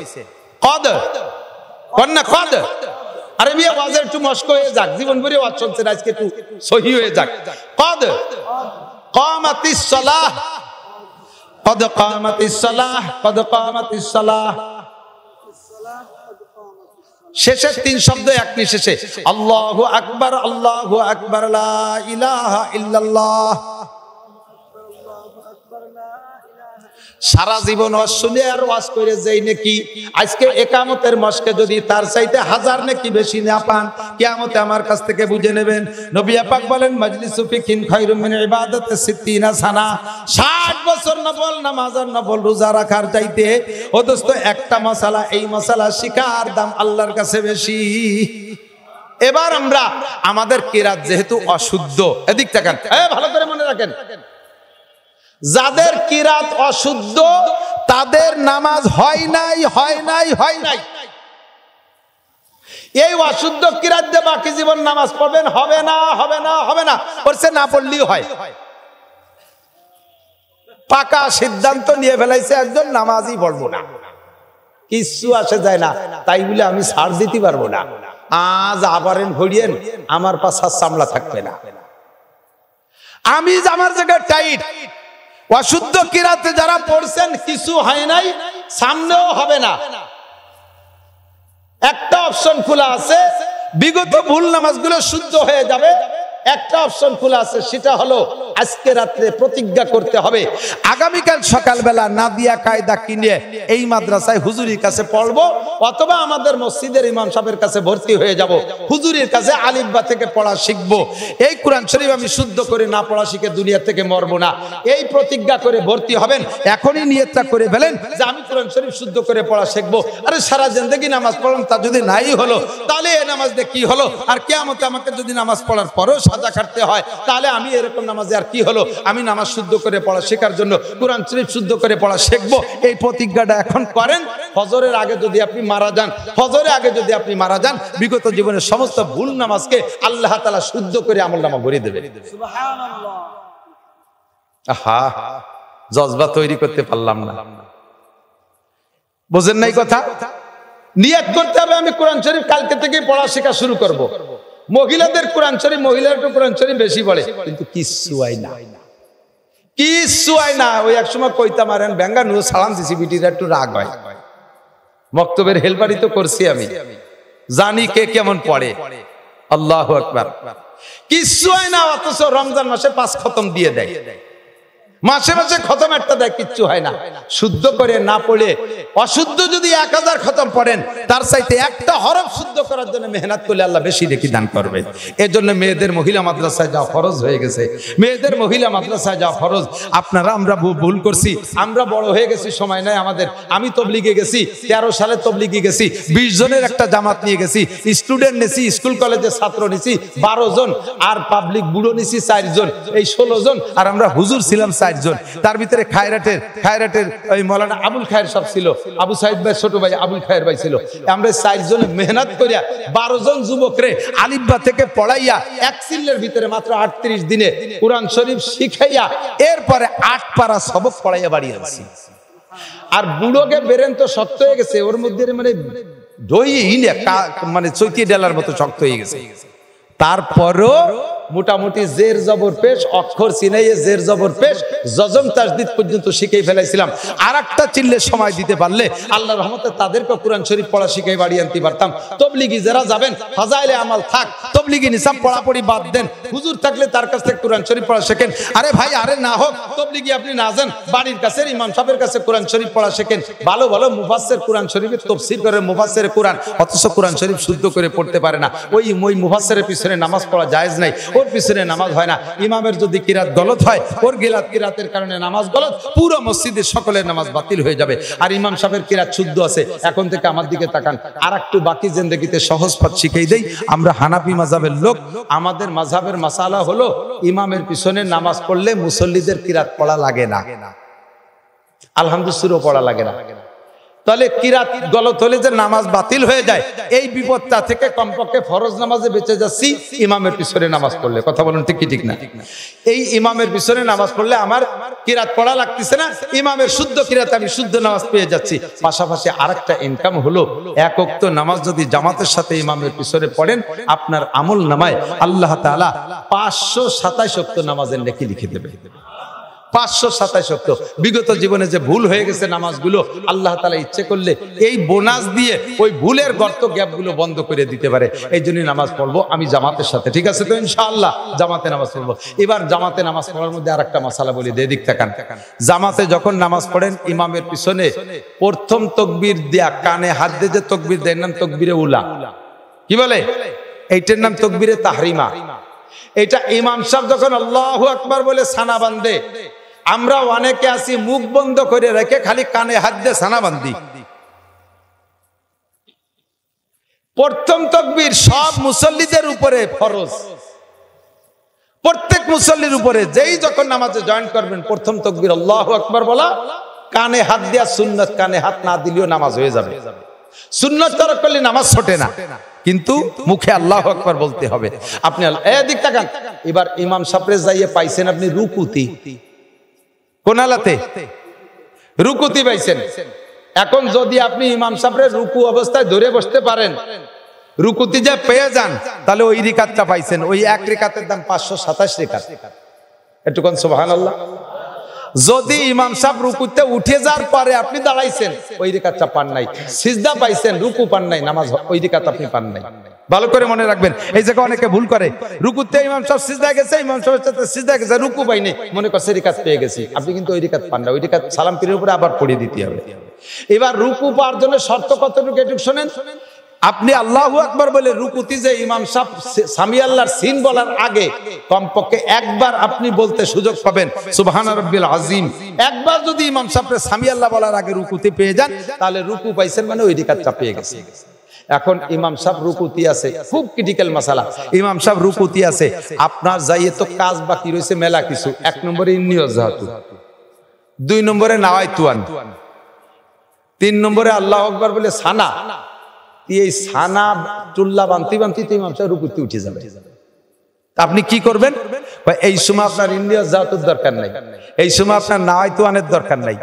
কদ, কোন না কদ। আরে মিয়া ওয়াজের একটু মস্ক হয়ে যাক, জীবন ভরে ওয়াজ চলছে, আজকে একটু সহি হয়ে যাক। কদ কামাতিস সালাহ, কদ কামাতিস সালাহ, কদ কামাতিস সালাহ। শেষের 3 শব্দ এক নিঃশেষে। আল্লাহু আকবার, আল্লাহু আকবার, লা ইলাহা ইল্লাল্লাহ। সারা জীবন ওয়াজ শুনে আর ওয়াজ করে যাই নাকি, আজকে একামতের মস্কে যদি তার চাইতে 1000 নাকি বেশি না পান, কিয়ামতে আমার কাছ থেকে বুঝে নেবেন। নবী পাক বলেন, মাজলিসু ফিকিন খায়রুম মিন ইবাদাতি 60 সানা। 60 বছর নফল নামাজ আর নফল রোজা রাখার চাইতে ও দোস্ত একটা মাসালা, এই মাসালা শিখার দাম আল্লাহর কাছে বেশি। এবার আমরা আমাদের কিরাত যেহেতু অশুদ্ধ, এদিক তাকান, ভালো করে মনে রাখেন, যাদের কিরাত অশুদ্ধ তাদের নামাজ হয় নাই, হয় নাই, হয় নাই। এই অশুদ্ধ কিরাত দিয়ে বাকি জীবন নামাজ পড়বেন, হবে না, হবে না, হবে না, পড়ছে না পড়লেই হয়। পাকা সিদ্ধান্ত নিয়ে ফেলাইছে একজন, নামাজই পড়বো না, কিচ্ছু আসে যায় না, তাই বলে আমি ছাড় দিতে পারবো না। আজ আবারেন ঘড়িয়েন, আমার পাশা সামলা থাকবে না, আমি আমার জায়গায় টাইট। অশুদ্ধ কিরাতে যারা পড়ছেন কিছু হয় নাই, সামনেও হবে না। একটা অপশন খোলা আছে, বিগত ভুল নামাজগুলো শুদ্ধ হয়ে যাবে। একটা অপশন খোলা আছে, সেটা হলো আজকে রাত্রে প্রতিজ্ঞা করতে হবে, আগামীকাল সকালবেলা নাদিয়া কায়দা কিনে এই মাদ্রাসায় হুজুরির কাছে পড়বো, অথবা আমাদের মসজিদের ইমাম সাহেবের কাছে ভর্তি হয়ে যাব, হুজুরির কাছে আলিফবা থেকে পড়া শিখবো। এই কোরআন শরীফ আমি শুদ্ধ করে না পড়া শিখে দুনিয়া থেকে মরবো না, এই প্রতিজ্ঞা করে ভর্তি হবেন। এখনই নিয়তটা করে ফেলেন যে আমি কোরআন শরীফ শুদ্ধ করে পড়া শিখবো। আরে সারা জিন্দেগি নামাজ পড়লাম, তা যদি নাই হলো, তাহলে এই নামাজ দিয়ে কি হলো? আর কিয়ামতে আমাকে যদি নামাজ পড়ার পরেও সাজা কাটতে হয়, তাহলে আমি এরকম নামাজে আর কি হলো? আমি নামাজ শুদ্ধ করে পড়া শেখার জন্য কোরআন শরীফ শুদ্ধ করে পড়া শিখবো। এই প্রতিজ্ঞাটা এখন করেন। ফজরের আগে যদি আপনি মারা যান, ফজরের আগে যদি আপনি মারা যান, বিগত জীবনের সমস্ত ভুল নামাজকে আল্লাহ তাআলা শুদ্ধ করে আমলনামা ভরে দেবে। সুবহানাল্লাহ। আহা, জজবা তৈরি করতে পারলাম না, বুঝেন নাই কথা? নিয়ত করতে হবে আমি কোরআন শরীফ কালকে থেকে পড়া শেখা শুরু করব। মহিলাদের কোরআন শরীফ, মহিলারা একটু কোরআন শরীফ বেশি পড়ে, কিন্তু কিচ্ছু হয় না, কিচ্ছু হয় না। ওই এক সময় কইতাম, আর ব্যাঙ্গানু সালাম দিছি, বিটিরা একটু রাগ হয়। মক্তবের হেলপারি তো করছি আমি, জানি কে কেমন পড়ে। আল্লাহু আকবার। কিচ্ছু হয় না, অথচ রমজান মাসে 5 খতম দিয়ে দেয়। মাসে মাসে খতম একটা দেয়, কিচ্ছু হয় না। শুদ্ধ করে না পড়ে অশুদ্ধ যদি 1000 খতম পড়েন, তার চাইতে একটা হরফ শুদ্ধ করার জন্য মেহনত করলে আল্লাহ বেশি নেকি দান করবে। এর জন্য মেয়েদের মহিলা মাদ্রাসায় যাওয়া ফরজ হয়ে গেছে। মেয়েদের মহিলা মাদ্রাসায় যাওয়া ফরজ। আপনারা আমরা ভুল করছি, আমরা বড় হয়ে গেছি, সময় নাই আমাদের। আমি তবলিগে গেছি, 13 সালে তবলিগে গেছি, 20 জনের একটা জামাত নিয়ে গেছি, স্টুডেন্ট নিছি, স্কুল কলেজের ছাত্র নিছি 12 জন, আর পাবলিক বুড়ো নিছি 4 জন, এই 16 জন, আর আমরা হুজুর ছিলাম 4 জন। তার ভিতরে খায়রাটের ওই মৌলানা আবুল খায়ের সব ছিল, আবু সাইদ ভাই ছোট ভাই আবুল খায়ের ভাই ছিল। আমরা 4 জনে মেহনত করিয়া 12 জন যুবকরে আলিফবা থেকে পড়াইয়া এক সিলের ভিতরে মাত্র 38 দিনে কুরআন শরীফ শিখাইয়া এরপরে 8 পারা সবক পড়াইয়া বাড়ি আনছি। আর বুড়োকে বেরেন তো শক্ত হয়ে গেছে, ওর মধ্যে মানে মানে চৈতি ডেলার মতো শক্ত হয়ে গেছে। তারপরও মোটামুটি জের জবর পেশ, অক্ষর চিনাইয়ে জের জবর পেশ, জজম তাসদিদ পর্যন্ত শিখেই ফেলাইছিলাম। আর একটা চিল্লে সময় দিতে পারলে আল্লাহর রহমতে তাদেরকে কুরআন শরীফ পড়া শিখাই বাড়ি আনতে পারতাম। তবলিগি যারা যাবেন, ফাজাইলে আমাল থাক, তবলিগি নিসাব পড়াপড়ি বাদ দেন, হুজুর থাকলে তার কাছ থেকে কুরআন শরীফ পড়া শেখেন। আরে ভাই, আরে না হোক তবলিগি আপনি না যান, বাড়ির কাছে ইমাম সাহেবের কাছে কুরআন শরীফ পড়া শেখেন। ভালো ভালো মুফাসসির কুরআন শরীফের তাফসীর করে, মুফাসসির কুরআন, অথচ কুরআন শরীফ শুদ্ধ করে পড়তে পারে না। ওই মুফাসসিরের পিছনে নামাজ পড়া জায়েজ নাই, ওর পিছনে নামাজ হয় না। ইমামের যদি কিরাত গলত হয়, ওর কিরাতের কারণে নামাজ গলত, পুরো মসজিদের সকলের নামাজ বাতিল হয়ে যাবে। আর ইমাম সাহেবের কিরাত শুদ্ধ আছে। এখন থেকে আমার দিকে তাকান, আর একটু বাকি জিন্দেগিতে সহজ পথ শিখিয়ে দেই। আমরা হানাফি মাযহাবের লোক, আমাদের মাযহাবের মাসালা হলো ইমামের পিছনে নামাজ পড়লে মুসল্লিদের কিরাত পড়া লাগে না, আলহামদুলিল্লাহ পড়া লাগে না। তাহলে কিরাত গলত হলে যে নামাজ বাতিল হয়ে যায়, এই বিপদটা থেকে কমপক্ষে ফরজ নামাজে বেঁচে যাচ্ছি ইমামের পিছনে নামাজ পড়লে। কথা বলুন ঠিক কি ঠিক না? এই ইমামের পিছনে নামাজ পড়লে আমার কিরাত পড়া লাগতেছে না, ইমামের শুদ্ধ কিরাত আমি শুদ্ধ নামাজ পেয়ে যাচ্ছি। পাশাপাশি আরেকটা ইনকাম হলো, 1 ওয়াক্ত নামাজ যদি জামাতের সাথে ইমামের পিছনে পড়েন, আপনার আমল নামায় আল্লাহ তাআলা 527 ওয়াক্ত নামাজের নেকি লিখে দেবে। 527 ওয়াক্ত। বিগত জীবনে যে ভুল হয়ে গেছে নামাজগুলো, আল্লাহ তাআলা ইচ্ছে করলে এই বোনাস দিয়ে ওই ভুলের গর্ত গ্যাপগুলো বন্ধ করে দিতে পারে। এই জন্যই নামাজ পড়বো আমি জামাতের সাথে, ঠিক আছে তো? ইনশাআল্লাহ জামাতে নামাজ পড়বো। এবার জামাতে নামাজ পড়ার মধ্যে আরেকটা মাসালা বলি, দিক তাকান। জামাতে যখন নামাজ পড়েন, ইমামের পিছনে প্রথম তাকবীর দেয়া, কানে হাত দিয়ে যে তাকবীর দেয়, নাম তাকবীরে উলা। কি বলে? এইটার নাম তাকবীরে তাহরিমা। এটা ইমাম সাহেব যখন আল্লাহু আকবার বলে সানা বাঁধে, আমরা অনেকে আছি মুখ বন্ধ করে রেখে খালি কানে হাত দিয়ে সানা বাঁধি। প্রথম তাকবীর সব মুসল্লিদের উপরে ফরজ, প্রত্যেক মুসল্লির উপরে। যেই যখন নামাজে জয়েন করবেন, প্রথম তাকবীর আল্লাহু আকবার বলা, কানে হাত দেয়া সুন্নাত, কানে হাত না দিলেও নামাজ হয়ে যাবে। সুন্নাত তরক করলে নামাজ ছোটে না, কিন্তু মুখে আল্লাহু আকবার বলতে হবে। আপনি এদিক তাকান। এবার ইমাম সাহেব যাইয়ে পাইছেন আপনি রুকুতি, কোন আলাতে রুকুতি পাইছেন। এখন যদি আপনি ইমাম সাহেবের রুকু অবস্থায় ধরে বসতে পারেন, রুকুতি যে পেয়ে যান, তাহলে ওই রিকাতটা পাইছেন। ওই এক রিকাতের দাম 527 রিকাত। একটু কোন সুবহানাল্লাহ। যদি ইমাম সাহেব রুকুতে উঠে যাওয়ার পরে আপনি দাঁড়াইছেন, ওই রিকাতটা পান নাই। সিজদা পাইছেন, রুকু পান নাই, নামাজ ওই রিকাত আপনি পান নাই। ভালো করে মনে রাখবেন, এই জায়গায় অনেকে ভুল করে। রুকুতে ইমাম সাহেব সিজদা গেছে, ইমাম সাহেব সিজদা গেছে, রুকু পাইনি, মনে করছে রিকাত পেয়ে গেছি। আপনি কিন্তু ওই রিকাত পান না, ওই রিকাত সালাম পীরের উপরে আবার পড়িয়ে দিতে হবে। এবার রুকু পাওয়ার জন্য শর্ত কতটুকু একটু শুনেন। আপনি আল্লাহু আকবার বলে রুকুতি যে ইমাম সাহেব সামি আল্লাহর সিন বলার আগে কমপক্ষে একবার আপনি বলতে সুযোগ পাবেন সুবহান রাব্বিল আযীম। একবার যদি ইমাম সাহেব সামি আল্লাহ বলার আগে রুকুতি পেয়ে যান, তাহলে রুকু পাইছেন মানে ওই রিকাতটা পেয়ে গেছে। এখন ইমাম সাহেব রুকুতি আছে, খুব ক্রিটিক্যাল মাসালা। ইমাম সাহেব রুকুতি আছে, আপনার যাইয়ে তো কাজ বাকি রয়েছে মেলা কিছু। 1 নম্বরে ইন্নিয়াজাতু, 2 নম্বরে নাওয়াইতুয়ান, 3 নম্বরে আল্লাহু আকবার বলে সানা। এই সানা চুল্লা বানতি বানতি ইমাম সাহেব রুকুতে উঠে যাবে। আপনি কি করবেন? এই সময় আপনার ইন্নিয়াজাতুর দরকার নাই, এই সময় আপনার নাওয়াইতুয়ানের দরকার নাই,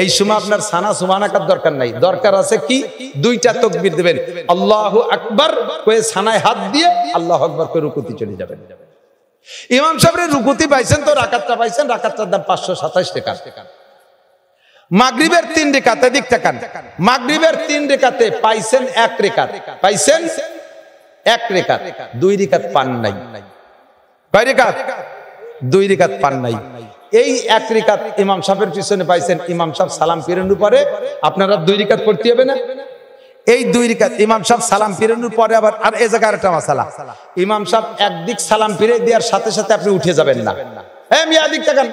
এই সময় আপনার সানা সুবহানাকার দরকার নাই। দরকার আছে কি? 2টা তাকবীর দিবেন, আল্লাহু আকবার কয়ে সানায় হাত দিয়ে আল্লাহু আকবার কয়ে রুকুতে চলে যাবেন। ইমাম সাহেবের রুকুতি পাইছেন তো রাকাতটা পাইছেন, রাকাতটার দাম 527 টাকা। মাগরিবের 3 রিকাতে দিক তাকান। মাগরিবের 3 রিকাতে পাইছেন 1 রিকাত, পাইছেন 1 রিকাত, 2 রিকাত পান নাই। কয় রিকাত? 2 রিকাত পান নাই। এই এক রিকাত ইমাম সাহেবের পিছনে পাইছেন, ইমাম সাহেব সালাম ফিরানোর পরে আপনারা 2 রিকাত পড়তে হবে না? এই 2 রিকাত ইমাম সাহেব সালাম ফিরানোর পরে আবার আর এই জায়গায় একটা মাসালা, ইমাম সাহেব একদিক সালাম ফিরে দেওয়ার সাথে সাথে আপনি উঠে যাবেন না। হ্যাঁ মিয়া দিক তাকান,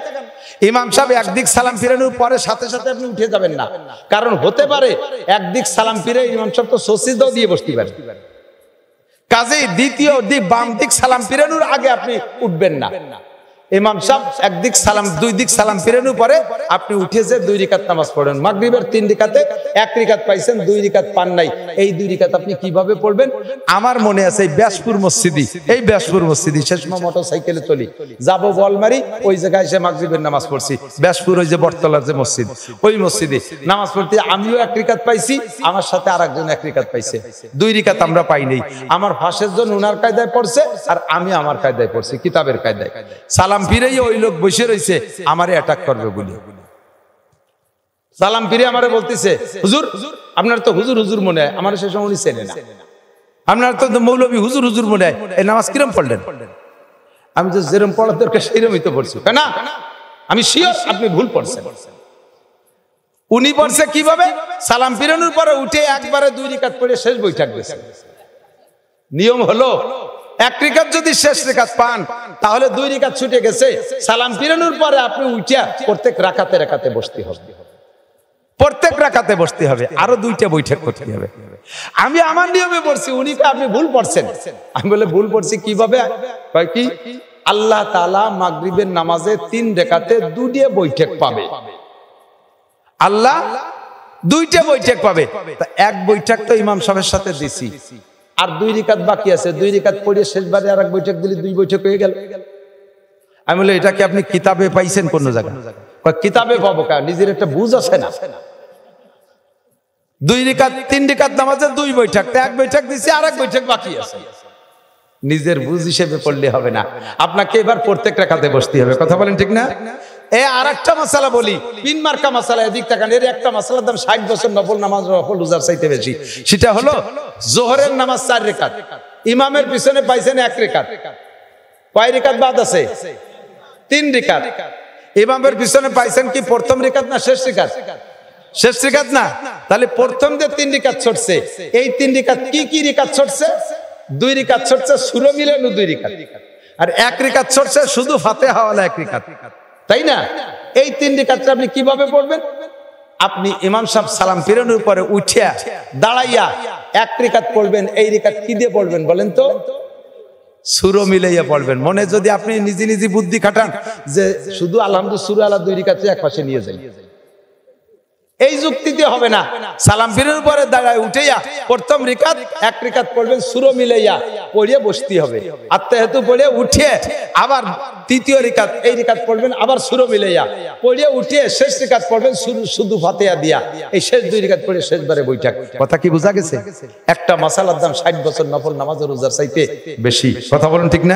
ইমাম সাহেব একদিক সালাম ফিরানোর পরে সাথে সাথে আপনি উঠে যাবেন না, কারণ হতে পারে একদিক সালাম ফিরে ইমাম সাহেব তো সসিদাও দিয়ে বসতে পারেন, কাজেই দ্বিতীয় দিক বাম দিক সালাম ফিরানোর আগে আপনি উঠবেন না। ইমাম সাহেব একদিক সালাম 2 দিক সালাম ফিরানোর পরে আপনি উঠে যে 2 রিকাত নামাজ পড়েন। মাগরিবের 3 রিকাতে 1 রিকাত পাইছেন, 2 রিকাত পান নাই, এই 2 রিকাত আপনি কিভাবে পড়বেন? আমার মনে আছে এই ব্যাসপুর মসজিদে, এই ব্যাসপুর মসজিদে শেষ সময় মোটরসাইকেলে চলি যাব বলমারি, ওই জায়গায় এসে মাগরিবের নামাজ পড়ছি। ব্যাসপুর ওই যে বটতলার যে মসজিদ, ওই মসজিদে নামাজ পড়তে আমিও 1 রিকাত পাইছি, আমার সাথে আরেকজন 1 রিকাত পাইছে, 2 রিকাত আমরা পাই নাই। আমার ফাঁসের জন উনার কায়দায় পড়ছে আর আমি আমার কায়দায় পড়ছি, কিতাবের কায়দায়। সালাম ফিরেই ওই লোক বসে রয়েছে আমারে অ্যাটাক করবে বলে, সালাম ফিরে আমারে বলতেছে হুজুর, আপনার তো হুজুর হুজুর মনে হয়, আমার সে সময় উনি চেনে না, আপনার তো মৌলবী হুজুর হুজুর মনে হয়, এই নামাজ কিরম পড়লেন? আমি তো যেরকম পড়ার দরকার সেইরকমই তো পড়ছি। না আমি শিওর আপনি ভুল পড়ছেন। উনি পড়ছে কিভাবে? সালাম ফিরানোর পরে উঠে একবারে 2 রিকাত পড়ে শেষ বৈঠক দিয়েছে। নিয়ম হলো 1 রিকাত যদি শেষ রিকাত পান তাহলে 2 রিকাত ছুটে গেছে, সালাম ফিরানোর পরে আপনি উঠিয়া প্রত্যেক রাকাতে রাকাতে বসতে হবে, প্রত্যেক রাকাতে বসতে হবে, আরো 2টা বৈঠক করতে হবে। আমি আমার নিয়মে পড়ছি, উনি আপনি ভুল পড়ছেন। আমি বলে ভুল পড়ছি কিভাবে? কয় কি, আল্লাহ তাআলা মাগরিবের নামাজে 3 রাকাতে 2টা বৈঠক পাবে, আল্লাহ 2টা বৈঠক পাবে। তা 1 বৈঠক তো ইমাম সাহেবের সাথে দিছি, আর 2 রিকাত বাকি আছে, 2 রিকাত পড়ে শেষবারে আর 1 বৈঠক দিলে 2 বৈঠক হয়ে গেল। আমি বলি এটা কি আপনি কিতাবে পাইছেন কোন জায়গায়? কিতাবে পাবো কা, নিজের একটা বুঝ আছে না? 2 রিকাত 3 রিকাত নামাজে 2 বৈঠক, 1 বৈঠক দিছি আর 1 বৈঠক বাকি আছে। নিজের বুঝ হিসেবে পড়লে হবে না, আপনাকে এবার প্রত্যেক রাকাতে বসতে হবে। কথা বলেন ঠিক না? এ আরেকটা মাসালা বলি, 3 মার্কা মাসালা, এদিক তাকান। এর একটা মাসালার দাম 60 বছর নফল নামাজ নফল রোজার চাইতে বেশি। সেটা হলো জোহরের নামাজ 4 রিকাত, ইমামের পিছনে পাইছেন 1 রিকাত, কয় রিকাত বাদ আছে? 3 রিকাত। ইমামের পিছনে পাইছেন কি প্রথম রিকাত না শেষ রিকাত? শেষ রিকাত না, তাহলে প্রথম যে 3 রিকাত ছড়ছে, এই 3 রিকাত কি কি রিকাত ছড়ছে? 2 রিকাত ছড়ছে সূরা মিলানো 2 রিকাত, আর 1 রিকাত ছড়ছে শুধু ফাতিহা ওয়ালা 1 রিকাত, তাই না? এই 3 রিকাতটা আপনি কিভাবে পড়বেন? আপনি ইমাম সাহেব সালাম ফিরানোর পরে উঠিয়া দাঁড়াইয়া 1 রিকাত পড়বেন। এই রিকাত কি দিয়ে পড়বেন বলেন তো? সূরা মিলাইয়া পড়বেন। মনে যদি আপনি নিজে নিজে বুদ্ধি খাটান যে শুধু আলহামদুলিল্লাহ সূরা আলা 2 রিকাত এক পাশে নিয়ে যাই, এই যুক্তিতে হবে না। সালাম ফিরানোর পরে দাঁড়ায় উঠেয়া প্রথম রিকাত 1 রিকাত পড়বেন, সূরা মিলাইয়া পড়িয়ে বসতে হবে। আত্তাহিয়াতু পড়ে উঠিয়ে আবার তৃতীয় রিকাত, এই রিকাত পড়বেন, আবার সূরা মিলাইয়া পড়িয়ে উঠিয়ে শেষ রিকাত পড়বেন শুধু ফাতিহা দিয়া। এই শেষ 2 রিকাত পড়ে শেষবারে বৈঠক। কথা কি বোঝা গেছে? একটা মাসালার দাম 60 বছর নফল নামাজ রোজার চাইতে বেশি। কথা বলেন ঠিক না?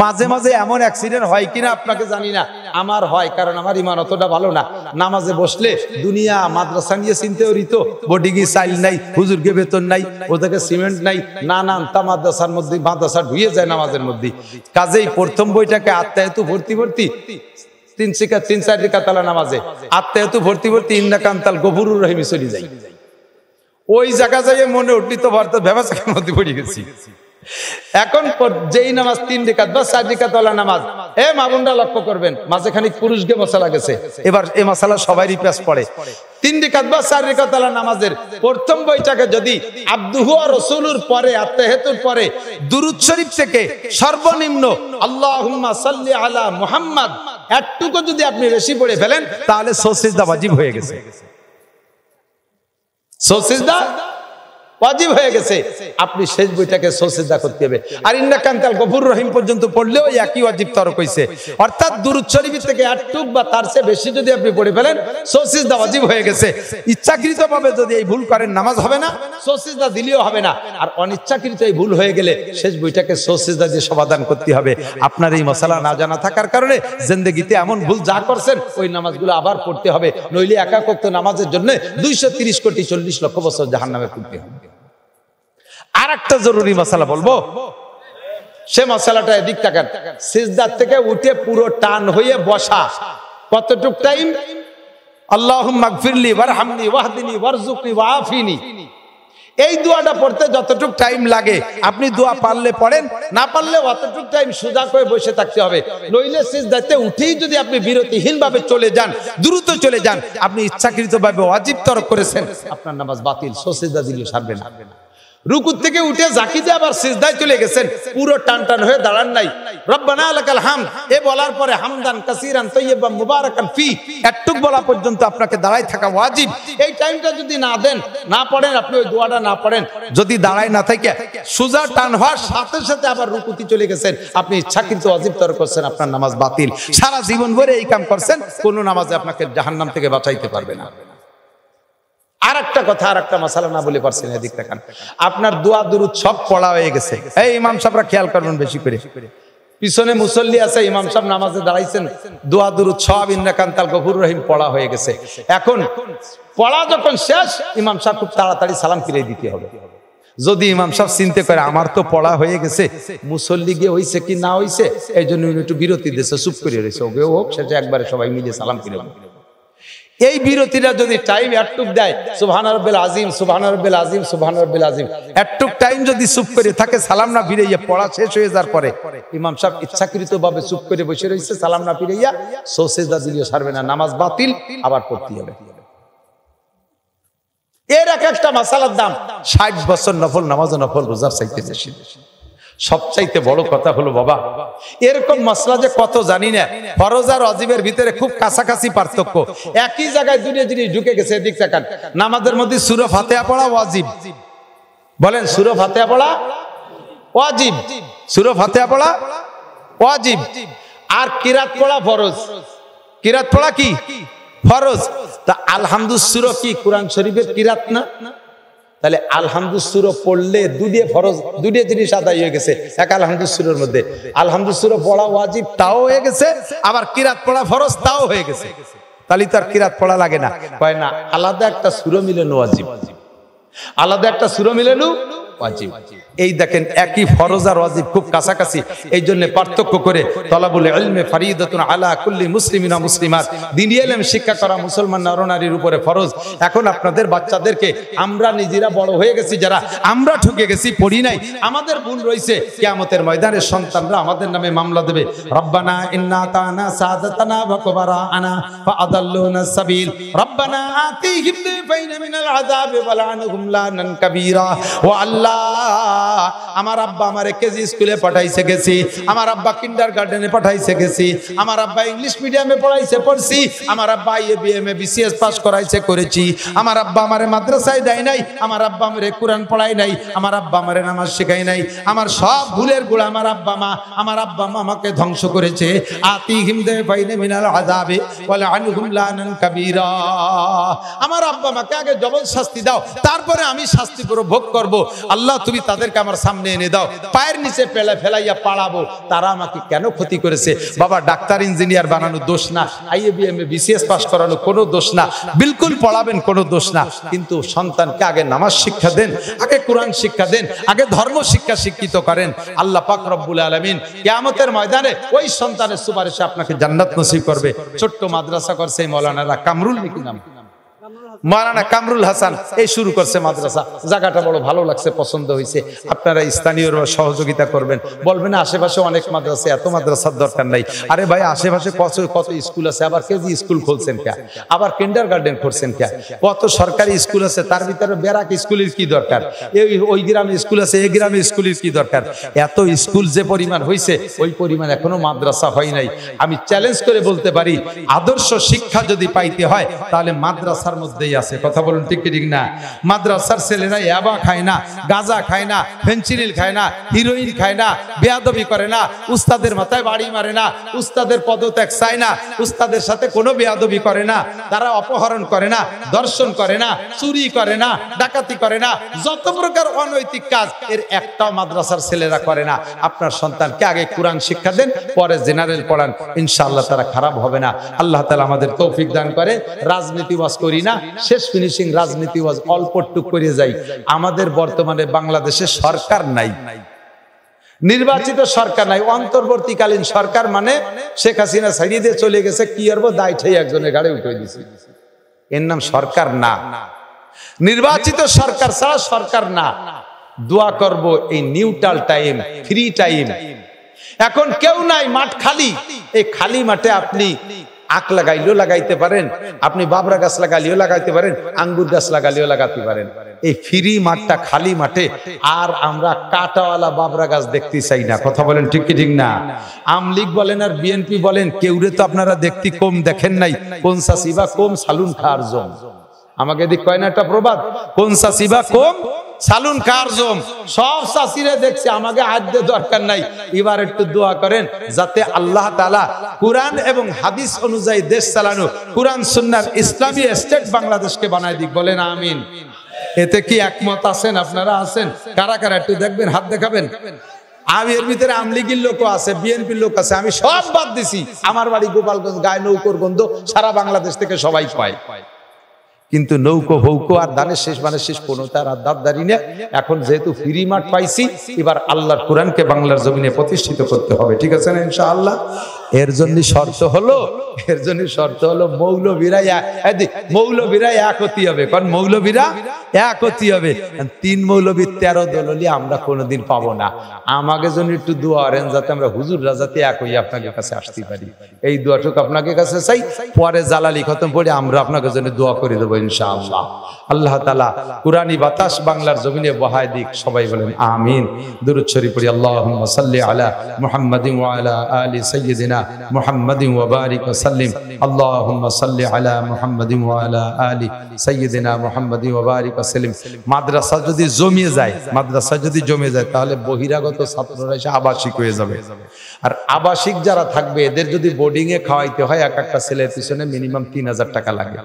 মাঝে মাঝে এমন অ্যাক্সিডেন্ট হয় কিনা আপনাকে জানি না, আমার হয়, কারণ আমার ইমান অতটা ভালো না। নামাজে বসলে দুনিয়া মাদ্রাসা নিয়ে চিন্তাও রিত, বোর্ডিংয়ে চাইল নাই, হুজুরকে বেতন নাই, ওদেরকে সিমেন্ট নাই, নানান তা মাদ্রাসার মধ্যে মাদ্রাসা ঢুয়ে যায় নামাজের মধ্যে। কাজেই প্রথম বইটাকে আত্মায়তু ভর্তি 3-4 রিকাত নামাজে আত্মায়তু ভর্তি ইন্না কান্তাল গফুরুর রহিম চলে যাই। ওই জায়গা যাইয়ে মনে উঠলি তো ভারতের ব্যবসার মধ্যে পড়ে গেছি। এখন যেই নামাজ 3 রিকাত বা 4 রিকাত ওয়ালা নামাজ, মা বোনরা লক্ষ্য করবেন মাঝখানে পুরুষকে মশলা গেছে, এবার এই মশলা সবাই রিপাস পড়ে। 3 রিকাত বা 4 রিকাত ওয়ালা নামাজের প্রথম বইটাকে যদি আব্দুহু ওয়া রাসূলুর পরে আত্তাহিয়াতুর পরে দুরূদ শরীফ থেকে সর্বনিম্ন আল্লাহুম্মা সাল্লি আলা মুহাম্মদ এতটুকু যদি আপনি বেশি পড়ে ফেলেন তাহলে সিজদা ওয়াজিব হয়ে গেছে। সিজদা ওয়াজিব হয়ে গেছে, আপনি শেষ বইটাকে সিজদা করতে হবে। আর ইন্না কান্তাল গফুর রহিম পর্যন্ত পড়লেও একই ওয়াজিব তরক হইছে, অর্থাৎ দুরূদ শরীফ থেকে আটটুক বা তার চেয়ে বেশি যদি আপনি পড়ে ফেলেন সিজদা ওয়াজিব হয়ে গেছে। ইচ্ছাকৃতভাবে যদি এই ভুল করেন নামাজ হবে না, সিজদা দিলেও হবে না। আর অনিচ্ছাকৃত এই ভুল হয়ে গেলে শেষ বইটাকে সিজদা দিয়ে সমাধান করতে হবে। আপনার এই মাসালা না জানা থাকার কারণে জিন্দেগিতে এমন ভুল যা করছেন ওই নামাজগুলো আবার পড়তে হবে, নইলে একাক ওয়াক্ত নামাজের জন্য 230 কোটি 40 লক্ষ বছর জাহান্নামে পড়তে হবে। আর একটা জরুরি মাসালা বলবো, সে মাসালাটা এদিক তাকান। সিজদার থেকে উঠে পুরো টান হয়ে বসা, কতটুক টাইম? আল্লাহুম্মা গফিরলি ওয়ারহামনি ওয়াহদিনি ওয়ারযুকনি ওয়াআফিনি, এই দোয়াটা পড়তে যতটুক টাইম লাগে আপনি দোয়া পারলে পড়েন, না পারলে অতটুক টাইম সোজা করে বসে থাকতে হবে। নইলে সিজদাতে উঠেই যদি আপনি বিরতিহীন ভাবে চলে যান, দ্রুত চলে যান, আপনি ইচ্ছাকৃতভাবে ওয়াজিব তরক করেছেন, আপনার নামাজ বাতিল, সিজদা দিলে সারবে না। রুকুর থেকে উঠে জাকিতে আবার সিজদায় চলে গেছেন, পুরো টান হয়ে দাঁড়ান নাই, রব্বানা লাকাল হামদ এ বলার পরে হামদান কাসীরান তাইয়্যিবান মুবারাকান ফি এতটুক বলা পর্যন্ত আপনাকে দাঁড়ায় থাকা ওয়াজিব। এই টাইমটা যদি না দেন, না পড়েন, আপনি ওই দোয়াটা না পড়েন, যদি দাঁড়ায় না থাকে সোজা টান হওয়ার সাথে সাথে আবার রুকুতে চলে গেছেন, আপনি ইচ্ছাকৃত ওয়াজিব তরক করছেন, আপনার নামাজ বাতিল। সারা জীবন ভরে এই কাম করছেন, কোন নামাজে আপনাকে জাহান্নাম থেকে বাঁচাইতে পারবে না। আর একটা কথা, আর একটা মাসালা না বলে পারছেন, এদিক তাকান, আপনার দোয়া দুরুদ সব পড়া হয়ে গেছে। এই ইমাম সাহেবরা খেয়াল করবেন বেশি করে, পিছনে মুসল্লি আছে, ইমাম সাহেব নামাজে দাঁড়াইছেন, দোয়া দুরুদ সব ইন্নাকান্তাল গফুর রহিম পড়া হয়ে গেছে। এখন পড়া যখন শেষ, ইমাম সাহেব খুব তাড়াতাড়ি সালাম ফিরে দিতে হবে। যদি ইমাম সাহেব চিন্তা করে আমার তো পড়া হয়ে গেছে, মুসল্লি গিয়ে হইছে কি না হইছে, এই জন্য একটু বিরতি দিয়েছে, চুপ করে রয়েছে, ওকে হোক সেটা একবারে সবাই মিলে সালাম ফিরে। এই বিরতিটা যদি টাইম একটুক দেয়, সুবহান রাব্বিল আযীম সুবহান রাব্বিল আযীম সুবহান রাব্বিল আযীম, একটুক টাইম যদি চুপ করে থাকে, সালাম না ফিরাইয়া পড়া শেষ হয়ে যাওয়ার পরে ইমাম সাহেব ইচ্ছাকৃতভাবে চুপ করে বসে রয়েছে, সালাম না ফিরাইয়া, সিজদা দিলেও সারবে না, নামাজ বাতিল, আবার পড়তে হবে। এর এক একটা মাসালার দাম 60 বছর নফল নামাজ ও নফল রোজার চাইতে বেশি। সবচাইতে বড় কথা হলো বাবা, এরকম মসলা যে কত জানি না, ফরজ আর ওয়াজিবের ভিতরে খুব কাছাকাছি পার্থক্য, একই জায়গায় দুটো জিনিস ঢুকে গেছে। এদিক তাকান, নামাজের মধ্যে সূরা ফাতিহা পড়া ওয়াজিব, বলেন সূরা ফাতিহা পড়া ওয়াজিব, সূরা ফাতিহা পড়া ওয়াজিব, আর কিরাত পড়া ফরজ। কিরাত পড়া কি ফরজ? তা আলহামদুলিল্লাহ সূরা কি কোরআন শরীফের কিরাত না? তাহলে আলহামদুলিল্লাহ পড়লে দুটো ফরজ, দুটো জিনিস আদায় হয়ে গেছে এক আলহামদুলিল্লাহর মধ্যে। আলহামদুলিল্লাহ পড়া ওয়াজিব তাও হয়ে গেছে, আবার কিরাত পড়া ফরজ তাও হয়ে গেছে। তাহলে তার কিরাত পড়া লাগে না? কয় না, আলাদা একটা সূরা মিলানো ওয়াজিব, আলাদা একটা সূরা মিলানো ওয়াজিব। এই দেখেন একই ফরজ আর ওয়াজিব খুব কাছাকাছি, এই জন্য পার্থক্য করে তলাবুল ইলমে ফারিদাতুন আলা কুল্লি মুসলিমিন ওয়া মুসলিমাত, দ্বীনি ইলম শিক্ষা করা মুসলমান নরনারীর উপরে ফরজ। এখন আপনাদের বাচ্চাদেরকে, আমরা নিজেরা বড় হয়ে গেছি যারা, আমরা ঠকে গেছি, পড়ি নাই, আমাদের ভুল রয়েছে, কিয়ামতের ময়দানে সন্তানরা আমাদের নামে মামলা দেবে, রব্বানা ইন্না তানা সাদাতানা ওয়া কুবারানা ফাআদাল্লুনা সাবিল রব্বানা আতিহিম দিফাইনা মিনাল আযাবি ওয়া লা'নহুম লানান কাবীরা। ও আল্লাহ, আমার আব্বা আমারে কেজি স্কুলে পাঠাইছে গেছি, আমার আব্বা কিন্ডারগার্টেনে পাঠাইছে গেছি, আমার আব্বা ইংলিশ মিডিয়ামে পড়াইছে পড়ছি, আমার আব্বা IABM BCS পাস করাইছে করেছি, আমার আব্বা আমারে মাদ্রাসায় দেয় নাই, আমার আব্বা আমারে কোরআন পড়াই নাই, আমার আব্বা আমারে নামাজ শেখাই নাই, আমার সব ভুলের গুড়া আমার আব্বা মা, আমার আব্বা মা আমাকে ধ্বংস করেছে। আতিহিম দিফাইনা মিনাল আযাবি ওয়া লা'নহুম লানান কাবীরা। আমার আব্বা মাকে আগে জবর শাস্তি দাও, তারপরে আমি শাস্তি ভোগ করব। আল্লাহ তুমি তাদেরকে আমার সামনে এনে দাও, পায়ের নিচে ফেলাইয়া পাড়াবো। তারা আমাকে কেন ক্ষতি করেছে? বাবা, ডাক্তার ইঞ্জিনিয়ার বানানো দোষ না, IABM BCS পাস করানো কোনো দোষ না, বিলকুল পড়াবেন কোনো দোষ না, কিন্তু সন্তানকে আগে নামাজ শিক্ষা দেন, আগে কোরআন শিক্ষা দেন, আগে ধর্ম শিক্ষা শিক্ষিত করেন। আল্লাহ পাক রব্বুল আলামিন কিয়ামতের ময়দানে ওই সন্তানের সুপারিশে আপনাকে জান্নাত নসিব করবে। ছোট্ট মাদ্রাসা করছে মাওলানারা, কামরুল নাকি নাম, মাওলানা কামরুল হাসান, এই শুরু করছে মাদ্রাসা। জায়গাটা বড় ভালো লাগছে, পছন্দ হয়েছে। আপনারা স্থানীয়রা সহযোগিতা করবেন, বলবেন না আশেপাশে অনেক মাদ্রাসা, এত মাদ্রাসার দরকার নাই। আরে ভাই, আশেপাশে কত স্কুল আছে, আবার কেজি স্কুল খুলছেন কে, আবার কিন্ডারগার্টেন করছেন কে, কত সরকারি স্কুল আছে, তার ভিতরে বেরাক স্কুলের কি দরকার, ওই গ্রামে স্কুল আছে, এই গ্রামে স্কুলের কি দরকার? এত স্কুল যে পরিমাণ হয়েছে, ওই পরিমাণ এখনো মাদ্রাসা হয় নাই। আমি চ্যালেঞ্জ করে বলতে পারি, আদর্শ শিক্ষা যদি পাইতে হয় তাহলে মাদ্রাসার মধ্যেই আছে। কথা বলুন ঠিক কি ঠিক না? মাদ্রাসার ছেলেরা ইয়াবা খায় না, গাঁজা খায় না, ফেনসিডিল খায় না, হিরোইন খায় না, বেয়াদবি করে না, উস্তাদের মাথায় বাড়ি মারে না, উস্তাদের পদত্যাগ চায় না, উস্তাদের সাথে কোনো বেয়াদবি করে না, তারা অপহরণ করে না, দর্শন করে না, চুরি করে না, ডাকাতি করে না, যত প্রকার অনৈতিক কাজ এর একটাও মাদ্রাসার ছেলেরা করে না। আপনার সন্তানকে আগে কোরআন শিক্ষা দেন, পরে জেনারেল পড়ান, ইনশাআল্লাহ তারা খারাপ হবে না। আল্লাহ তাআলা আমাদের তৌফিক দান করে। রাজনীতি ওয়াজ করি না, শেষ ফিনিশিং রাজনীতি ওয়াজ অল্প টুক করে যাই। আমাদের বর্তমানে বাংলাদেশে সরকার নাই, নির্বাচিত সরকার নাই, অন্তর্বর্তীকালীন সরকার মানে শেখ হাসিনা ছাড়িয়ে দিয়ে চলে গেছে, কি করবো, দায় ঠেই একজনের গাড়ি উঠে দিছে, এর নাম সরকার না। নির্বাচিত সরকার ছাড়া সরকার না। দোয়া করব এই নিউট্রাল টাইম, ফ্রি টাইম। এখন কেউ নাই, মাঠ খালি, এই খালি মাঠে আপনি আখ লাগাইলেও লাগাইতে পারেন, আপনি বাবরা গাছ লাগাইলেও লাগাইতে পারেন, আঙ্গুর গাছ লাগাইলেও লাগাতে পারেন। এই ফ্রি মাঠটা, খালি মাঠে আর আমরা কাটাওয়ালা বাবরা গাছ দেখতে চাই না। কথা বলেন ঠিক কি ঠিক না? আমলিগ বলেন আর বিএনপি বলেন, কেউরে তো আপনারা দেখতে কম দেখেন নাই, কোন সাসিবা কম সালুন খার জম। আমাকে দিক কয় না একটা প্রবাদ, কোন সাসিবা কম সালুন খার জম। সব চাষিরা দেখছে, আমাকে আদ্যে দরকার নাই। এবার একটু দোয়া করেন যাতে আল্লাহ তাআলা কুরআন এবং হাদিস অনুযায়ী দেশ চালানো, কুরআন সুন্নাহর ইসলামী স্টেট বাংলাদেশকে বানায় দিক। বলেন আমিন। এতে কি একমত আছেন? আপনারা আছেন? কারা কারা একটু দেখবেন, হাত দেখাবেন। আমি এর ভিতরে আমলিগির লোক আছে, বিএনপির লোক আছে, আমি সব বাদ দিছি। আমার বাড়ি গোপালগঞ্জ, গায়ে নৌকোর গন্ধ সারা বাংলাদেশ থেকে সবাই পায়, কিন্তু নৌকো ভৌকো আর দানের শেষ মানে শেষ কোনোটা আর দাঁত দাঁড়ি না। এখন যেহেতু ফ্রি মাঠ পাইছি, এবার আল্লাহর কোরআনকে বাংলার জমিনে প্রতিষ্ঠিত করতে হবে, ঠিক আছে না ইনশাআল্লাহ? এর জন্য শর্ত হলো মৌলবীরা এক হতে হবে। কারণ মৌলবীরা এক হতে হবে। 3 মৌলবী 13 দল হলে আমরা কোনোদিন পাবো না। আমাকে জন্য একটু দোয়া করেন যাতে আমরা হুজুররা যাতে এক হই আপনাকে কাছে আসতে পারি। এই দোয়াটুকু আপনাকে কাছে চাই। পরে জালালি খতম করে আমরা আপনাকে জন্য দোয়া করে দেবো ইনশাআল্লাহ। আল্লাহ তাআলা কুরআনি বাতাস বাংলার জমিনে বহায় দিক। সবাই বলেন আমিন। দুরূদ শরীফ পড়ি। আল্লাহুম্মা সাল্লি আলা মুহাম্মাদিন ওয়া আলা আলি সাইয়্যিদিনা মুহাম্মাদিন ওয়া বারিক ওয়া সাল্লিম। আল্লাহুম্মা সাল্লি আলা মুহাম্মাদিন ওয়া আলা আলি সাইয়্যিদিনা মুহাম্মাদিন ওয়া বারিক ওয়া সাল্লিম। মাদ্রাসা যদি জমে যায় তাহলে বহিরাগত ছাত্ররা এসে আবাসিক হয়ে যাবে। আর আবাসিক যারা থাকবে এদের যদি বোর্ডিং এ খাওয়াইতে হয়, এক একটা ছেলের পিছনে মিনিমাম 3000 টাকা লাগে।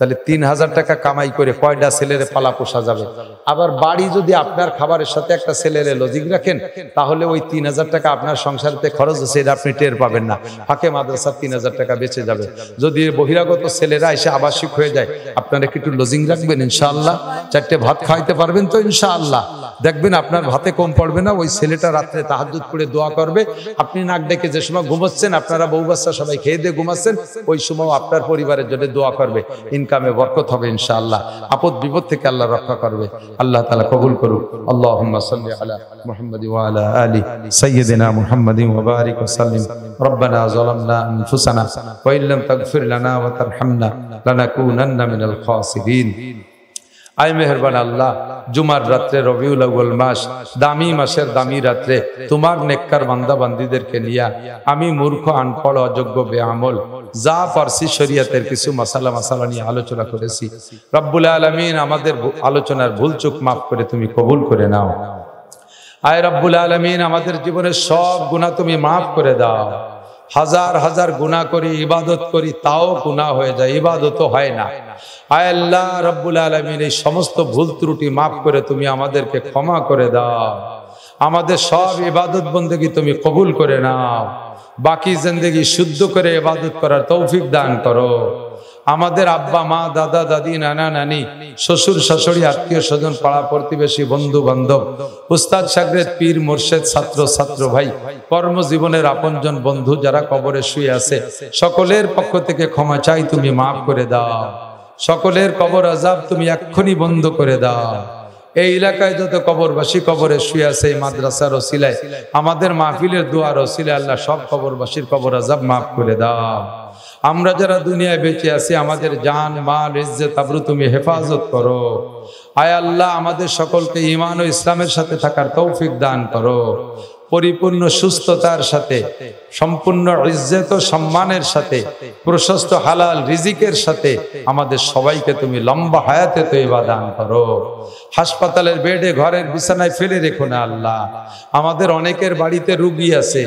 তাহলে 3000 টাকা কামাই করে কয়টা ছেলের পালা পোষা যাবে? আবার বাড়ি যদি আপনার খাবারের সাথে একটা ছেলের লজিক রাখেন, তাহলে ওই 3000 টাকা আপনার সংসারতে খরচ হচ্ছে, এটা আপনি টের পাবেন না। ফাঁকে মাদ্রাসার 3000 টাকা বেঁচে যাবে। যদি বহিরাগত ছেলেরা এসে আবাসিক হয়ে যায়, আপনারা একটু লজিং রাখবেন ইনশাআল্লাহ। 4টে ভাত খাইতে পারবেন তো ইনশাআল্লাহ? দেখবেন আপনার ভাতে কম পড়বে না। ওই ছেলেটা রাত্রে তাহাজ্জুদ পড়ে দোয়া করবে, আপনি নাক ডেকে যে সময় ঘুমাচ্ছেন, আপনারা বউ বাচ্চা সবাই খেয়ে দিয়ে ঘুমাচ্ছেন, ওই সময় আপনার পরিবারের জন্য দোয়া করবে। ইনকামে বরকত হবে ইনশাআল্লাহ। আপদ বিপদ থেকে আল্লাহ রক্ষা করবে। আল্লাহ তাআলা কবুল করুক। আল্লাহুম্মা সাল্লি আলা মুহাম্মাদি ওয়া আলা আলি সাইয়্যিদিনা মুহাম্মাদিন ওয়া বারিক ওয়া সাল্লিম। রব্বানা যালামনা আনফুসানা ওয়া ইল্লাম তাগফির লানা ওয়া তারহামনা লানাকুনান্না মিনাল খাসিরিন। আয় মেহেরবান আল্লাহ, জুমার রাত্রে, রবিউল আউয়াল মাস, দামি মাসের দামি রাত্রে তোমার নেককার বান্দা বান্দীদেরকে নিয়া আমি মূর্খ, আনপড়, অযোগ্য, বেআমল যা পারসি শরীয়তের কিছু মাসালা নিয়ে আলোচনা করেছি। রব্বুল আলামিন আমাদের আলোচনার ভুল চুক মাফ করে তুমি কবুল করে নাও। আয় রব্বুল আলামিন আমাদের জীবনের সব গুনাহ তুমি মাফ করে দাও। হাজার হাজার গুনাহ করি, ইবাদত করি, তাও গুনাহ হয়ে যায়, ইবাদতও হয় না। আয় আল্লাহ রব্বুল আলামিন এই সমস্ত ভুল ত্রুটি মাফ করে তুমি আমাদেরকে ক্ষমা করে দাও। আমাদের সব ইবাদত বন্দেগী তুমি কবুল করে নাও। বাকি জিন্দেগি শুদ্ধ করে ইবাদত করার তৌফিক দান করো। আমাদের আব্বা মা, দাদা দাদি, নানা নানি, শ্বশুর শাশুড়ি, আত্মীয় স্বজন, পাড়া প্রতিবেশী, বন্ধু বান্ধব, উস্তাদ শাগরেদ, পীর মুর্শিদ, ছাত্র ভাই, কর্মজীবনের আপনজন বন্ধু যারা কবরে শুয়ে আছে, সকলের পক্ষ থেকে ক্ষমা চাই, তুমি মাফ করে দাও। সকলের কবর আযাব তুমি এক্ষুনি বন্ধ করে দাও। এই এলাকায় যত কবরবাসী কবরে শুয়ে আছে, এই মাদ্রাসার ওসিলায়, আমাদের মাহফিলের দোয়ার ওসিলায় আল্লাহ সব কবরবাসীর কবর আযাব মাফ করে দাও। আমরা যারা দুনিয়ায় বেঁচে আছি, আমাদের জান, মাল, ইজ্জত, আবরু তুমি হেফাজত করো। আয় আল্লাহ আমাদের সকলকে ঈমান ও ইসলামের সাথে থাকার তৌফিক দান করো। পরিপূর্ণ সুস্থতার সাথে, সম্পূর্ণ ইজ্জত ও সম্মানের সাথে, প্রশস্ত হালাল রিজিকের সাথে আমাদের সবাইকে তুমি লম্বা হায়াতে তৈবা দান করো। হাসপাতালের বেডে, ঘরের বিছানায় ফেলে রেখো না আল্লাহ। আমাদের অনেকের বাড়িতে রোগী আছে,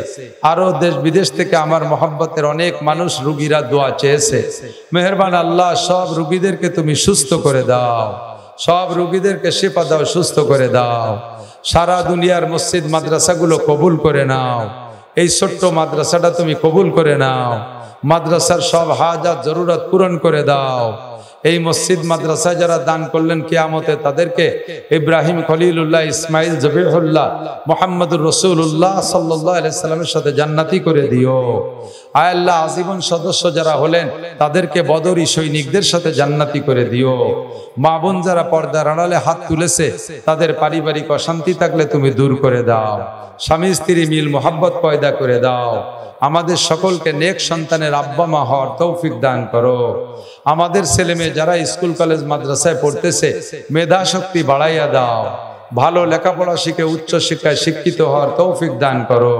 আরো দেশ বিদেশ থেকে আমার মহব্বতের অনেক মানুষ, রোগীরা দোয়া চেয়েছে। মেহেরবান আল্লাহ সব রোগীদেরকে তুমি সুস্থ করে দাও, সব রোগীদেরকে শিফা দাও, সুস্থ করে দাও। সারা দুনিয়ার মসজিদ মাদ্রাসাগুলো কবুল করে নাও। এই ছোট্ট মাদ্রাসাটা তুমি কবুল করে নাও। মাদ্রাসার সব হাজাত জরুরত পূরণ করে দাও। এই মসজিদ মাদ্রাসা যারা দান করলেন কিয়ামতে তাদেরকে ইব্রাহিম খলিলুল্লাহ, ইসমাইল জবিহুল্লাহ, মুহাম্মদুর রাসূলুল্লাহ সাল্লাল্লাহু আলাইহি সাল্লামের সাথে জান্নাতি করে দিও। আয় আল্লাহ, আজীবন সদস্য যারা হলেন তাদেরকে বদরি সৈনিকদের সাথে জান্নাতি করে দিও। মা বোন যারা পর্দার আড়ালে হাত তুলেছে তাদের পারিবারিক অশান্তি থাকলে তুমি দূর করে দাও। স্বামী স্ত্রী মিল মোহাব্বত পয়দা করে দাও। আমাদের সকলকে নেক সন্তানের আব্বা মা হওয়ার তৌফিক দান করো। আমাদের ছেলে মেয়ে যারা স্কুল কলেজ মাদ্রাসায় পড়তেছে মেধা শক্তি বাড়াইয়া দাও। ভালো লেখাপড়া শিখে উচ্চ শিক্ষায় শিক্ষিত হওয়ার তৌফিক দান করো।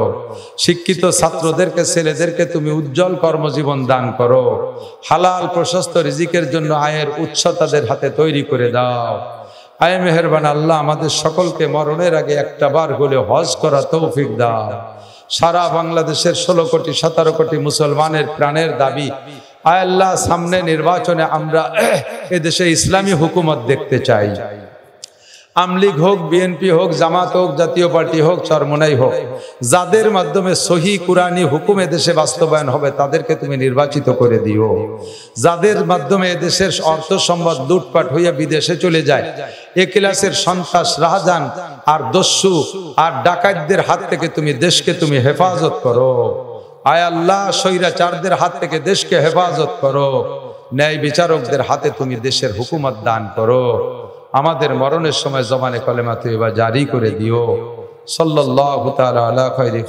শিক্ষিত ছাত্রদেরকে, ছেলেদেরকে তুমি উজ্জ্বল কর্মজীবন দান করো। হালাল প্রশস্ত রিজিকের জন্য আয়ের উৎস তাদের হাতে তৈরি করে দাও। আয় মেহেরবান আল্লাহ, আমাদের সকলকে মরণের আগে একটা বার হলে হজ করা তৌফিক দাও। সারা বাংলাদেশের 16 কোটি 17 কোটি মুসলমানের প্রাণের দাবি, আয় আল্লাহ, সামনে নির্বাচনে আমরা এদেশে ইসলামী হুকুমত দেখতে চাই। আমলিগ হোক, বিএনপি হোক, জামাত হোক, জাতীয় পার্টি হোক, চরমোনাই হোক, যাদের মাধ্যমে সহি কুরআনী হুকুম এদেশে বাস্তবায়ন হবে তাদেরকে তুমি নির্বাচিত করে দিও। যাদের মাধ্যমে এদেশের অর্থ সম্পদ লুটপাট হইয়া বিদেশে চলে যায়, একিলাসের সন্ত্রাস, রাহাজান আর দস্যু আর ডাকাতদের হাত থেকে তুমি দেশকে তুমি হেফাজত করো। আয় আল্লাহ, স্বৈরাচারদের হাত থেকে দেশকে হেফাজত করো। ন্যায় বিচারকদের হাতে তুমি দেশের হুকুমত দান করো। আমাদের মরণের সময় জবানে কলেমা তৈয়বা জারি করে দিও। সাল্লাল্লাহু তাআলা আলা খায়রি